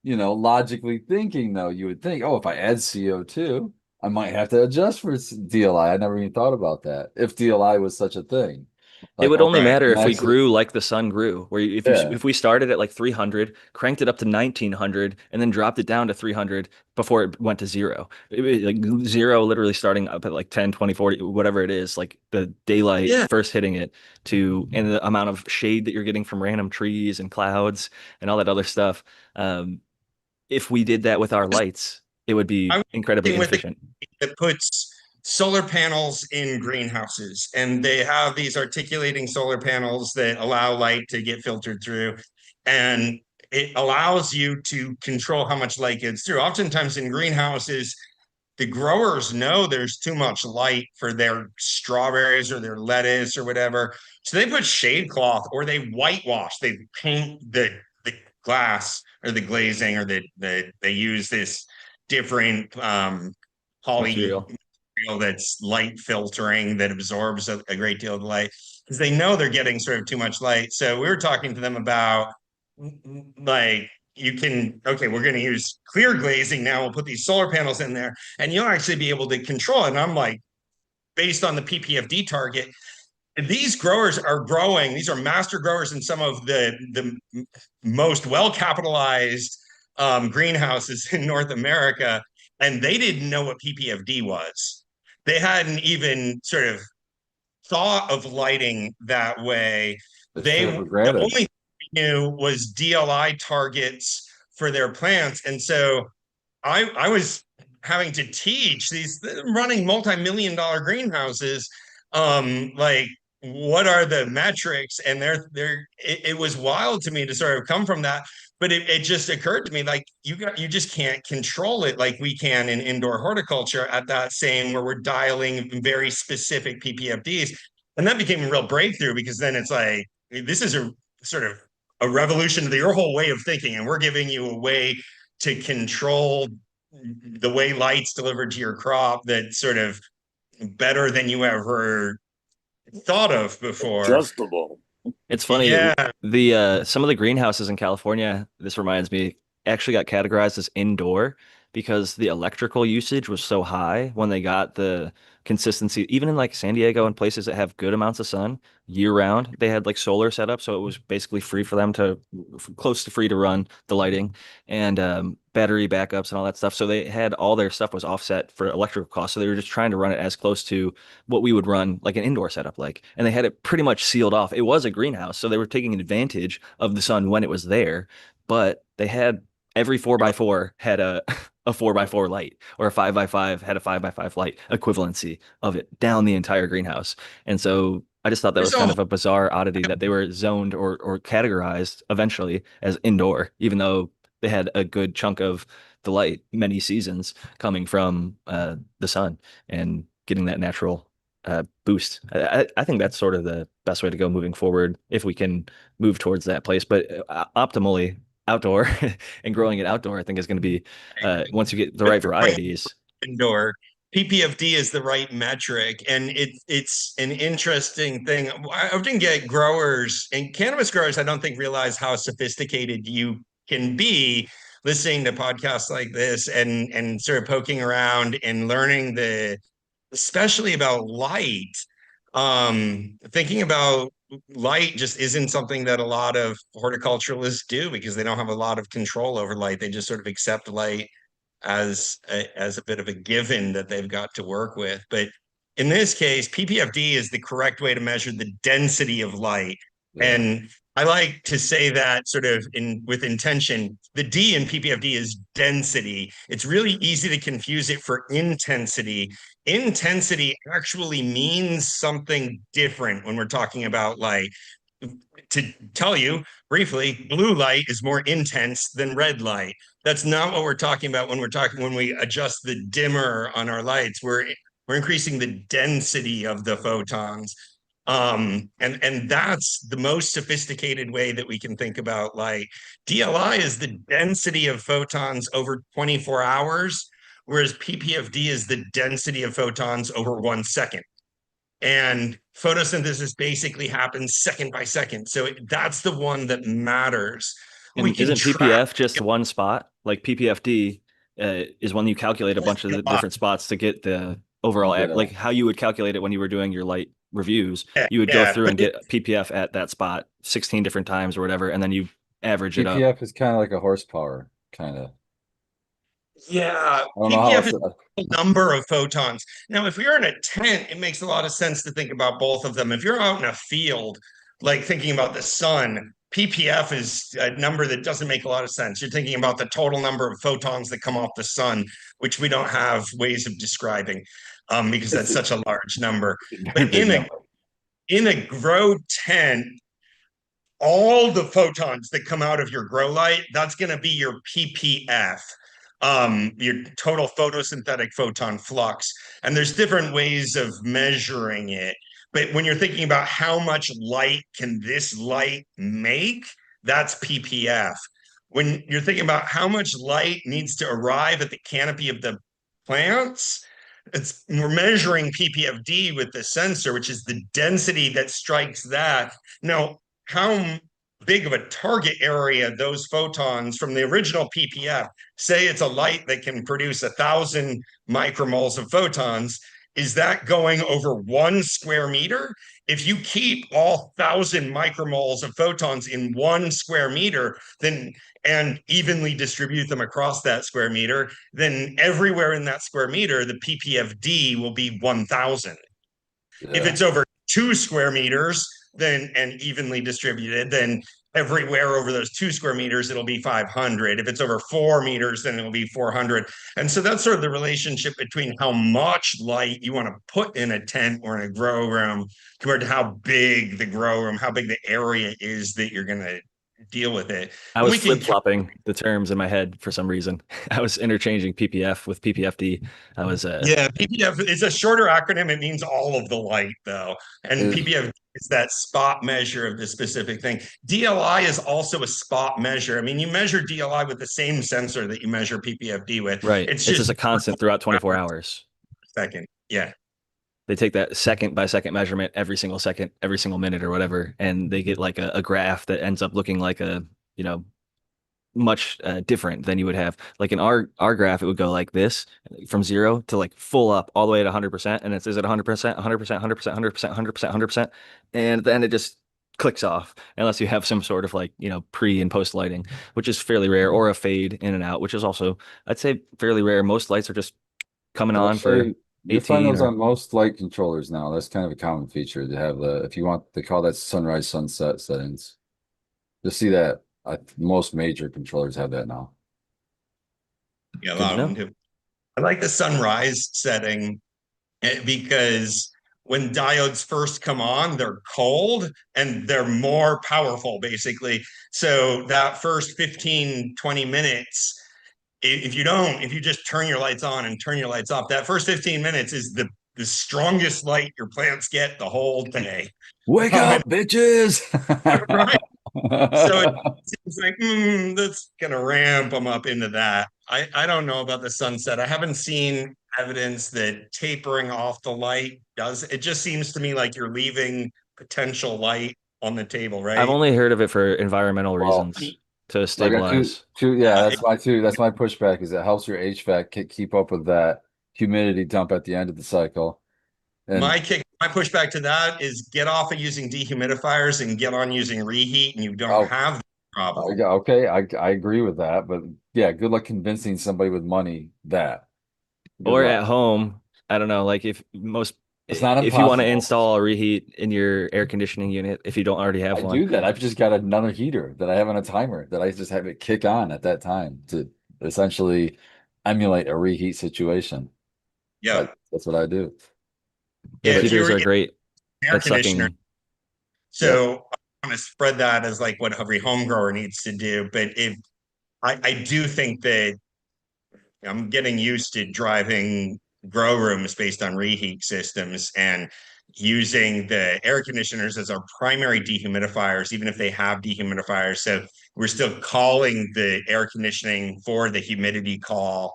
Speaker 2: logically thinking though, you would think, oh, if I add CO2, I might have to adjust for DLI. I never even thought about that. If DLI was such a thing.
Speaker 1: It
Speaker 2: Like,
Speaker 1: would
Speaker 2: oh,
Speaker 1: only
Speaker 3: Right.
Speaker 1: matter if we
Speaker 2: max it.
Speaker 1: grew like the sun grew, where
Speaker 2: Yeah.
Speaker 1: if we started at like 300, cranked it up to 1900, and then dropped it down to 300 before it went to zero. Like zero literally starting up at like 10, 20, 40, whatever it is, like the daylight
Speaker 3: Yeah.
Speaker 1: first hitting it to, and the amount of shade that you're getting from random trees and clouds and all that other stuff. Um, if we did that with our lights, it would
Speaker 3: I
Speaker 1: be
Speaker 3: was
Speaker 1: incredibly
Speaker 3: working with a
Speaker 1: inefficient.
Speaker 3: company that puts solar panels in greenhouses, and they have these articulating solar panels that allow light to get filtered through, and it allows you to control how much light gets through. Oftentimes in greenhouses, the growers know there's too much light for their strawberries or their lettuce or whatever. So they put shade cloth or they whitewash, they paint the glass or the glazing, or they use this different poly
Speaker 1: Material.
Speaker 3: material that's light filtering that absorbs a great deal of light, because they know they're getting sort of too much light. So we were talking to them about like you can, okay, we're going to use clear glazing now. We'll put these solar panels in there and you'll actually be able to control it. And I'm like, based on the PPFD target, these growers are growing. These are master growers in some of the most well capitalized greenhouses in North America, and they didn't know what PPFD was. They hadn't even sort of thought of lighting that way.
Speaker 2: They took it for
Speaker 3: The
Speaker 2: granted.
Speaker 3: only thing they knew was DLI targets for their plants, and so I was having to teach these running multi-million-dollar greenhouses, like what are the metrics, and it was wild to me to sort of come from that. But it just occurred to me like you just can't control it like we can in indoor horticulture at that same, where we're dialing very specific PPFDs. And that became a real breakthrough, because then it's like this is a sort of a revolution to your whole way of thinking, and we're giving you a way to control the way light's delivered to your crop that's sort of better than you ever thought of before.
Speaker 5: Adjustable.
Speaker 1: It's funny,
Speaker 3: Yeah.
Speaker 1: the some of the greenhouses in California, this reminds me, actually got categorized as indoor because the electrical usage was so high when they got the consistency, even in like San Diego and places that have good amounts of sun year round, they had like solar set up, so it was basically free for them to close to free to run the lighting and battery backups and all that stuff. So they had all their stuff was offset for electrical costs. So they were just trying to run it as close to what we would run like an indoor setup like, and they had it pretty much sealed off. It was a greenhouse, so they were taking advantage of the sun when it was there, but they had every 4x4 had a a 4x4 light, or a 5x5 had a 5x5 light equivalency of it down the entire greenhouse. And so I just thought that
Speaker 3: There's
Speaker 1: was kind
Speaker 3: a
Speaker 1: of a bizarre oddity that they were zoned or categorized eventually as indoor, even though they had a good chunk of the light many seasons coming from the sun and getting that natural boost. I think that's sort of the best way to go moving forward if we can move towards that place. But optimally outdoor and growing it outdoor, I think is going to be once you get the right varieties.
Speaker 3: Indoor. PPFD is the right metric, and it's an interesting thing. I often get growers and cannabis growers, I don't think realize how sophisticated you can be listening to podcasts like this and sort of poking around and learning especially about light. Thinking about light just isn't something that a lot of horticulturalists do because they don't have a lot of control over light. They just sort of accept light as a bit of a given that they've got to work with. But in this case, PPFD is the correct way to measure the density of light.
Speaker 2: Yeah.
Speaker 3: And I like to say that sort of with intention. The D in PPFD is density. It's really easy to confuse it for intensity. Intensity actually means something different when we're talking about light. To tell you briefly, blue light is more intense than red light. That's not what we're talking about when we adjust the dimmer on our lights. We're increasing the density of the photons. And that's the most sophisticated way that we can think about light. DLI is the density of photons over 24 hours, whereas PPFD is the density of photons over 1 second. And photosynthesis basically happens second by second. So that's the one that matters. We
Speaker 1: And
Speaker 3: can
Speaker 1: isn't
Speaker 3: track
Speaker 1: PPF just one spot? Like PPFD is when you calculate a bunch of the different spots to get the overall,
Speaker 2: Yeah.
Speaker 1: like how you would calculate it when you were doing your light reviews.
Speaker 3: Yeah,
Speaker 1: You would go through
Speaker 3: but
Speaker 1: and get PPF at that spot 16 different times or whatever, and then you average it up.
Speaker 2: PPF is kind of like a horsepower, kind of.
Speaker 3: yeah,
Speaker 2: I don't know how
Speaker 3: PPF
Speaker 2: else.
Speaker 3: is the number of photons. Now, if you're in a tent, it makes a lot of sense to think about both of them. If you're out in a field, like thinking about the sun, PPF is a number that doesn't make a lot of sense. You're thinking about the total number of photons that come off the sun, which we don't have ways of describing because that's such a large number.
Speaker 2: Very
Speaker 3: But
Speaker 2: big number.
Speaker 3: in a grow tent, all the photons that come out of your grow light, that's going to be your PPF, your total photosynthetic photon flux. And there's different ways of measuring it. But when you're thinking about how much light can this light make, that's PPF. When you're thinking about how much light needs to arrive at the canopy of the plants, we're measuring PPFD with the sensor, which is the density that strikes that. Now, how big of a target area those photons from the original PPF, say it's a light that can produce 1,000 micromoles of photons, is that going over 1 square meter? If you keep all 1,000 micromoles of photons in 1 square meter, then and evenly distribute them across that square meter, then everywhere in that square meter, the PPFD will be 1,000. If
Speaker 2: Yeah.
Speaker 3: it's over 2 square meters, then and evenly distributed, then everywhere over those 2 square meters, it'll be 500. If it's over 4 meters, then it'll be 400. And so that's sort of the relationship between how much light you want to put in a tent or in a grow room compared to how big the grow room, how big the area is that you're going to deal with it.
Speaker 1: I
Speaker 3: And
Speaker 1: was
Speaker 3: we can
Speaker 1: flip-flopping the terms in my head for some reason. I was interchanging PPF with PPFD. I was
Speaker 3: Yeah, PPF is a shorter acronym. It means all of the light, though. And
Speaker 2: Is
Speaker 3: PPF is that spot measure of the specific thing. DLI is also a spot measure. I mean, you measure DLI with the same sensor that you measure PPFD with.
Speaker 1: right.
Speaker 3: It's
Speaker 1: It's just
Speaker 3: just
Speaker 1: a constant throughout 24 hours.
Speaker 3: second. Yeah.
Speaker 1: They take that second by second measurement every single second, every single minute or whatever, and they get like a graph that ends up looking like a, you know, much different than you would have. Like in our graph, it would go like this from 0 to like full up all the way to 100%. And it says at 100%, 100%, 100%, 100%, 100%, 100%. And then it just clicks off unless you have some sort of like, you know, pre and post lighting, which is fairly rare, or a fade in and out, which is also, I'd say, fairly rare. Most lights are just coming on for
Speaker 2: actually, you find
Speaker 1: 18
Speaker 2: those
Speaker 1: or
Speaker 2: on most light controllers now. That's kind of a common feature to have if you want, they call that sunrise, sunset settings. You'll see that most major controllers have that now.
Speaker 3: Yeah, a
Speaker 1: good
Speaker 3: lot
Speaker 1: to
Speaker 3: of them
Speaker 1: know.
Speaker 3: do. I like the sunrise setting because when diodes first come on, they're cold and they're more powerful, basically. So that first 15, 20 minutes, if you just turn your lights on and turn your lights off, that first 15 minutes is the strongest light your plants get the whole day.
Speaker 2: Wake up, bitches!
Speaker 3: Right. So it seems like that's gonna ramp them up into that. I don't know about the sunset. I haven't seen evidence that tapering off the light does. It just seems to me like you're leaving potential light on the table,
Speaker 1: I've
Speaker 3: right?
Speaker 1: only heard of it for environmental
Speaker 2: Well,
Speaker 1: reasons to
Speaker 2: I got
Speaker 1: stabilize.
Speaker 2: yeah, that's my pushback is it helps your HVAC keep up with that humidity dump at the end of the cycle. And
Speaker 3: My pushback to that is get off of using dehumidifiers and get on using reheat, and you don't
Speaker 2: oh,
Speaker 3: have the problem.
Speaker 2: okay, I agree with that, but yeah, good luck convincing somebody with money that. Good
Speaker 1: Or
Speaker 2: luck.
Speaker 1: at home, I don't know, like
Speaker 2: It's not
Speaker 1: if you want to
Speaker 2: impossible.
Speaker 1: install a reheat in your air conditioning unit, if you don't already have
Speaker 2: I
Speaker 1: one,
Speaker 2: do that. I've just got another heater that I have on a timer that I just have it kick on at that time to essentially emulate a reheat situation.
Speaker 3: Yeah.
Speaker 2: That's what I do.
Speaker 1: air
Speaker 3: If
Speaker 2: But
Speaker 1: heaters
Speaker 3: you're
Speaker 1: are
Speaker 3: in
Speaker 1: great
Speaker 3: air
Speaker 1: at
Speaker 3: conditioner,
Speaker 1: sucking.
Speaker 2: yep.
Speaker 3: so I want to spread that as like what every home grower needs to do. But if I do think that I'm getting used to driving grow rooms based on reheat systems and using the air conditioners as our primary dehumidifiers, even if they have dehumidifiers. So we're still calling the air conditioning for the humidity call,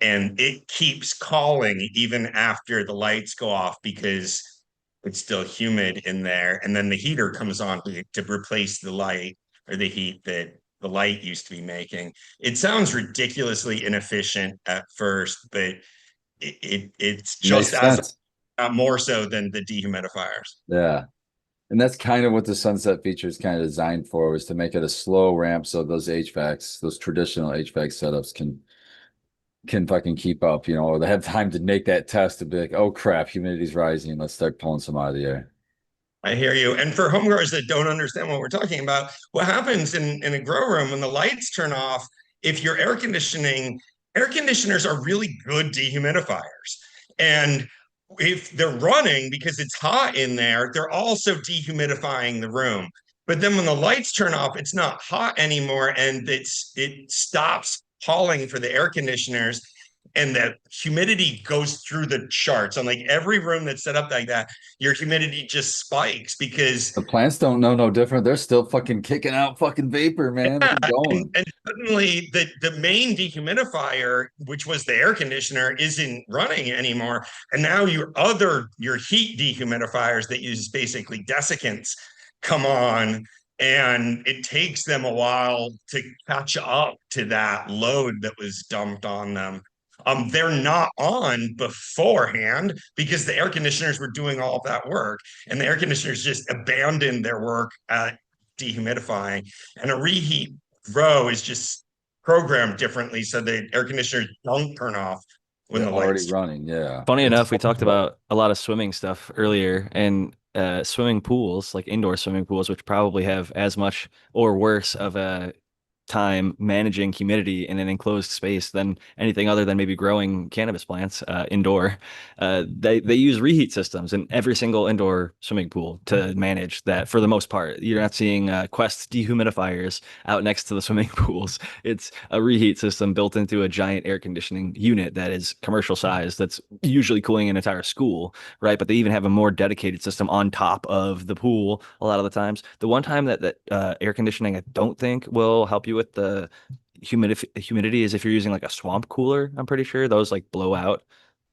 Speaker 3: and it keeps calling even after the lights go off because it's still humid in there. And then the heater comes on to replace the light or the heat that the light used to be making. It sounds ridiculously inefficient at first, but it's just
Speaker 2: Makes
Speaker 3: as
Speaker 2: sense.
Speaker 3: more so than the dehumidifiers.
Speaker 2: Yeah. And that's kind of what the sunset feature is kind of designed for, was to make it a slow ramp so those HVACs, those traditional HVAC setups can fucking keep up, or they have time to make that test to be like, oh crap, humidity's rising. Let's start pulling some out of the air.
Speaker 3: I hear you. And for home growers that don't understand what we're talking about, what happens in a grow room when the lights turn off, if you're air conditioners are really good dehumidifiers. And if they're running because it's hot in there, they're also dehumidifying the room. But then when the lights turn off, it's not hot anymore and it stops calling for the air conditioners and the humidity goes through the charts on like every room that's set up like that. Your humidity just spikes because
Speaker 2: The plants don't know no different. They're still fucking kicking out fucking vapor, man. They're going.
Speaker 3: and suddenly the main dehumidifier, which was the air conditioner, isn't running anymore. And now your heat dehumidifiers that use basically desiccants come on, and it takes them a while to catch up to that load that was dumped on them. They're not on beforehand because the air conditioners were doing all of that work, and the air conditioners just abandoned their work at dehumidifying. And a reheat row is just programmed differently so the air conditioners don't turn off when
Speaker 2: They're
Speaker 3: the
Speaker 2: already
Speaker 3: lights.
Speaker 2: running. Yeah.
Speaker 1: Funny
Speaker 2: It's
Speaker 1: enough, we talked about a lot of swimming stuff earlier, and swimming pools, like indoor swimming pools, which probably have as much or worse of a time managing humidity in an enclosed space than anything other than maybe growing cannabis plants indoor. They use reheat systems in every single indoor swimming pool to manage that for the most part. You're not seeing Quest dehumidifiers out next to the swimming pools. It's a reheat system built into a giant air conditioning unit that is commercial size that's usually cooling an entire school, right? But they even have a more dedicated system on top of the pool a lot of the times. The one time that air conditioning I don't think will help you with the humidity is if you're using like a swamp cooler. I'm pretty sure those like blow out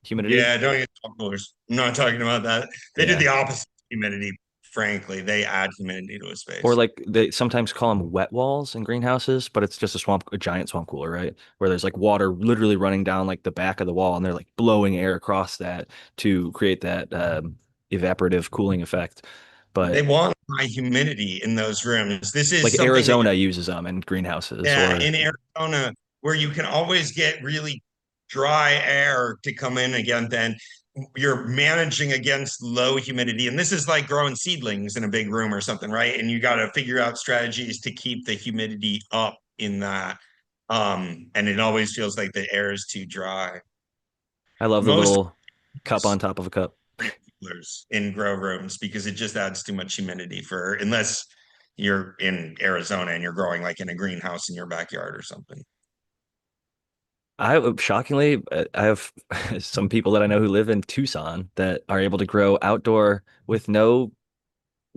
Speaker 1: humidity.
Speaker 3: Yeah, don't use swamp coolers. I'm not talking about that. They do
Speaker 1: Yeah.
Speaker 3: the opposite of humidity, frankly. They add humidity to a
Speaker 1: Or
Speaker 3: space.
Speaker 1: like they sometimes call them wet walls in greenhouses, but it's just a giant swamp cooler, right? Where there's like water literally running down like the back of the wall and they're like blowing air across that to create that evaporative cooling effect.
Speaker 3: They
Speaker 1: But
Speaker 3: want high humidity in those rooms. This is
Speaker 1: like
Speaker 3: something that
Speaker 1: Arizona uses them in greenhouses
Speaker 3: yeah,
Speaker 1: or
Speaker 3: in Arizona, where you can always get really dry air to come in again, then you're managing against low humidity. And this is like growing seedlings in a big room or something, right? And you got to figure out strategies to keep the humidity up in that. And it always feels like the air is too dry.
Speaker 1: I love the
Speaker 3: Most
Speaker 1: little cup on top of a cup.
Speaker 3: coolers in grow rooms because it just adds too much humidity for unless you're in Arizona and you're growing like in a greenhouse in your backyard or something.
Speaker 1: Shockingly, I have some people that I know who live in Tucson that are able to grow outdoor with no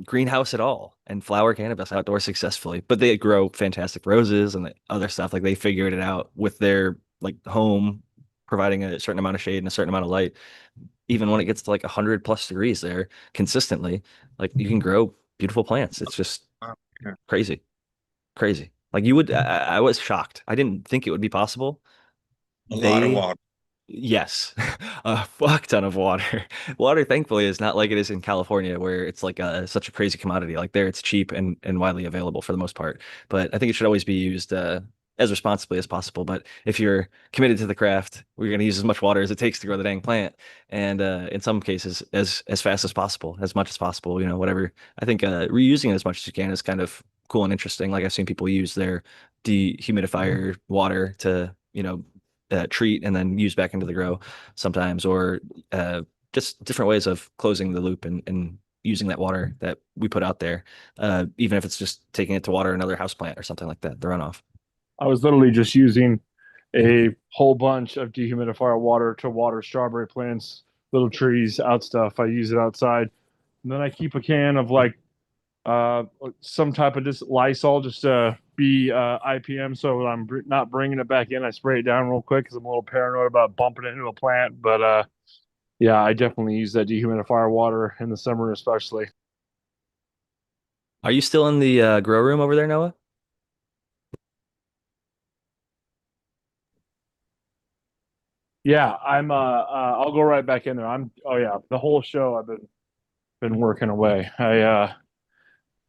Speaker 1: greenhouse at all and flower cannabis outdoors successfully. But they grow fantastic roses and other stuff. Like they figured it out with their like home, providing a certain amount of shade and a certain amount of light. Even when it gets to like 100+ degrees there consistently, like you can grow beautiful plants. It's just
Speaker 3: Yeah.
Speaker 1: crazy, crazy. Like you would, I was shocked. I didn't think it would be possible.
Speaker 3: A lot of
Speaker 1: They
Speaker 3: water.
Speaker 1: Yes, a fuck ton of water. Water, thankfully, is not like it is in California, where it's like such a crazy commodity. Like there, it's cheap and widely available for the most part. But I think it should always be used as responsibly as possible. But if you're committed to the craft, we're going to use as much water as it takes to grow the dang plant, and in some cases, as fast as possible, as much as possible. You know, whatever. I think reusing it as much as you can is kind of cool and interesting. Like I've seen people use their dehumidifier water to, treat and then use back into the grow sometimes, or uh, just different ways of closing the loop and using that water that we put out there, even if it's just taking it to water another house plant or something like that, the runoff.
Speaker 4: I was literally just using a whole bunch of dehumidifier water to water strawberry plants, little trees, out stuff. I use it outside. And then I keep a can of like uh some type of just Lysol, just to be IPM, so I'm not bringing it back in. I spray it down real quick because I'm a little paranoid about bumping it into a plant. But yeah, I definitely use that dehumidifier water in the summer, especially.
Speaker 1: Are you still in the grow room over there, Noah?
Speaker 4: Yeah, I'll go right back in there. Oh yeah, the whole show I've been working away. I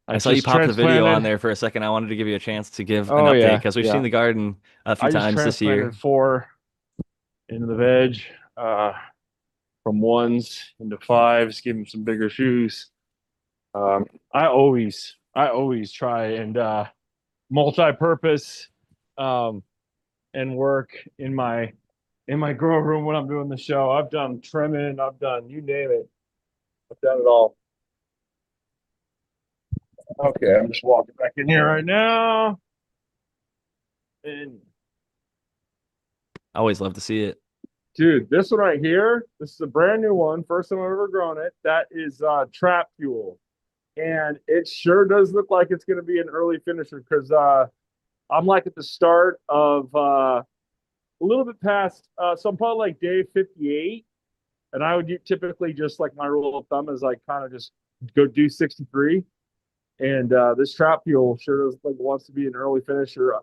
Speaker 1: I saw you
Speaker 4: just
Speaker 1: pop the video on
Speaker 4: transplanted.
Speaker 1: there for a second. I wanted to give you a chance to give an
Speaker 4: Oh
Speaker 1: update
Speaker 4: yeah,
Speaker 1: because we've seen
Speaker 4: yeah.
Speaker 1: the garden a few
Speaker 4: I just
Speaker 1: times this
Speaker 4: transplanted
Speaker 1: year.
Speaker 4: 4 into the veg, from 1s into 5s, give them some bigger shoes. Um, I always try and multi-purpose, um, and work in my grow room when I'm doing the show. I've done trimming, I've done you name it. I've done it all. Okay, I'm just walking back in here right now. And
Speaker 1: I always love to see it.
Speaker 4: dude, this one right here, this is a brand new one. First time I've ever grown it. That is trap fuel. And it sure does look like it's going to be an early finisher because I'm like at the start of a little bit past, so I'm probably like day 58. And I would typically, just like my rule of thumb is like kind of just go do 63. And this trap fuel sure does like wants to be an early finisher.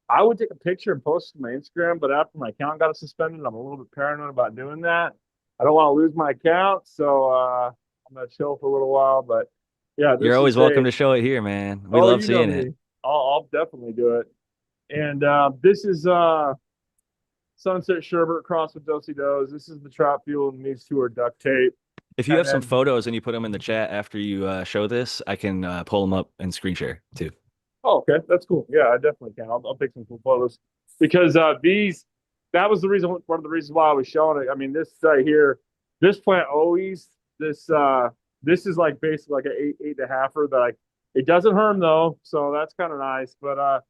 Speaker 4: I would take a picture and post it to my Instagram, but after my account got suspended, I'm a little bit paranoid about doing that. I don't want to lose my account, so I'm gonna chill for a little while. But yeah,
Speaker 1: You're
Speaker 4: this is
Speaker 1: always welcome
Speaker 4: a
Speaker 1: to show it here, man. We
Speaker 4: oh,
Speaker 1: love
Speaker 4: you know
Speaker 1: seeing it.
Speaker 4: me. I'll definitely do it. And this is Sunset Sherbet crossed with Dosey Does. This is the trap fuel, and these two are duct tape.
Speaker 1: If you
Speaker 4: And
Speaker 1: have some
Speaker 4: then
Speaker 1: photos and you put them in the chat after you show this, I can pull them up and screen share too.
Speaker 4: oh, okay, that's cool. Yeah, I definitely can. I'll take some cool photos because that was the reason, one of the reasons why I was showing it. I mean, this right here, this plant always, this is like basically like an eight and a halfer that it doesn't harm though, so that's kind of nice. But I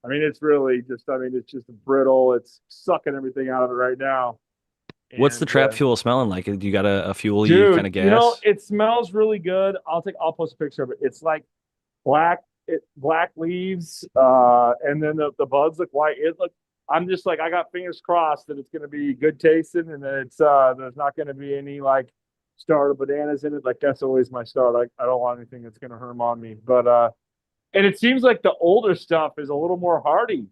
Speaker 4: mean, it's really just, I mean, it's just brittle. It's sucking everything out of it right now.
Speaker 1: What's the
Speaker 4: And
Speaker 1: trap fuel smelling like? Do you got a fuel you kind
Speaker 4: dude,
Speaker 1: of gas?
Speaker 4: it smells really good. I'll post a picture of it. It's like black leaves, and then the buds look white. I'm just like, I got fingers crossed that it's gonna be good tasting and that there's not gonna be any like starter bananas in it. Like that's always my start. I don't want anything that's gonna harm on me. But and it seems like the older stuff is a little more hardy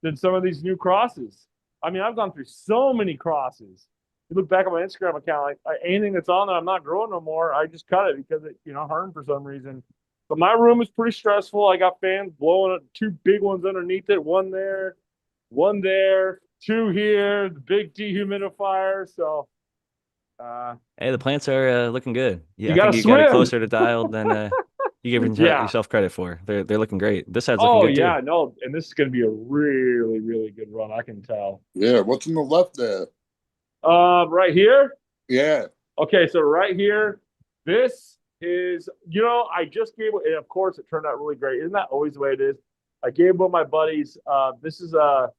Speaker 4: than some of these new crosses. I mean, I've gone through so many crosses. You look back at my Instagram account, like anything that's on there, I'm not growing no more. I just cut it because it, harmed for some reason. But my room is pretty stressful. I got fans blowing up, 2 big ones underneath it, one there, 2 here, the big dehumidifier. So
Speaker 1: Hey, the plants are looking good. Yeah,
Speaker 4: you
Speaker 1: I
Speaker 4: got
Speaker 1: think
Speaker 4: to
Speaker 1: you got it
Speaker 4: swim.
Speaker 1: closer to dialed than you gave
Speaker 4: Yeah.
Speaker 1: yourself credit for. They're looking great. This side's looking
Speaker 4: Oh
Speaker 1: good too.
Speaker 4: yeah, no, and this is going to be a really, really good run. I can tell.
Speaker 5: Yeah, what's in the left there?
Speaker 4: Right here.
Speaker 5: Yeah.
Speaker 4: Okay, so right here, this is, I just gave it, and of course it turned out really great. Isn't that always the way it is? I gave one of my buddies, this is a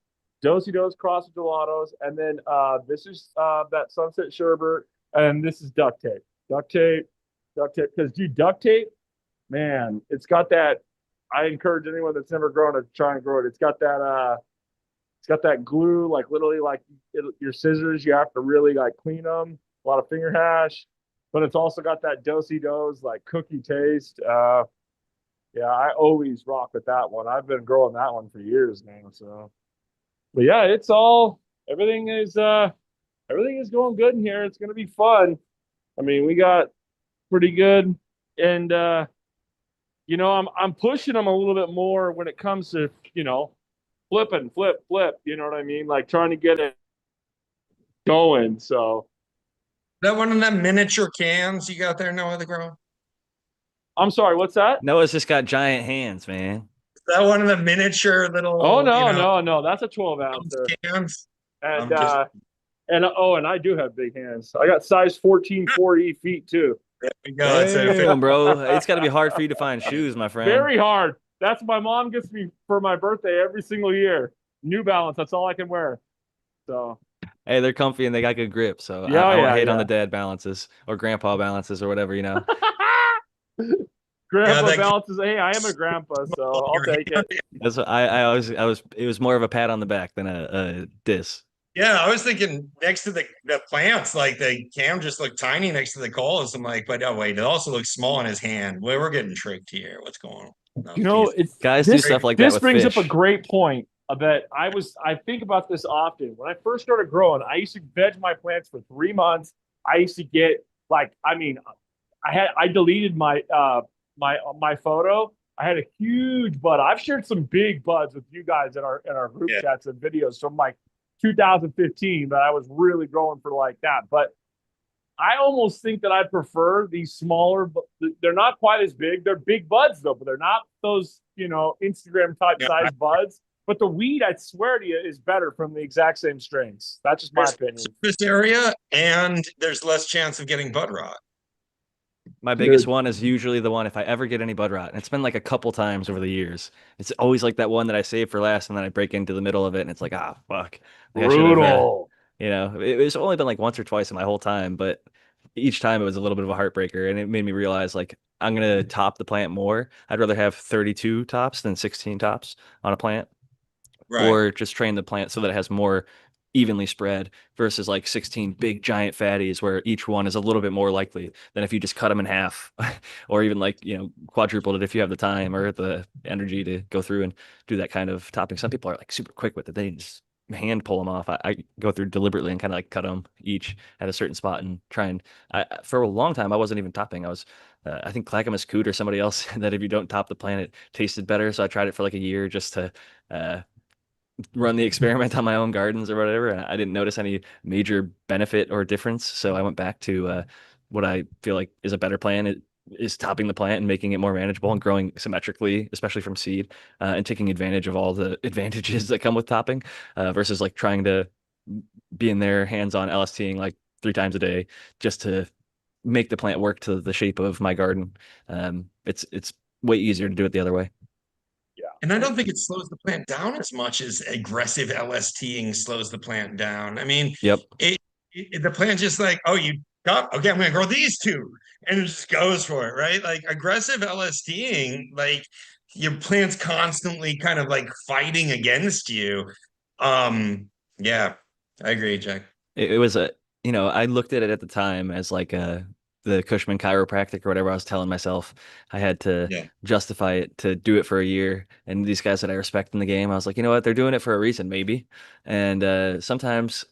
Speaker 4: Do-si-dos crossed with gelatos, and then this is that sunset sherbet, and this is duct tape. Duct tape, duct tape. Because dude, duct tape, man, it's got that. I encourage anyone that's never grown to try and grow it. It's got that glue, like literally, like your scissors. You have to really like clean them. A lot of finger hash, but it's also got that do-si-dos like cookie taste. Yeah, I always rock with that one. I've been growing that one for years now. So, but yeah, it's all everything is going good in here. It's gonna be fun. I mean, we got pretty good, and I'm pushing them a little bit more when it comes to flipping, flip, flip. You know what I mean? Like trying to get it going. So
Speaker 3: That one of them miniature cans you got there, no other grow?
Speaker 4: I'm sorry, what's that?
Speaker 1: Noah's just got giant hands, man.
Speaker 3: That one of the miniature little,
Speaker 4: Oh no, no, that's a 12 ouncer.
Speaker 3: cans.
Speaker 4: And
Speaker 3: Just,
Speaker 4: and I do have big hands. I got size 14 4E feet too.
Speaker 3: there we go.
Speaker 1: Damn, bro. It's got to be hard for you to find shoes, my friend.
Speaker 4: Very hard. That's what my mom gets me for my birthday every single year. New Balance. That's all I can wear. So
Speaker 1: Hey, they're comfy and they got good grip. So
Speaker 4: Yeah,
Speaker 1: I won't
Speaker 4: yeah,
Speaker 1: hate on
Speaker 4: yeah.
Speaker 1: the dad balances or grandpa balances or whatever, you know.
Speaker 4: Grandpa
Speaker 3: that-
Speaker 4: balances. Hey, I am a grandpa, so I'll take it.
Speaker 1: That's I was it was more of a pat on the back than a diss.
Speaker 3: Yeah, I was thinking next to the plants, like the cam just looked tiny next to the coals. I'm like, but oh wait, it also looks small in his hand. Well, we're getting tricked here. What's going on? No,
Speaker 4: You know,
Speaker 3: geez.
Speaker 4: it's
Speaker 1: Guys do stuff like that
Speaker 4: this
Speaker 1: with
Speaker 4: brings up
Speaker 1: fish.
Speaker 4: a great point that I think about this often. When I first started growing, I used to veg my plants for 3 months. I used to get I deleted my photo. I had a huge bud. I've shared some big buds with you guys in our group
Speaker 3: Yeah.
Speaker 4: chats and videos from like 2015 that I was really growing for like that. But I almost think that I prefer these smaller. They're not quite as big. They're big buds though, but they're not those Instagram type
Speaker 3: Yeah,
Speaker 4: size buds. But the weed, I swear to you, is better from the exact same strains. That's just my opinion.
Speaker 3: Surface area, and there's less chance of getting bud rot.
Speaker 1: My biggest one is usually the one if I ever get any bud rot. And it's been like a couple times over the years. It's always like that one that I save for last and then I break into the middle of it and it's like, ah, fuck. Like I should have,
Speaker 4: Brutal.
Speaker 1: it's only been like once or twice in my whole time, but each time it was a little bit of a heartbreaker and it made me realize like I'm gonna top the plant more. I'd rather have 32 tops than 16 tops on a plant,
Speaker 3: Right.
Speaker 1: or just train the plant so that it has more evenly spread versus like 16 big giant fatties where each one is a little bit more likely than if you just cut them in half or even like quadrupled it if you have the time or the energy to go through and do that kind of topping. Some people are like super quick with it, they just hand pull them off. I go through deliberately and kind of like cut them each at a certain spot and try and for a long time I wasn't even topping. I was I think Clackamas Coot or somebody else that if you don't top the plant it tasted better, so I tried it for like a year just to run the experiment on my own gardens or whatever. And I didn't notice any major benefit or difference. So I went back to what I feel like is a better plan. It is topping the plant and making it more manageable and growing symmetrically, especially from seed, and taking advantage of all the advantages that come with topping versus like trying to be in there hands-on LSTing like 3 times a day just to make the plant work to the shape of my garden. It's way easier to do it the other way.
Speaker 3: And I don't think it slows the plant down as much as aggressive LSTing slows the plant down. I mean,
Speaker 1: Yep.
Speaker 3: The plant just like, oh, you got, okay, I'm going to grow these two. And it just goes for it, right? Like aggressive LSTing, like your plant's constantly kind of like fighting against you. Yeah, I agree, Jack.
Speaker 1: It was I looked at it at the time as like the Cushman chiropractic or whatever. I was telling myself I had to
Speaker 3: Yeah.
Speaker 1: justify it to do it for a year. And these guys that I respect in the game, I was like, you know what, they're doing it for a reason, maybe. And sometimes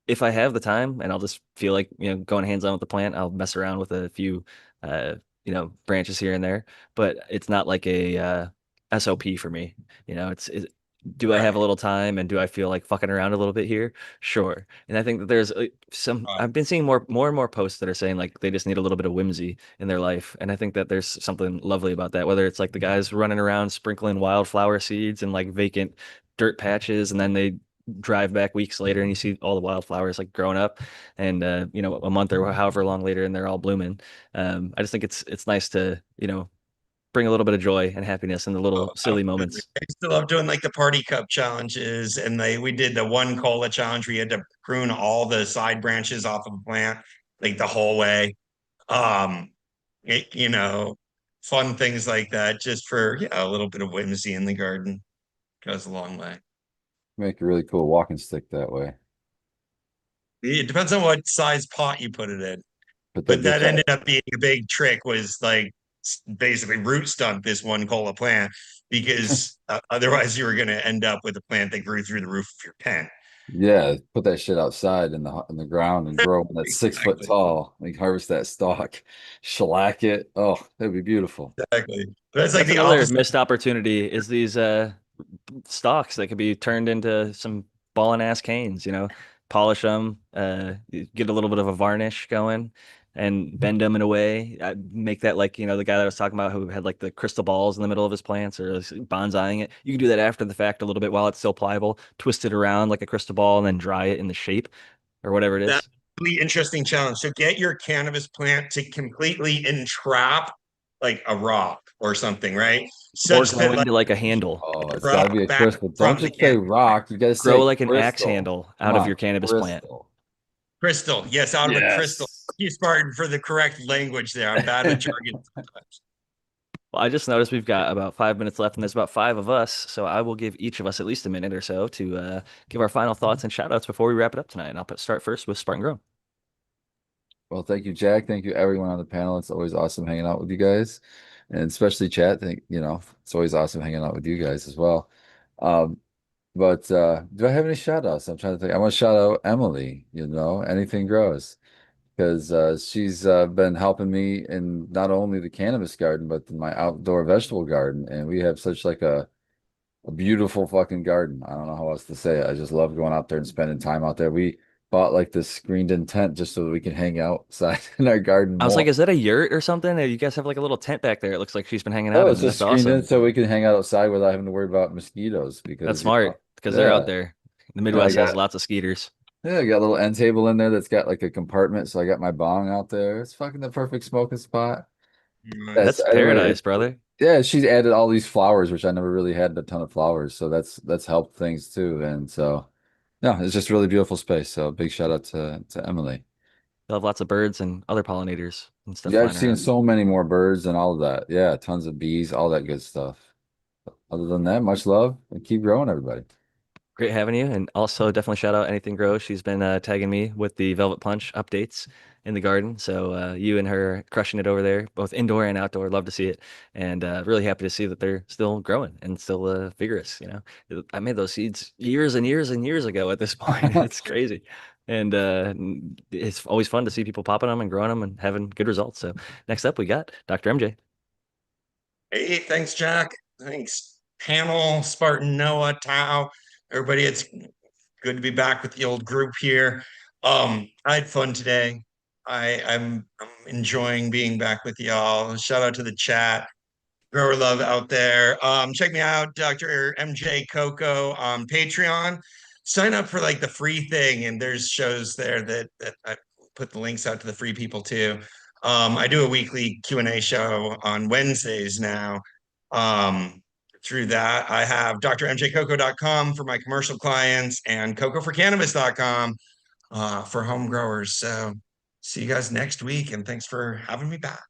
Speaker 1: if I have the time and I'll just feel like, going hands on with the plant, I'll mess around with a few, branches here and there, but it's not like a, SOP for me. Do I have a
Speaker 3: Right.
Speaker 1: little time and do I feel like fucking around a little bit here? Sure. And I think that there's I've been seeing more and more posts that are saying like they just need a little bit of whimsy in their life. And I think that there's something lovely about that, whether it's like the guys running around sprinkling wildflower seeds in like vacant dirt patches and then they drive back weeks later and you see all the wildflowers like growing up and a month or however long later and they're all blooming. I just think it's nice to bring a little bit of joy and happiness in the little silly
Speaker 3: Absolutely.
Speaker 1: moments.
Speaker 3: I used to love doing like the party cup challenges, and we did the one cola challenge. We had to prune all the side branches off of a plant like the whole way. Um, you know, fun things like that, just for a little bit of whimsy in the garden goes a long way.
Speaker 2: Make a really cool walking stick that way.
Speaker 3: It depends on what size pot you put it in.
Speaker 2: Put that
Speaker 3: But that
Speaker 2: bitch out.
Speaker 3: ended up being a big trick, was like basically root stump this one cola plant, because otherwise you were going to end up with a plant that grew through the roof of your pen.
Speaker 2: Yeah, put that shit outside in the ground and grow one that's 6 foot
Speaker 3: Exactly.
Speaker 2: tall. Like harvest that stalk, shellac it. Oh, that'd be beautiful.
Speaker 3: Exactly. But that's like
Speaker 1: That's
Speaker 3: the
Speaker 1: another
Speaker 3: opposite.
Speaker 1: missed opportunity is these stalks that could be turned into some ballin' ass canes, polish them, get a little bit of a varnish going and bend them in a way. Make that like, the guy that I was talking about who had like the crystal balls in the middle of his plants or was bonsaiing it. You can do that after the fact a little bit while it's still pliable, twist it around like a crystal ball and then dry it in the shape or whatever it
Speaker 3: That's
Speaker 1: is.
Speaker 3: a really interesting challenge. So get your cannabis plant to completely entrap like a rock or something, right?
Speaker 1: Or
Speaker 3: Such
Speaker 1: grow
Speaker 3: that like
Speaker 1: into like a handle.
Speaker 2: Oh, it's got to be
Speaker 3: rock
Speaker 2: a
Speaker 3: back
Speaker 2: crystal. Don't
Speaker 3: from the
Speaker 2: just say
Speaker 3: can.
Speaker 2: rock. You got to
Speaker 1: Grow
Speaker 2: say
Speaker 1: like an axe
Speaker 2: crystal.
Speaker 1: handle
Speaker 2: Come
Speaker 1: out of
Speaker 2: on,
Speaker 1: your cannabis plant.
Speaker 2: crystal.
Speaker 3: Crystal. Yes, out of a crystal.
Speaker 2: Yes.
Speaker 3: Thank you, Spartan, for the correct language there. I'm bad with jargon sometimes.
Speaker 1: Well, I just noticed we've got about 5 minutes left, and there's about five of us. So I will give each of us at least a minute or so to give our final thoughts and shout outs before we wrap it up tonight. And I'll start first with Spartan Grown.
Speaker 2: Well, thank you, Jack. Thank you, everyone on the panel. It's always awesome hanging out with you guys, and especially chat. It's always awesome hanging out with you guys as well. Um, but do I have any shout outs? I'm trying to think. I want to shout out Emily, anything grows, because she's been helping me in not only the cannabis garden, but in my outdoor vegetable garden. And we have such like a beautiful fucking garden. I don't know how else to say it. I just love going out there and spending time out there. We bought like this screened-in tent just so that we can hang outside in our garden
Speaker 1: I was like,
Speaker 2: more.
Speaker 1: is that a yurt or something? You guys have like a little tent back there. It looks like she's been hanging out
Speaker 2: Oh,
Speaker 1: in.
Speaker 2: it's just
Speaker 1: That's
Speaker 2: screened in
Speaker 1: awesome.
Speaker 2: so we can hang out outside without having to worry about mosquitoes
Speaker 1: That's
Speaker 2: because,
Speaker 1: smart because they're out
Speaker 2: yeah.
Speaker 1: there. The
Speaker 2: And I
Speaker 1: Midwest has
Speaker 2: got
Speaker 1: lots of skeeters.
Speaker 2: yeah, I got a little end table in there that's got like a compartment. So I got my bong out there. It's fucking the perfect smoking spot. That's
Speaker 1: That's
Speaker 3: Nice.
Speaker 2: anyway.
Speaker 1: paradise, brother.
Speaker 2: Yeah, she's added all these flowers, which I never really had a ton of flowers. So that's helped things too. And so no, it's just a really beautiful space. So big shout out to Emily.
Speaker 1: They'll have lots of birds and other pollinators and stuff
Speaker 2: Yeah, I've
Speaker 1: flying
Speaker 2: seen
Speaker 1: around.
Speaker 2: so many more birds and all of that. Yeah, tons of bees, all that good stuff. Other than that, much love and keep growing, everybody.
Speaker 1: Great having you. And also definitely shout out Anything Grows. She's been tagging me with the Velvet Punch updates in the garden. So you and her crushing it over there, both indoor and outdoor. Love to see it. And really happy to see that they're still growing and still vigorous. I made those seeds years and years and years ago at this point. It's crazy. And it's always fun to see people popping them and growing them and having good results. So next up, we got Dr. MJ.
Speaker 3: Hey, thanks, Jack. Thanks, panel, Spartan, Noah, Tao, everybody. It's good to be back with the old group here. I had fun today. I'm enjoying being back with y'all. Shout out to the chat. Grower love out there. Check me out, Dr. MJ Coco on Patreon. Sign up for like the free thing, and there's shows there that I put the links out to the free people too. I do a weekly Q&A show on Wednesdays now. Through that, I have drmjcoco.com for my commercial clients and cocoforcannabis.com for home growers. So see you guys next week, and thanks for having me back.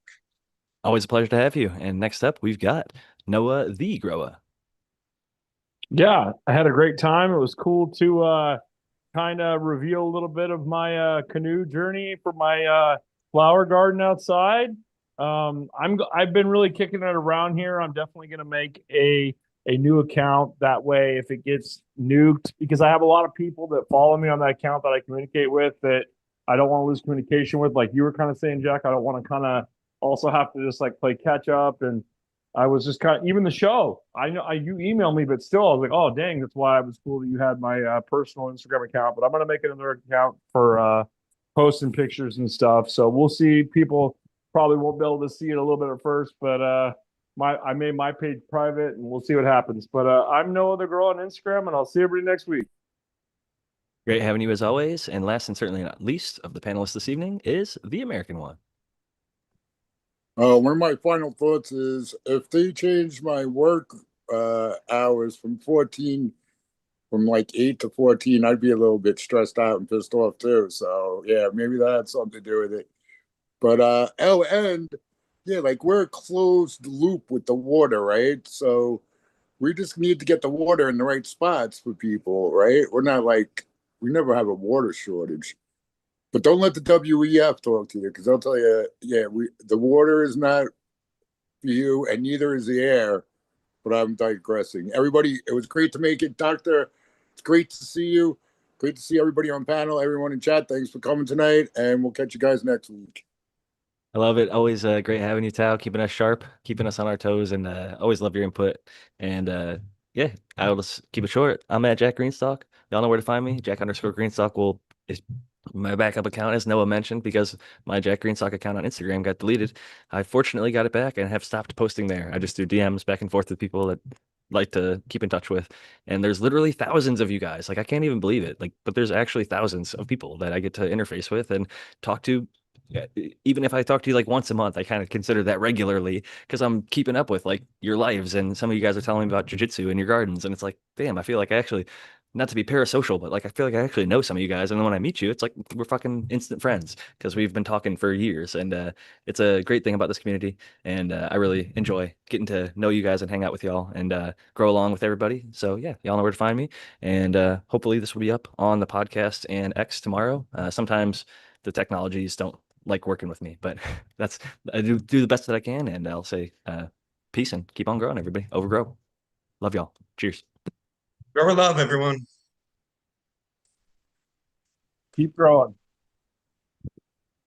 Speaker 1: Always a pleasure to have you. And next up, we've got Noah the Grower.
Speaker 4: Yeah, I had a great time. It was cool to kind of reveal a little bit of my canoe journey for my flower garden outside. I've been really kicking it around here. I'm definitely going to make a new account that way if it gets nuked, because I have a lot of people that follow me on that account that I communicate with that I don't want to lose communication with. Like you were kind of saying, Jack, I don't want to kind of also have to just like play catch up. And I was just kind of, even the show. I know you emailed me, but still, I was like, oh dang, that's why it was cool that you had my personal Instagram account. But I'm gonna make another account for posting pictures and stuff. So we'll see. People probably won't be able to see it a little bit at first, but I made my page private, and we'll see what happens. But I'm No Other Girl on Instagram, and I'll see everybody next week.
Speaker 1: Great having you as always. And last and certainly not least of the panelists this evening is the American one.
Speaker 5: One of my final thoughts is if they change my work hours from like 8 to 14, I'd be a little bit stressed out and pissed off too. So yeah, maybe that had something to do with it. But and yeah, like we're a closed loop with the water, right? So we just need to get the water in the right spots for people, right? We're not like we never have a water shortage. But don't let the WEF talk to you because they'll tell you, yeah, we the water is not for you, and neither is the air. But I'm digressing. Everybody, it was great to make it, Doctor. It's great to see you. Great to see everybody on panel, everyone in chat. Thanks for coming tonight, and we'll catch you guys next week.
Speaker 1: I love it. Always great having you, Tao, keeping us sharp, keeping us on our toes, and always love your input. And yeah, I'll just keep it short. I'm at Jack Greenstock. Y'all know where to find me. Jack_Greenstock will is my backup account, as Noah mentioned, because my Jack Greenstock account on Instagram got deleted. I fortunately got it back and have stopped posting there. I just do DMs back and forth with people that like to keep in touch with. And there's literally thousands of you guys. Like I can't even believe it. Like, but there's actually thousands of people that I get to interface with and talk to. Yeah, even if I talk to you like once a month, I kind of consider that regularly because I'm keeping up with like your lives, and some of you guys are telling me about jujitsu in your gardens, and it's like, damn, I feel like I actually, not to be parasocial, but like I feel like I actually know some of you guys, and then when I meet you, it's like we're fucking instant friends because we've been talking for years, and it's a great thing about this community, and I really enjoy getting to know you guys and hang out with y'all and grow along with everybody. So yeah, y'all know where to find me, and hopefully this will be up on the podcast and X tomorrow. Sometimes the technologies don't like working with me, but that's I do the best that I can, and I'll say peace and keep on growing, everybody. Overgrow. Love y'all. Cheers.
Speaker 3: Grow love, everyone.
Speaker 4: Keep growing.